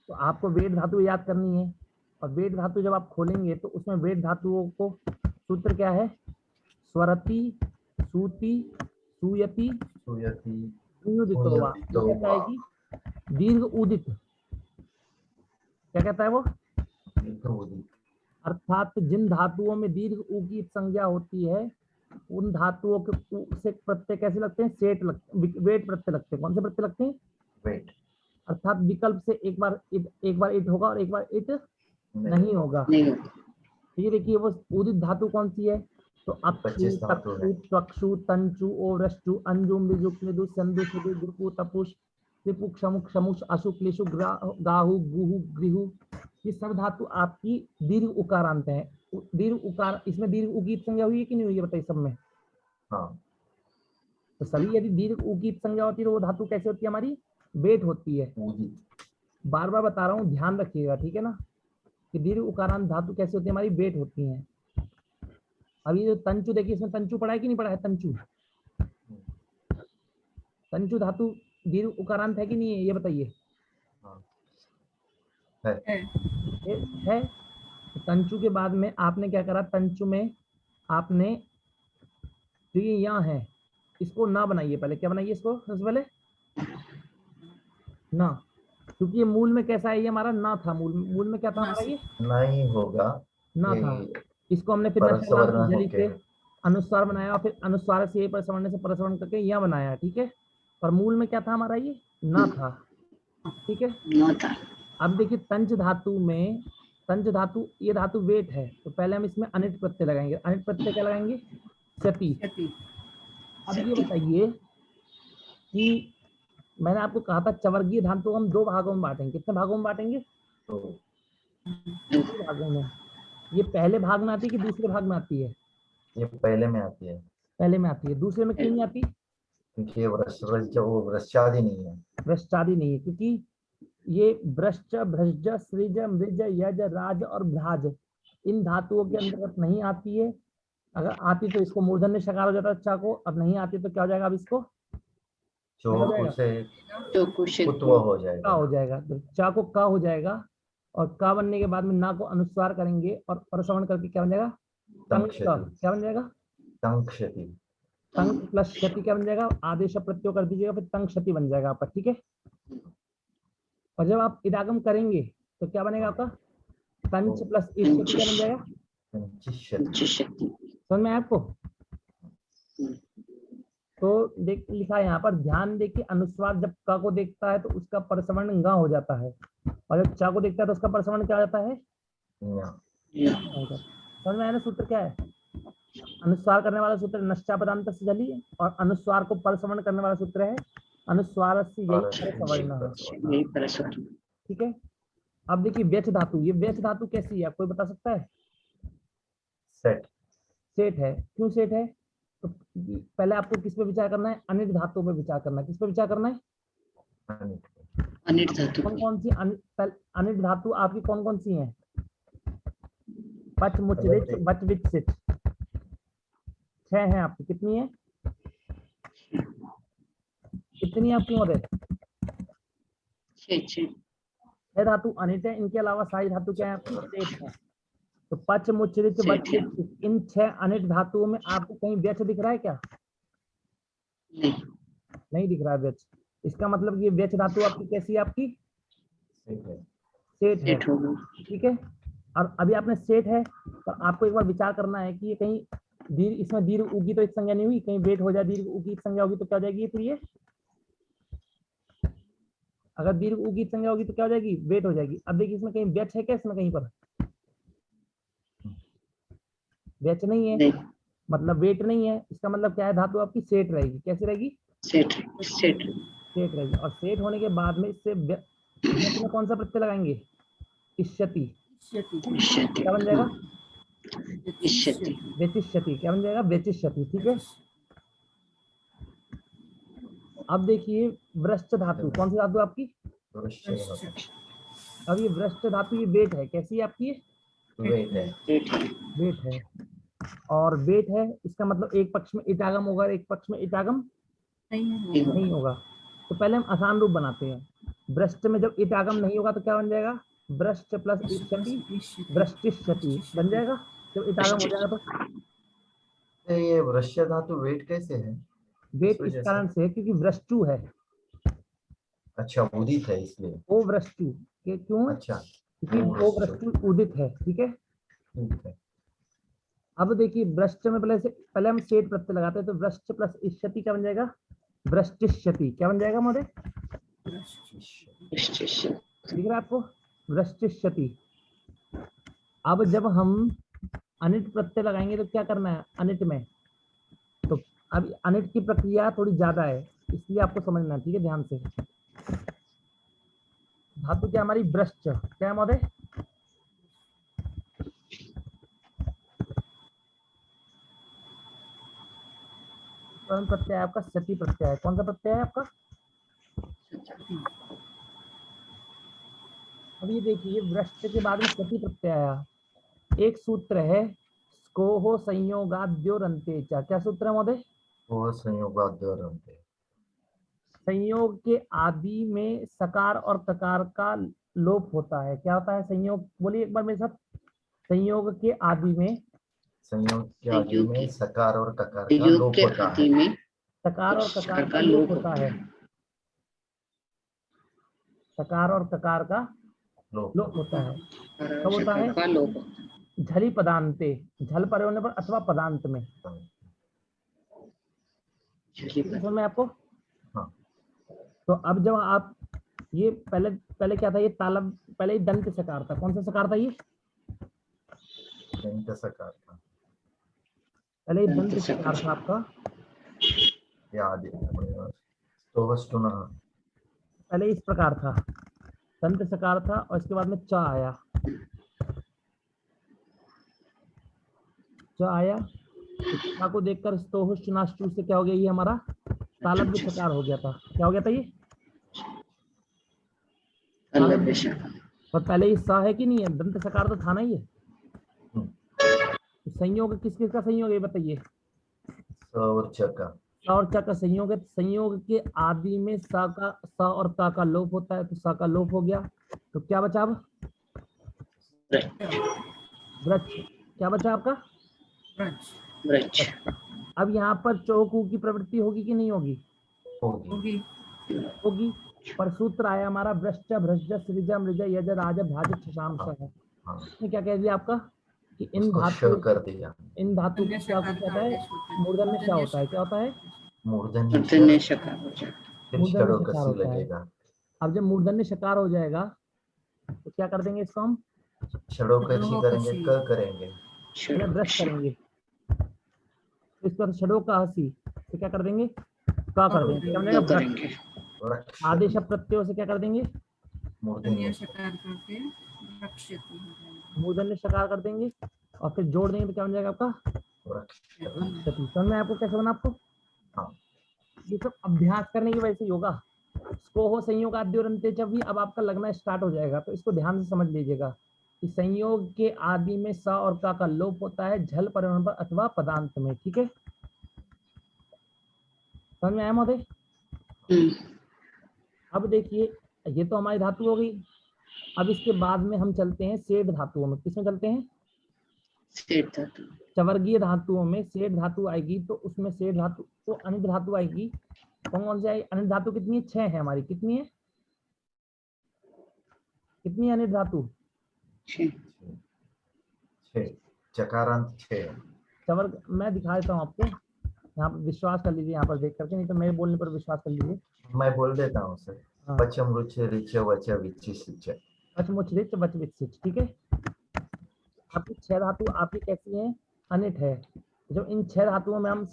तो आपको वेग धातु याद करनी है, और वेग धातु जब आप खोलेंगे तो उसमें वेग धातुओं को सूत्र क्या है? स्वरति, सूति, सूयति, कहता है कि दीर्घ उदित। क्या कहता है वो? अर्थात जिन धातुओं में दीर्घ उ की संज्ञा होती है उन धातुओं के से प्रत्यय कैसे लगते हैं? सेठ लगते, वेट प्रत्यय लगते हैं। कौन से प्रत्यय लगते हैं? वेट। अर्थात विकल्प से एक बार इट होगा और एक बार इट नहीं होगा। ये देखिए वो उदित धातु कौन सी है? तो अक्षु, 25 धातु है। तक्षु, त्वक्षु, तंचु, ओवृष्टु, अंजुम, बिजुक, निदु, संदु, सुदु, गुरुकु, तपुष, त्रिपु, क्षमुक, क्षमुष, अशु, क्लेशु, गाहु, गुहु, गृहु, ये सब धातु आपकी दीर्घ उकारांत है। दीर्घ उकार, इसमें दीर्घ उ की संज्ञा हुई है कि नहीं हुई है बताइए सब में? हाँ। तो सभी यदि दीर्घ उ की संज्ञा होती है तो वो धातु कैसे होती है हमारी? वेट होती है। बार बार बता रहा हूँ, ध्यान रखिएगा, ठीक है ना, कि दीर्घ उकारांत धातु कैसे होती है हमारी? वेट होती है। अभी जो तंचु देखिए, इसमें तंचु पढ़ा है कि नहीं पढ़ा है? तंचु, तंचु धातु दीर्घ उकारांत है कि नहीं है, ये बताइए। है। तंचु के बाद में आपने क्या करा? तंचु में आपने जो ये यहाँ है इसको ना बनाइए, पहले क्या बनाइए इसको? सबसे पहले ना, क्योंकि ये मूल में कैसा है? ये हमारा ना था, मूल में क्या था हमारा? ये नहीं होगा, ना था। इसको हमने फिर जली से अनुस्वार बनाया और फिर अनुस्वार से ये परसवर्ण से परसवर्ण करके यह बनाया, ठीक है। पर मूल में क्या था हमारा? ये ना था, ठीक है, ना था। अब देखिए तंच धातु में, तंच धातु ये धातु वेट है, तो पहले हम इसमें अनिट प्रत्यय लगाएंगे। अनिट प्रत्यय क्या लगाएंगे? क्षति। अब ये बताइए कि मैंने आपको कहा था चवर्गीय धातु हम दो भागों में बांटेंगे। कितने भागों में बांटेंगे? दो भागों में। ये पहले भाग में आती है कि दूसरे भाग में आती है? ये पहले में आती है। पहले में आती है। दूसरे में क्यों नहीं आती? क्योंकि ये वृश्चादि नहीं है। वृश्चादि नहीं है, क्योंकि ये वृश्च, भ्रज, सृज, मृज, यज, राज और भ्राज इन धातुओं के अंतर्गत नहीं आती है। अगर आती तो इसको मूर्धन्य शकार हो जाता है चा को, अब नहीं आती तो क्या हो जाएगा? अब इसको चोकु से कुत्व हो जाएगा। का हो जाएगा, तो चा को का हो जाएगा और का बनने के बाद में ना को अनुस्वार करेंगे और परसवर्ण करके क्या बन जाएगा? तंक। क्या बन जाएगा? तंक क्षति। तंक प्लस क्षति क्या बन जाएगा? आदेश प्रत्यय कर दीजिएगा, फिर तंक क्षति बन जाएगा आपका, ठीक है। और जब आप इदागम करेंगे तो क्या बनेगा आपका? तंच प्लस इष्टि क्या बन जाएगा? समझ में आया आपको? तो देख लिखा है यहाँ पर, ध्यान देखिए, अनुस्वार जब का को देखता है तो उसका परसवर्ण गा हो जाता है, और जब चा को देखता है तो उसका परसवर्ण क्या हो जाता है? समझ में आया ना? सूत्र क्या है? अनुस्वार करने वाला सूत्र नश्चा पदांत से जली, और अनुस्वार को परसवर्ण करने वाला सूत्र है अनुस्वार से यही परसवर्ण, ठीक है। अब देखिए व्यच धातु, ये व्यच धातु कैसी है कोई बता सकता है? सेठ। सेठ है। क्यों सेठ है? तो पहले आपको किस पे विचार करना है? अनिट धातु पे विचार करना है। किस पे विचार करना है? अनिट धातु। कौन सी अनिट धातु आपकी कौन कौन सी है? पच, मुच, रिच, बच, विच, सिच, 6 है आपकी। कितनी है? कितनी आपकी और है? 6 धातु अनिट है। इनके अलावा सारी धातु क्या है आपकी? सेठ है। तो पच, मुच, रिच, बच, विच, इन 6 अनिट धातुओं में आपको कहीं व्यच दिख रहा है क्या? नहीं दिख रहा है व्यच। इसका मतलब ये व्यच धातु आपकी कैसी है? आपकी सेठ है, ठीक है। और अभी आपने सेठ है तो आपको एक बार विचार करना है कि ये कहीं दीर्घ, इसमें दीर्घ उगी तो एक संज्ञा नहीं हुई, कहीं वेट हो जाए दीर्घ उगी संज्ञा होगी तो क्या हो जाएगी? फिर ये अगर दीर्घ उगी संज्ञा होगी तो क्या हो जाएगी? वेट हो जाएगी। अब देखिए इसमें कहीं व्यच है क्या? इसमें कहीं पर व्यच नहीं है, मतलब वेट नहीं है। इसका मतलब क्या है? धातु आपकी सेठ रहेगी। कैसे रहेगी? सेठ रहेगी। और सेठ होने के बाद में इससे में कौन सा प्रत्यय लगाएंगे? इष्यति। क्या बन जाएगा? व्यचिष्यति। क्या बन जाएगा? व्यचिष्यति, ठीक है। अब देखिए वृश्च धातु, कौन सी धातु आपकी? अब ये वृश्च धातु ये वेट है। कैसी है आपकी? वेट है। और वेट है, इसका मतलब एक पक्ष में इटागम होगा, एक पक्ष में इटागम नहीं होगा। तो पहले हम आसान रूप बनाते हैं। वृश्च में जब इटागम नहीं होगा तो क्या बन जाएगा? वृश्च प्लस इष्यति, वृश्चिष्यति बन जाएगा जब इटागम हो जाएगा तो। ये वृश्च धातु वेट कैसे है? वेट इस कारण से है क्योंकि वृश्चु है। अच्छा, उदित है इसलिए ओ वृश्चु। क्यों? अच्छा, क्योंकि ओ वृश्चु उदित है, ठीक है। अब देखिए वृश्च में पहले हम सेठ प्रत्यय लगाते हैं, तो वृश्च प्लस इष्यति क्या बन जाएगा? वृश्चिष्यति। क्या बन जाएगा महोदय? दिख रहा है आपको? वृश्चिष्यति। अब जब हम अनिट प्रत्यय लगाएंगे तो क्या करना है अनिट में? तो अब अनिट की प्रक्रिया थोड़ी ज्यादा है, इसलिए आपको समझना है, ठीक है, ध्यान से। धातु क्या हमारी? वृश्च। क्या है महोदय? प्रत्यय है आपका सती प्रत्यय है। कौन सा प्रत्यय है आपका? अब ये देखिए वृश्च के बाद में सती प्रत्यय आया। एक सूत्र है स्कोहो संयोगाद्योरन्ते च। क्या सूत्र है महोदय? वो संयोगाद्योरन्ते। संयोग के आदि में सकार और ककार का लोप होता है। क्या होता है संयोग? बोलिए एक बार मेरे साथ। संयोग के आदि में, संयोग के आदि में सकार और ककार का लोप होता है। सकार और ककार का लोप होता है। सकार और ककार का लोप होता है। कब होता है? झली पदांते, झल पर होने पर अथवा पदांत में। समझ में आपको? हाँ। तो अब जब आप ये पहले क्या था? ये तालब पहले ही दंत सकार था। कौन सा सकार था ये? दंत सकार था। पहले ही दंत सकार था आपका। पहले इस प्रकार था, दंत सकार था, और इसके बाद में च आया। च आया तो को देखकर स्तोहुष्टुनाष्टु से क्या हो गया? ये हमारा तालव्य सकार हो गया था। क्या हो गया था ये? और पहले ही स है कि नहीं है? दंत सकार तो था ना ये। संयोग किस किस का संयोग है बताइए? स और च का। स और च का संयोग है। संयोग के आदि में स और क का लोप होता है, तो स का लोप हो गया। तो क्या बचा अब? वृक्ष। क्या बचा आपका? वृक्ष। अब यहाँ पर चौकू की प्रवृत्ति होगी कि नहीं होगी? होगी। पर सूत्र आया हमारा वृश्च भ्रज सृज मृज यज राज भाज छशाम है। इसमें क्या कह दिया आपका कि इन धातु कर दिया। इन धातु को क्या कहता है? मूर्धन्य श होता है। क्या होता है? मूर्धन्य शकार होता है। अब जब मूर्धन्य शकार हो जाएगा तो क्या कर देंगे इसको हम? षडोकसी करेंगे, क करेंगे, ब्रश करेंगे। इसको षडोकसी से क्या कर देंगे? क कर देंगे। क्या बनेगा? आदेश प्रत्ययों से क्या कर देंगे? मूर्धन्य शकार कर देंगे, और फिर जोड़ देंगे तो क्या बन जाएगा आपका? समझ में आपको कैसे बना आपको? हाँ। ये सब अभ्यास करने की वजह से होगा। इसको हो संयोग आद्योरन्ते जब भी अब आपका लगना स्टार्ट हो जाएगा, तो इसको ध्यान से समझ लीजिएगा कि संयोग के आदि में स और का लोप होता है झल परिणाम पर अथवा पदांत में। ठीक है, समझ में आया महोदय? अब देखिए ये तो हमारी धातु हो गई। अब इसके बाद में हम चलते हैं सेठ धातुओं में। किसमें चलते हैं? सेठ धातु। चवर्गीय धातुओं में सेठ धातु आएगी, तो उसमें सेठ धातु तो अनिट धातु आएगी। कौन सी आएगी? अनिट धातु कितनी? 6 है हमारी। कितनी है? कितनी अनिट धातु? 6। चकारांत 6। चवर्ग मैं दिखा देता हूँ आपको, यहाँ पर विश्वास कर लीजिए, यहाँ पर देख करके, नहीं तो मेरे बोलने पर विश्वास कर लीजिए। मैं बोल देता हूँ सर। हाँ। पचम रुच रिच वच विच सिच। पचमुच रिच वच विच सिच। ठीक है, आपकी 6 धातु आपकी कैसी है? अनिट है। जब इन 6 धातुओं में हम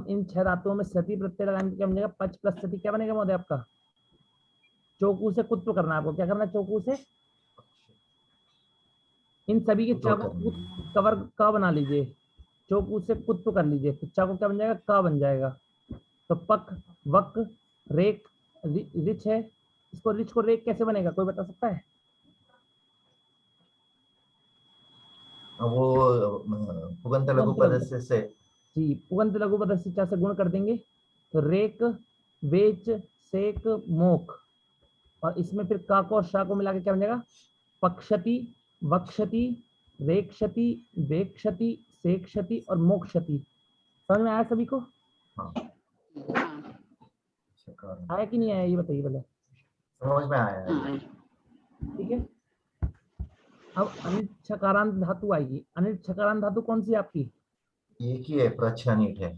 इन 6 धातुओं में सती प्रत्यय लगाएंगे, क्या बनेगा? पच प्लस सती क्या बनेगा महोदय आपका? चौकू से कुत्व करना है आपको। क्या करना है? चौकू से इन सभी के चा को कवर का बना लीजिए, चौकू से कुत्व कर लीजिए, तो चा को क्या बन जाएगा? का बन जाएगा। तो पक वक रेक रिच है। इसको रिच को रेक कैसे बनेगा? कोई बता सकता है? वो पुगंत लघु पदस्य से जी, पुगंत लघु पदस्य से गुण कर देंगे, तो रेक वेच सेक मोक, और इसमें फिर का को और शा को मिला के क्या बन जाएगा? पक्षति वक्षति रेक्षति वेक्षति सेक्षति और मोक्षति। समझ में आया सभी को? हाँ। आया कि नहीं आया ये बताइए पहले। समझ में आया। ठीक है, अब अनिट छकारांत धातु आएगी। अनिट छकारांत धातु कौन सी है आपकी? एक ही है, प्रच्छनिट है।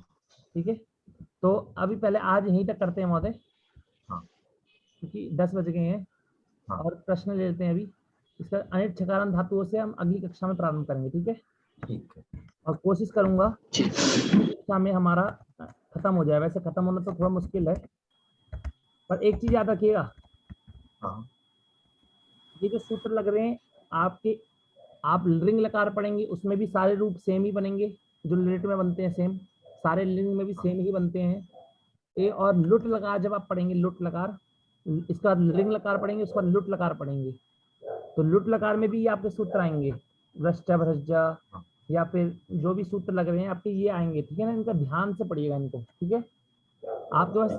ठीक है, तो अभी पहले आज यहीं तक करते हैं महोदय, हाँ। क्योंकि 10 बज गए हैं। हाँ। और प्रश्न ले लेते हैं अभी। इसका अनिट छकारांत धातुओं से हम अगली कक्षा में प्रारंभ करेंगे। ठीक है, ठीक है। और कोशिश करूंगा कक्षा में हमारा खत्म हो जाए। वैसे खत्म होना तो थोड़ा मुश्किल है, पर एक चीज याद रखिएगा, हाँ। ये जो सूत्र लग रहे हैं आपके, आप लिंग लकार पढ़ेंगे उसमें भी सारे रूप सेम ही बनेंगे, जो लिट में बनते हैं सेम, सारे लिंग में भी सेम ही बनते हैं। ए और लुट लकार जब आप पढ़ेंगे, लुट लकार, इसका लिंग लकार पढ़ेंगे, उसका लुट लकार पढ़ेंगे, तो लुट लकार में भी आपके सूत्र आएंगे, वृष्टा भ्रष्टा, या फिर जो भी सूत्र लग रहे हैं आपके ये आएंगे। ठीक है ना, इनका ध्यान से पढ़िएगा इनको। ठीक है, आपके पास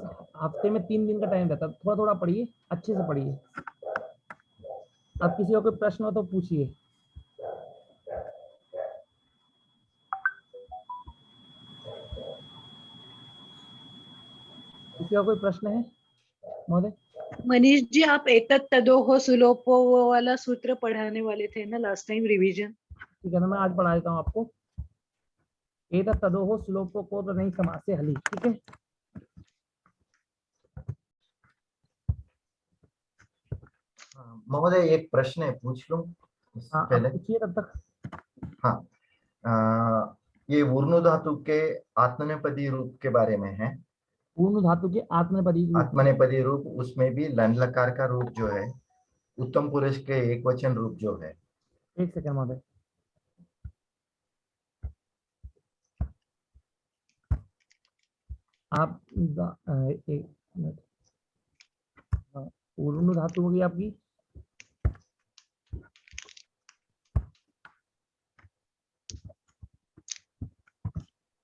हफ्ते में 3 दिन का टाइम रहता है, थोड़ा थोड़ा पढ़िए, अच्छे से पढ़िए। अब किसी को कोई प्रश्न हो तो पूछिए। किसी का कोई प्रश्न है महोदय? मनीष जी, आप एतत् तदोह सुलोपो वो वाला सूत्र पढ़ाने वाले थे ना लास्ट टाइम, रिवीजन? ठीक है ना, मैं आज पढ़ा देता हूँ आपको। एतत् तदोह सुलोपो को तो नहीं समास से हली। ठीक है, महोदय एक प्रश्न है, पूछ लूं हाँ पहले? पूछिए तब तक। हाँ, ये ऊर्नु धातु के आत्मनेपदी रूप के बारे में है। पूर्ण धातु के आत्मनेपदी रूप, आत्मनेपदी रूप, उसमें भी लन लकार का रूप जो है, उत्तम पुरुष के एक वचन रूप जो है। एक सेकंड महोदय, आप एक मिनट। पूर्ण धातु होगी आपकी,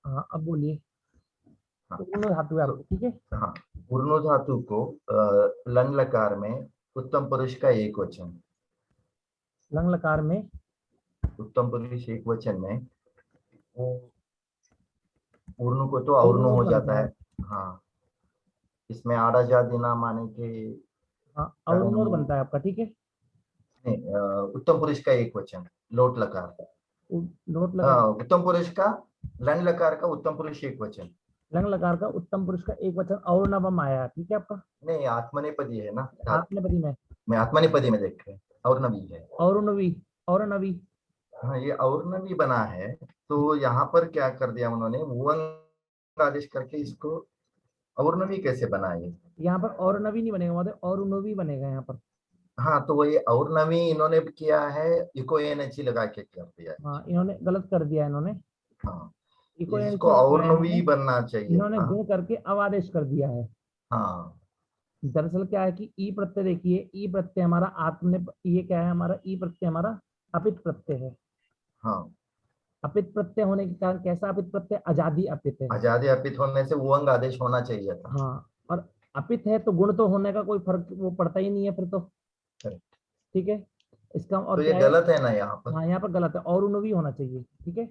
हाँ अब बोलिए। पूर्ण धातु है आपकी, ठीक है। हाँ, ऊर्नु धातु को लन लकार में उत्तम पुरुष का एक वचन, लंग लकार में उत्तम पुरुष एक वचन में वो ऊर्नु को तो और्नु हो जाता है। हाँ, इसमें आड़ा जा दिना माने के हाँ, और बनता है आपका। ठीक है, नहीं, उत्तम पुरुष का एक वचन, लोट लकार। नोट लगा, उत्तम पुरुष का लन लकार का उत्तम पुरुष एक वचन, लंग लकार का उत्तम पुरुष का एक वचन और नवम आया। ठीक है आपका, नहीं आत्मनेपदी है ना, आत्मनेपदी में, मैं आत्मनेपदी में देख रहे हैं, और नवी है। और नवी, और नवी। हाँ, ये और नवी बना है, तो यहाँ पर क्या कर दिया उन्होंने, वुअंग आदेश करके इसको और नवी कैसे बनाए? यहाँ पर और नवी नहीं बनेगा महोदय, और नवी बनेगा यहाँ पर। हाँ, तो ये और नवी इन्होंने किया है, इको एनएच लगा के कर दिया है। हाँ, इन्होंने गलत कर दिया इन्होंने। हाँ, इको इसको और नवी बनना चाहिए। इन्होंने गुण करके अवादेश कर दिया है। हाँ, दरअसल क्या है कि ई प्रत्यय, देखिए ई प्रत्यय हमारा आत्म, ये क्या है हमारा ई प्रत्यय, हमारा अपित प्रत्यय है। हाँ, अपित प्रत्यय होने के कारण, कैसा अपित प्रत्यय? आजादी अपित है। आजादी अर्पित होने से वुअंग आदेश होना चाहिए था। हाँ, और अपित है तो गुण तो होने का कोई फर्क वो पड़ता ही नहीं है फिर तो। ठीक है, इसका और तो ये गलत है ना यहाँ पर? हाँ, यहाँ पर गलत है, और उन्होंने होना चाहिए। ठीक है,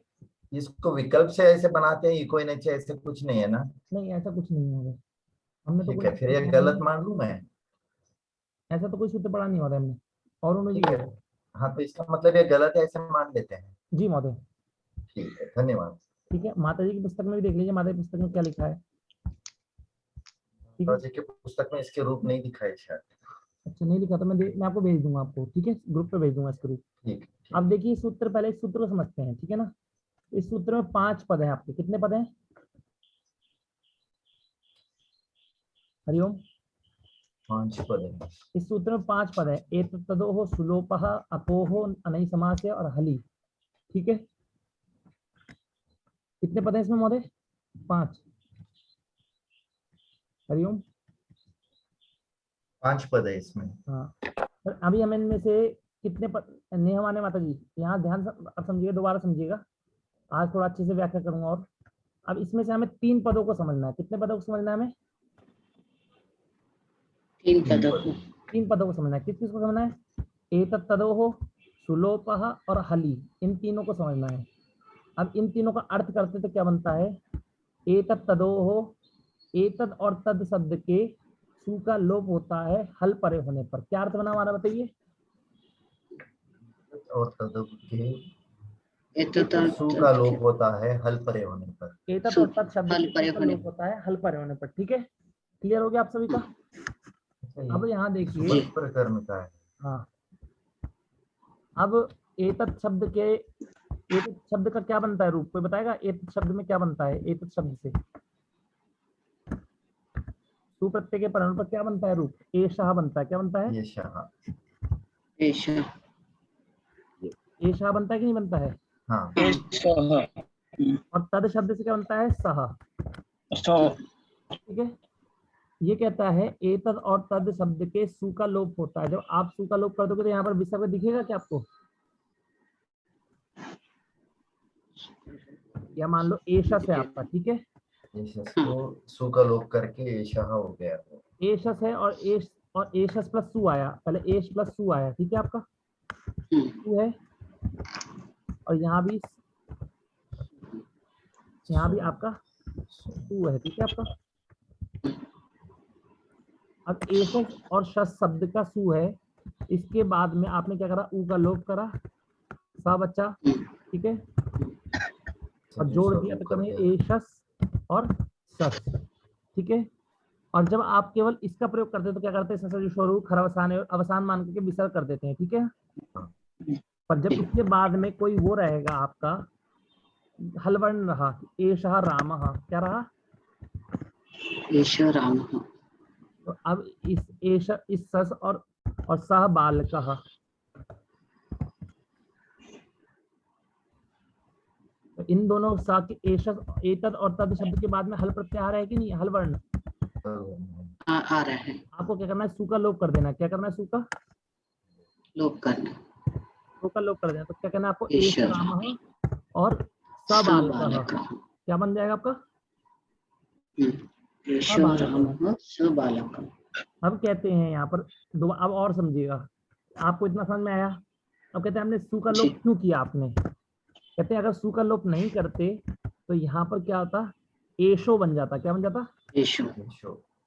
इसको विकल्प से ऐसे बनाते हैं, इको एनएच ऐसे कुछ नहीं है ना? नहीं ऐसा कुछ नहीं है, हमने तो ठीक कोई है, फिर ये गलत मान लूं मैं? ऐसा तो कोई सूत्र पढ़ा नहीं होता हमने, और ठीक है, हाँ, तो इसका मतलब ये गलत है ऐसे मान लेते हैं। जी महोदय। ठीक है, धन्यवाद। ठीक है, माता जी की पुस्तक में भी देख लीजिए, माता जी की पुस्तक में क्या लिखा है। ठीक है, जी के पुस्तक में इसके रूप नहीं दिखाए शायद। अच्छा नहीं लिखा तो मैं आपको भेज दूंगा आपको। ठीक है, ग्रुप पे भेज दूंगा इसके रूप। ठीक। अब देखिए सूत्र, पहले इस सूत्र को समझते हैं। ठीक है ना, इस सूत्र में 5 पद हैं आपके। कितने पद हैं? हरिओम। 5 पद है इस सूत्र में 5 पद है। एतद्तदोः सुलोपः अपोः अनई समास और हली। ठीक है, कितने पद हैं इसमें महोदय? 5। हरिओम। 5 पद है इसमें। हाँ, पर अभी हम इनमें से कितने पद नहीं हमारे माता जी, यहाँ ध्यान समझिएगा, दोबारा समझिएगा, आज थोड़ा अच्छे से व्याख्या करूंगा। और अब इसमें से हमें 3 पदों को समझना है। कितने पदों को समझना है हमें? 3 पदों को। 3 पदों को समझना है। किस किस को समझना है? एतत्तदोः, सुलोपः और हली, इन तीनों को समझना है। अब इन तीनों का अर्थ करते तो क्या बनता है? एतत्तदोः, एतद और तद शब्द के सु का लोप होता है हल परे होने पर। क्या अर्थ बना हमारा, बताइए? और तद के एतत् सु का लोप होता है हल परे होने पर। एतत् और तत् शब्द हल के परे सु का होने लोप होता है हल परे होने पर। ठीक है, क्लियर हो गया आप सभी का? अब यहाँ देखिए, सुबह प्रकरण का है। हाँ, अब एतत् शब्द के, एतत् शब्द का क्या बनता है रूप, कोई बताएगा? एतत् शब्द में क्या बनता है? एतत् शब्द से सुप्रत्यय के परिणाम पर क्या बनता है रूप? एषः बनता है। क्या बनता है? एषः। एषः एषः बनता है कि नहीं बनता है? हाँ एषः और तद शब्द से क्या बनता है? सः। ठीक है, ये कहता है एतद और तद शब्द के सु का लोप होता है। जब आप सु का लोप कर दोगे तो यहाँ पर विसर्ग दिखेगा क्या आपको? या मान लो एषः है आपका, ठीक है, एषः को सु का लोप करके एषः हो गया। एषः है और एषः प्लस सु आया, पहले एष प्लस सु आया, ठीक है, आपका सु है, और यहाँ भी आपका सु है, ठीक है आपका। अब एषः और शस शब्द का सु है, इसके बाद में आपने क्या करा? ऊ का लोप करा, सा बच्चा, ठीक है, और जोड़ दिया तो करें एषस और सस, ठीक है। और जब आप केवल इसका प्रयोग करते हैं तो क्या करते हैं? सस स्वरूप खर अवसान मान करके विसर्ग कर देते हैं, ठीक है। पर जब इसके बाद में कोई वो रहेगा आपका हल वर्ण रहा, एषः रामः, क्या रहा? एषः रामः। तो अब इस सस और सह बालकः, तो इन दोनों सा के एतद और तद शब्द के बाद में हल प्रत्याहार है कि नहीं? हल वर्ण आ रहा है। आपको क्या करना है? सु का लोप कर देना। क्या करना है? सु का लोप करना। सु का लोप कर देना। तो क्या करना है आपको? एषः रामः और स बालकः, क्या बन जाएगा आपका? एषः रामः स बालकः। अब कहते हैं यहाँ पर अब और समझिएगा, आपको इतना समझ में आया? अब कहते हैं हमने सु का लोप क्यों किया आपने? कहते हैं अगर सु का लोप नहीं करते तो यहाँ पर क्या होता? एशो बन जाता। क्या बन जाता? एषो।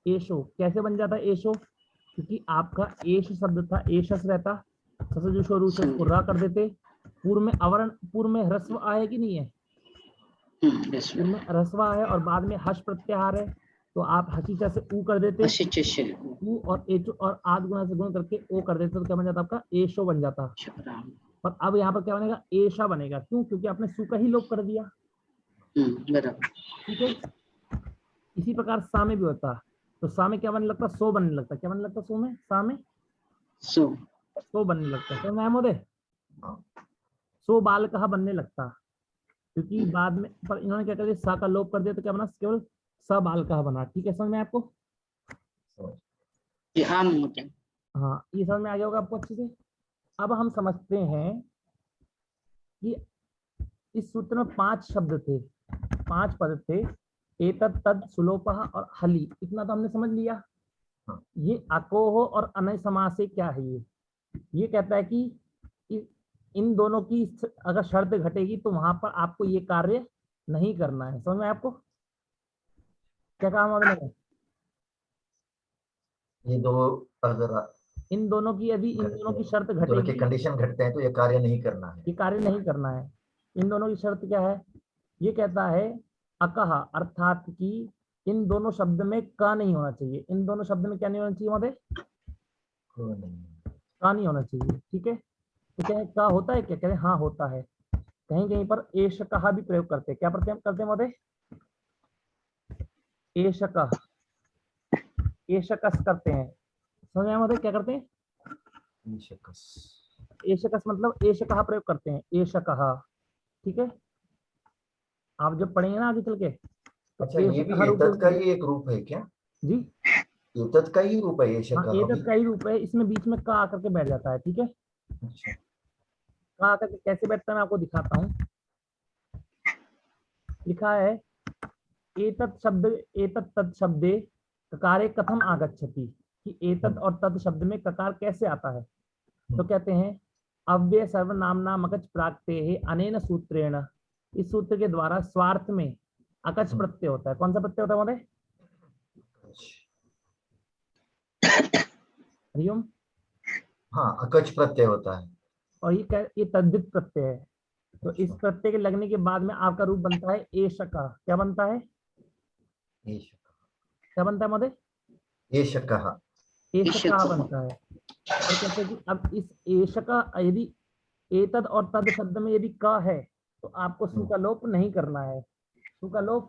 एशो कैसे बन जाता? एशो क्योंकि आपका एश शब्द था, एशस रहता, उसको रा कर देते, पूर्व में अवर्ण, पूर्व में ह्रस्व आए कि नहीं है? पूर्व में ह्रस्व है और बाद में हर्ष प्रत्याहार है, तो आप हसीचा से ऊ कर देते, ऊ और एचो और आद गुना से गुण करके ओ कर देते, तो क्या बन जाता आपका? एशो बन जाता। पर अब यहाँ पर क्या बनेगा? एशा बनेगा। क्यों? क्योंकि आपने सु का ही लोप कर दिया, ठीक है। इसी प्रकार सा में भी होता, तो सा में क्या बनने लगता? सो बनने लगता। क्या बनने लगता? सो में, सा में सो बनने लगता है। समझ में सो बाल कहा बनने लगता, क्योंकि बाद में पर इन्होंने क्या कर दिया? सा का लोप कर दिया, तो क्या बना? केवल स बाल कहा बना। ठीक है, समझ में आपको? हाँ, ये समझ में आ गया होगा आपको अच्छे से। अब हम समझते हैं कि इस सूत्र में 5 शब्द थे, 5 पद थे, एतत् तद सुलोपः और हली, इतना तो हमने समझ लिया। ये अकोह और अनय समास से क्या है? ये कहता है कि इन दोनों की अगर शर्त घटेगी तो वहां पर आपको ये कार्य नहीं करना है। समझ में आपको? क्या कहा हमने? ये दो अगर इन दोनों की यदि इन दोनों की शर्त घटेगी, कंडीशन घटते हैं तो ये कार्य नहीं करना है। ये कार्य नहीं करना है। इन दोनों की शर्त क्या है? ये कहता है अकह, अर्थात कि इन दोनों शब्द में क नहीं होना चाहिए। इन दोनों शब्द में क्या नहीं होना चाहिए महोदय? का नहीं होना चाहिए, ठीक है। तो क्या है? का होता है क्या? कहते हैं हाँ होता है। कहीं कहीं पर एश कहा भी प्रयोग करते हैं। क्या करते हैं महोदय? एश कह, एशकस करते हैं। समझ में महोदय क्या करते हैं? एशकस मतलब एश कहा प्रयोग करते हैं, एश कहा, ठीक है। आप जब पढ़ेंगे ना आगे चल के, तो अच्छा, ये भी एतत् का ही एक रूप है क्या जी? एतत् का ही रूप है एश हाँ, का? एतत् का ही रूप है। इसमें बीच में का आकर के बैठ जाता है, ठीक है। अच्छा, का आकर के कैसे बैठता है मैं आपको दिखाता हूँ। लिखा है एतत् शब्द, एतत् तत् शब्दे ककारे कथम आगच्छति, कि एतत् और तत् शब्द में ककार कैसे आता है। तो कहते हैं अव्यय सर्वनामना मकच प्राक्ते है अनेन सूत्रेण, इस सूत्र के द्वारा स्वार्थ में अकच प्रत्यय होता है। कौन सा प्रत्यय होता है महोदय? हरिओम। हाँ, अकच प्रत्यय होता है। और ये तद्धित प्रत्यय है। तो इस प्रत्यय के लगने के बाद में आपका रूप बनता है एषका। क्या बनता है? क्या बनता है महोदय? एषकः एषका बनता है। और कहते हैं कि अब इस एषका यदि एतद और तद शब्द में यदि क है तो आपको सु का लोप नहीं करना है। सु का लोप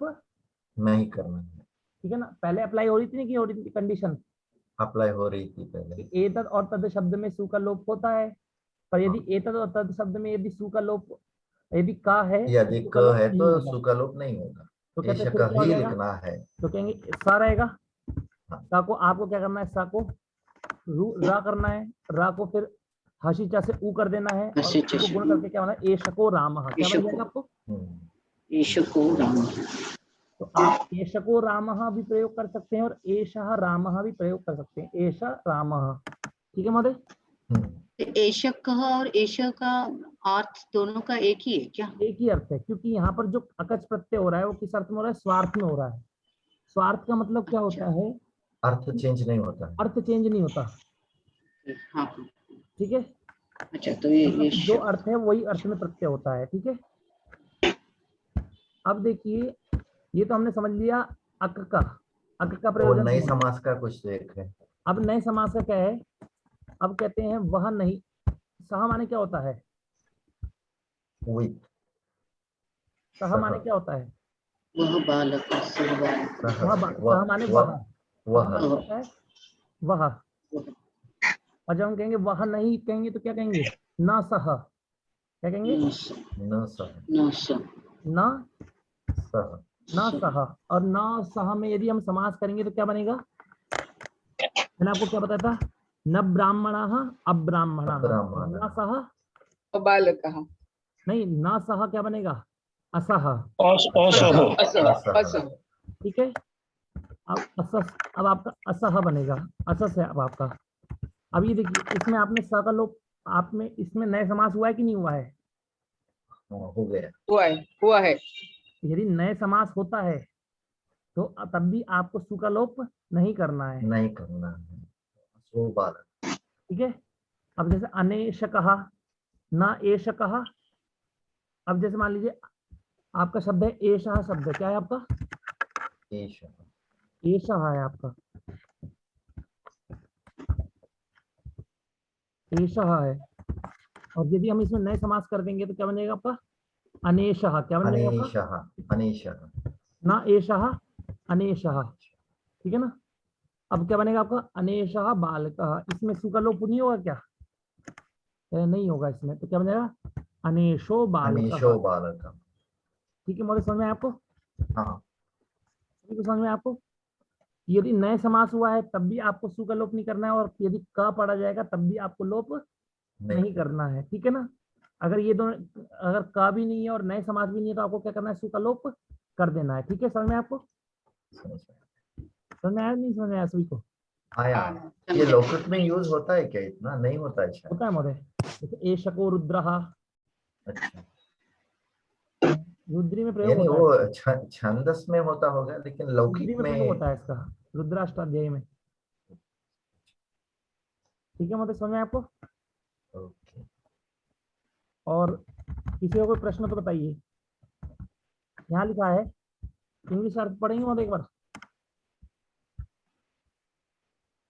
नहीं करना है। ठीक है ना। पहले अप्लाई हो रही थी, नहीं की हो रही थी कंडीशन? अप्लाई हो रही थी पहले। एतद और तद शब्द में सु का लोप होता है, पर यदि एतद और तद शब्द में यदि सु का लोप यदि का है यदि सु क का लोप है नहीं तो होगा। सु का लोप नहीं होगा। तो कहते हैं एषक फिर क्या हो ही जाएगा? लिखना है। तो कहेंगे सा रहेगा। सा को आपको क्या करना है? सा को रा करना है। रा को फिर हसीचा से ऊ कर देना है और हसीचा को से गुण करके क्या होना है? एषको रामः। क्या बन जाएगा आपको? एषको रामः। तो आप एषको रामः भी प्रयोग कर सकते हैं और एषः रामः भी प्रयोग कर सकते हैं। एष रामः। ठीक है महोदय? एषक और एष का अर्थ दोनों का एक ही है क्या? एक ही अर्थ है, क्योंकि यहाँ पर जो अकच प्रत्यय हो रहा है वो किस अर्थ में हो रहा है? स्वार्थ में हो रहा है। स्वार्थ का मतलब क्या होता है? अर्थ चेंज नहीं होता। अर्थ चेंज नहीं होता। हाँ। ठीक है। अच्छा, तो ये मतलब जो अर्थ है वही अर्थ में प्रत्यय होता है। ठीक है। अब देखिए, ये तो हमने समझ लिया अक का प्रयोजन। नए समास का कुछ देख रहे हैं। अब नए समास का क्या है? अब कहते हैं वह नहीं। सह माने क्या होता है? सह माने क्या होता है? वह बालक सह माने वह। वह। और जब हम कहेंगे वह नहीं कहेंगे तो क्या कहेंगे? न सह। क्या कहेंगे? न सह। न सह। और न सह में यदि हम समास करेंगे तो क्या बनेगा? मैंने आपको क्या बताया था? न ब्राह्मणः अब्राह्मणः। न सह बालकः। नहीं, न सह क्या बनेगा? असह। ठीक है। अब आपका असह बनेगा। असस है अब आपका। अब ये देखिए, इसमें आपने स का लोप, आप में इसमें नए समास हुआ है कि नहीं हुआ है? हो गया। हुआ है। यदि नए समास होता है तो तब भी आपको सु का लोप नहीं करना है। नहीं करना है। सो बालक। ठीक है। अब जैसे अनेशकः, न एषकः। अब जैसे मान लीजिए आपका शब्द है एषः शब्द। क्या है आपका? एषः है आपका। एषः है। और यदि हम इसमें नए समास कर देंगे तो क्या बनेगा आपका? अनेशः। क्या बन जाएगा आपका? अनेशः। न एषः अनेशः। ठीक है ना। अब क्या बनेगा आपका? अनेशः बालकः। इसमें सु का लोप नहीं होगा क्या? नहीं होगा इसमें। तो क्या बनेगा? अनेशो बालकः। ठीक है महोदय, समझ में आपको? हाँ। समझ में आपको? यदि नए समास हुआ है तब भी आपको सु का लोप नहीं करना है, और यदि क पढ़ा जाएगा तब भी आपको लोप नहीं करना है। ठीक है ना। अगर ये दोनों, अगर का भी नहीं है और नए समास भी नहीं है तो आपको क्या करना है? सु का लोप कर देना है। ठीक है, समझ में आपको? समझ में आया नहीं? समझ में आया सभी को? आया। ये लौकिक में यूज होता है क्या? इतना नहीं होता है शायद। होता है महोदय। जैसे एषको रुद्रः। अच्छा। रुद्री में प्रयोग यानी होता वो है। छंदस में होता होगा, लेकिन रुद्री लौकिक में प्रयोग में। होता है इसका, रुद्राष्टाध्यायी में। ठीक है महोदय, समझ में आपको? ओके। और किसी को कोई प्रश्न तो बताइए। यहाँ लिखा है, इंग्लिश अर्थ पढ़ेंगे महोदय एक बार?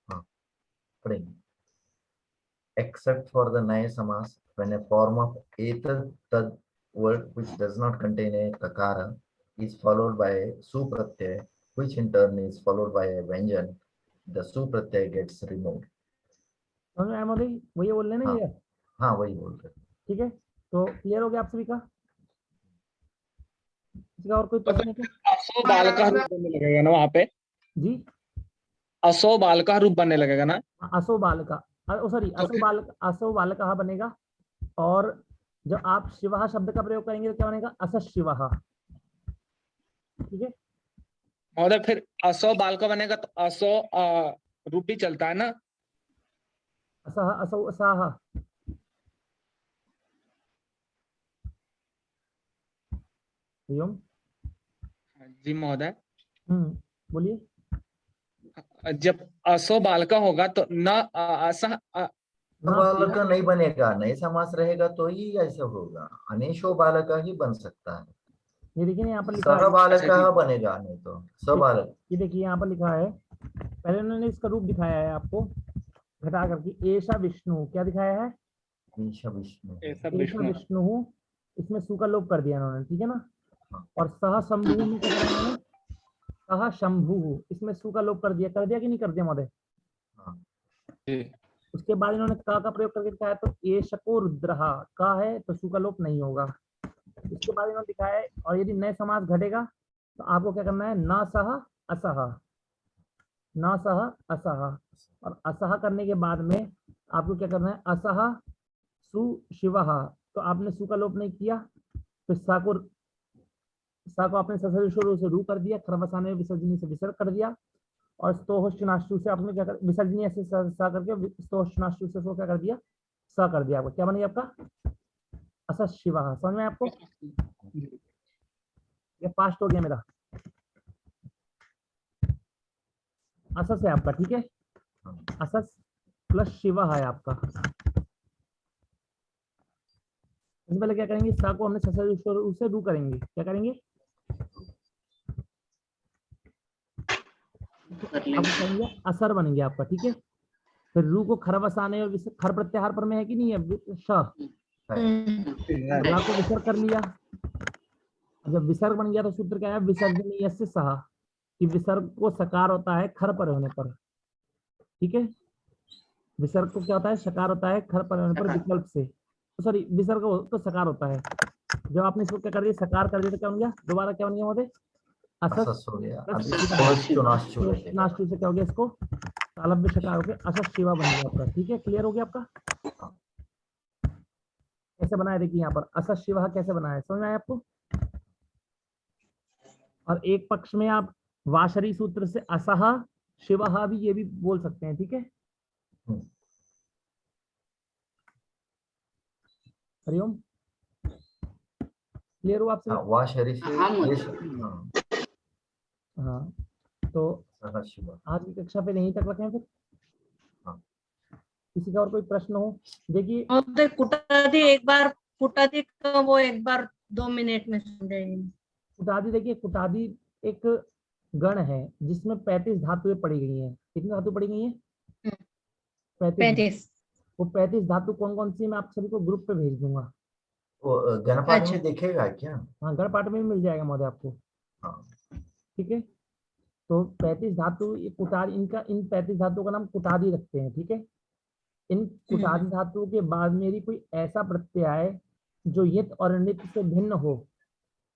हाँ, पढ़ेंगे। Except for the naya samas, when a form of etad tad word which does not contain a kakara is followed by a su pratyay, which in turn is followed by a vyanjan, the su pratyay gets removed. समझ में आया महोदय? वही बोल रहे हैं ना ये? हाँ, वही बोल रहे। ठीक है, तो क्लियर हो गया आप सभी का? किसी का और कोई प्रश्न है? असो बाल का रूप बनने लगेगा ना वहाँ पे? जी, असो बाल का रूप बनने लगेगा ना? असो बाल का, सॉरी, असो बाल का बनेगा। और जब आप शिवः शब्द का प्रयोग करेंगे तो क्या बनेगा? असः शिवः। ठीक है महोदय, फिर असो बाल का बनेगा तो असो रूप भी चलता है ना? असः असौ असाः। जी महोदय। बोलिए। जब असो बाल का होगा तो न असह बालक नहीं बनेगा, नए समास रहेगा तो ही ऐसा होगा, अनेशो बालक ही बन सकता है। ये देखिए यहाँ पर लिखा सह है, बालक बनेगा, नहीं तो सबालक। ये देखिए यहाँ पर लिखा है, पहले उन्होंने इसका रूप दिखाया है आपको घटा करके, ऐसा विष्णु, क्या दिखाया है, ईशा विष्णु। ऐसा विष्णु, इसमें सु का लोप कर दिया उन्होंने, ठीक है ना। और सह शंभु में क्या करा उन्होंने, सह शंभु, इसमें सु का लोप कर दिया कि नहीं कर दिया महोदय। उसके बाद इन्होंने का प्रयोग करके दिखाया, तो ये शको रुद्रहा का है तो सु का लोप नहीं होगा। इसके बाद इन्होंने दिखाया है, और यदि नए समास घटेगा तो आपको क्या करना है, न सह असह, न सह असह, और असह करने के बाद में आपको क्या करना है, असह सु शिवः, तो आपने सु का लोप नहीं किया, फिर सा को आपने ससुर से रू कर दिया, खरवसाने विसर्जनी से विसर्ग कर दिया, और स्तोहश्चनाश्रु से आपने क्या कर, विसर्जनी ऐसे सा करके स्तोहश्चनाश्रु से क्या कर दिया, सा कर दिया। आपको क्या बन गया आपका, असस शिवः। समझ में आपको, ये फास्ट हो गया मेरा, असस है आपका, ठीक है, असस प्लस शिवः है आपका। इससे पहले क्या करेंगे, सा को हमने ससुर से रू करेंगे, क्या करेंगे, अब करेंगे असर बन गया आपका, ठीक है। फिर रू को खर बसाने और खर प्रत्याहार पर में है कि नहीं है, श को विसर्ग कर लिया। जब विसर्ग बन गया तो सूत्र क्या है, विसर्जनीय से सहा, कि विसर्ग को सकार होता है खर पर होने पर, ठीक है। विसर्ग को क्या होता है, सकार होता है खर पर होने पर विकल्प से, सॉरी विसर्ग तो सकार होता है। जब आपने इसको क्या कर दिया, सकार कर दिया तो क्या बन गया, दोबारा क्या बन गया होते, असस हो गया, नाश्तु से क्या हो गया, इसको तालव्य शकार हो गया, असस शिवा बन गया आपका, ठीक है। क्लियर हो गया आपका, कैसे बनाया देखिए यहाँ पर असस शिवा कैसे बनाया, समझ में आया आपको। और एक पक्ष में आप वाशरी सूत्र से असह शिवः भी ये भी बोल सकते हैं, ठीक है। हरिओम, क्लियर हो आपसे, वाशरी से हाँ। तो आज की कक्षा पे यहीं तक रखें, फिर किसी का और कोई प्रश्न हो, देखिए कुटादी एक बार, कुटादी का वो एक बार 2 मिनट में समझाएंगे। कुटादी, देखिए कुटादी एक गण है जिसमें 35 धातुएं पड़ी गई हैं। कितनी धातु पड़ी गई हैं, 35। वो 35 धातु कौन कौन सी, मैं आप सभी को ग्रुप पे भेज दूंगा। गणपाठ में देखेगा क्या, हाँ गणपाठ में भी मिल जाएगा महोदय आपको, ठीक है। तो 35 धातु, ये कुटादी, इनका इन 35 धातुओं का नाम कुटादी रखते हैं, ठीक है। इन कुटादी धातुओं के बाद मेरी कोई ऐसा प्रत्यय आए जो यित और नित से भिन्न हो,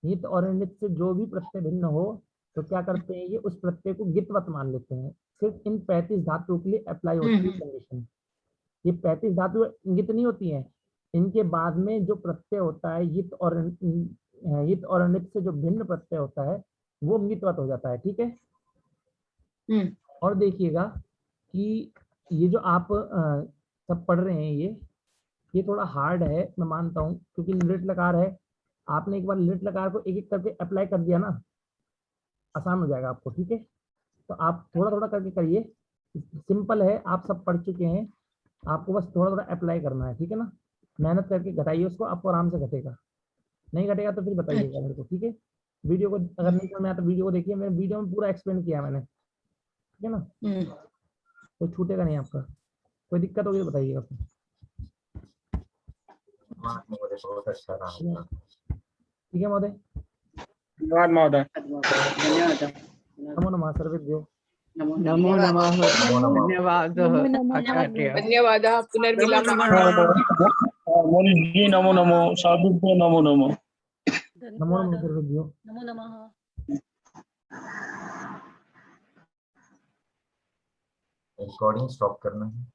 यित और नित से जो भी प्रत्यय भिन्न हो, तो क्या करते हैं, ये उस प्रत्यय को गितवत मान लेते हैं। सिर्फ इन 35 धातुओं के लिए अप्लाई होती है कंडीशन। ये 35 धातु इंगित नहीं होती हैं, इनके बाद में जो प्रत्यय होता है यित और नित से जो भिन्न प्रत्यय होता है वो गितवत हो जाता है, ठीक है। और देखिएगा कि ये जो आप सब पढ़ रहे हैं, ये थोड़ा हार्ड है, मैं मानता हूँ, क्योंकि लिट लकार है। आपने एक बार लिट लकार को एक एक करके अप्लाई कर दिया ना, आसान हो जाएगा आपको, ठीक है। तो आप थोड़ा थोड़ा करके करिए, सिंपल है, आप सब पढ़ चुके हैं, आपको बस थोड़ा थोड़ा अप्लाई करना है, ठीक है ना। मेहनत करके घटाइए उसको, आपको आराम से घटेगा। नहीं घटेगा तो फिर बताइएगा मेरे को, ठीक है। वीडियो को अगर नहीं समझ में आया तो वीडियो को देखिए, मैंने वीडियो में पूरा एक्सप्लेन किया मैंने, ठीक है ना। कोई छूटेगा नहीं आपका, कोई दिक्कत होगी तो बताइएगा फिर। बहुत अच्छा रहा, ठीक है महोदय, धन्यवाद महोदय, नमो नमः सर्वेभ्यो, नमो नमः, धन्यवाद आचार्य, धन्यवाद, पुनर्मिलामः, नमो नमो, साधुभ्यो नमो नमो, नमो नमः सर्वेभ्यो, नमो नमः। रिकॉर्डिंग स्टॉप करना है।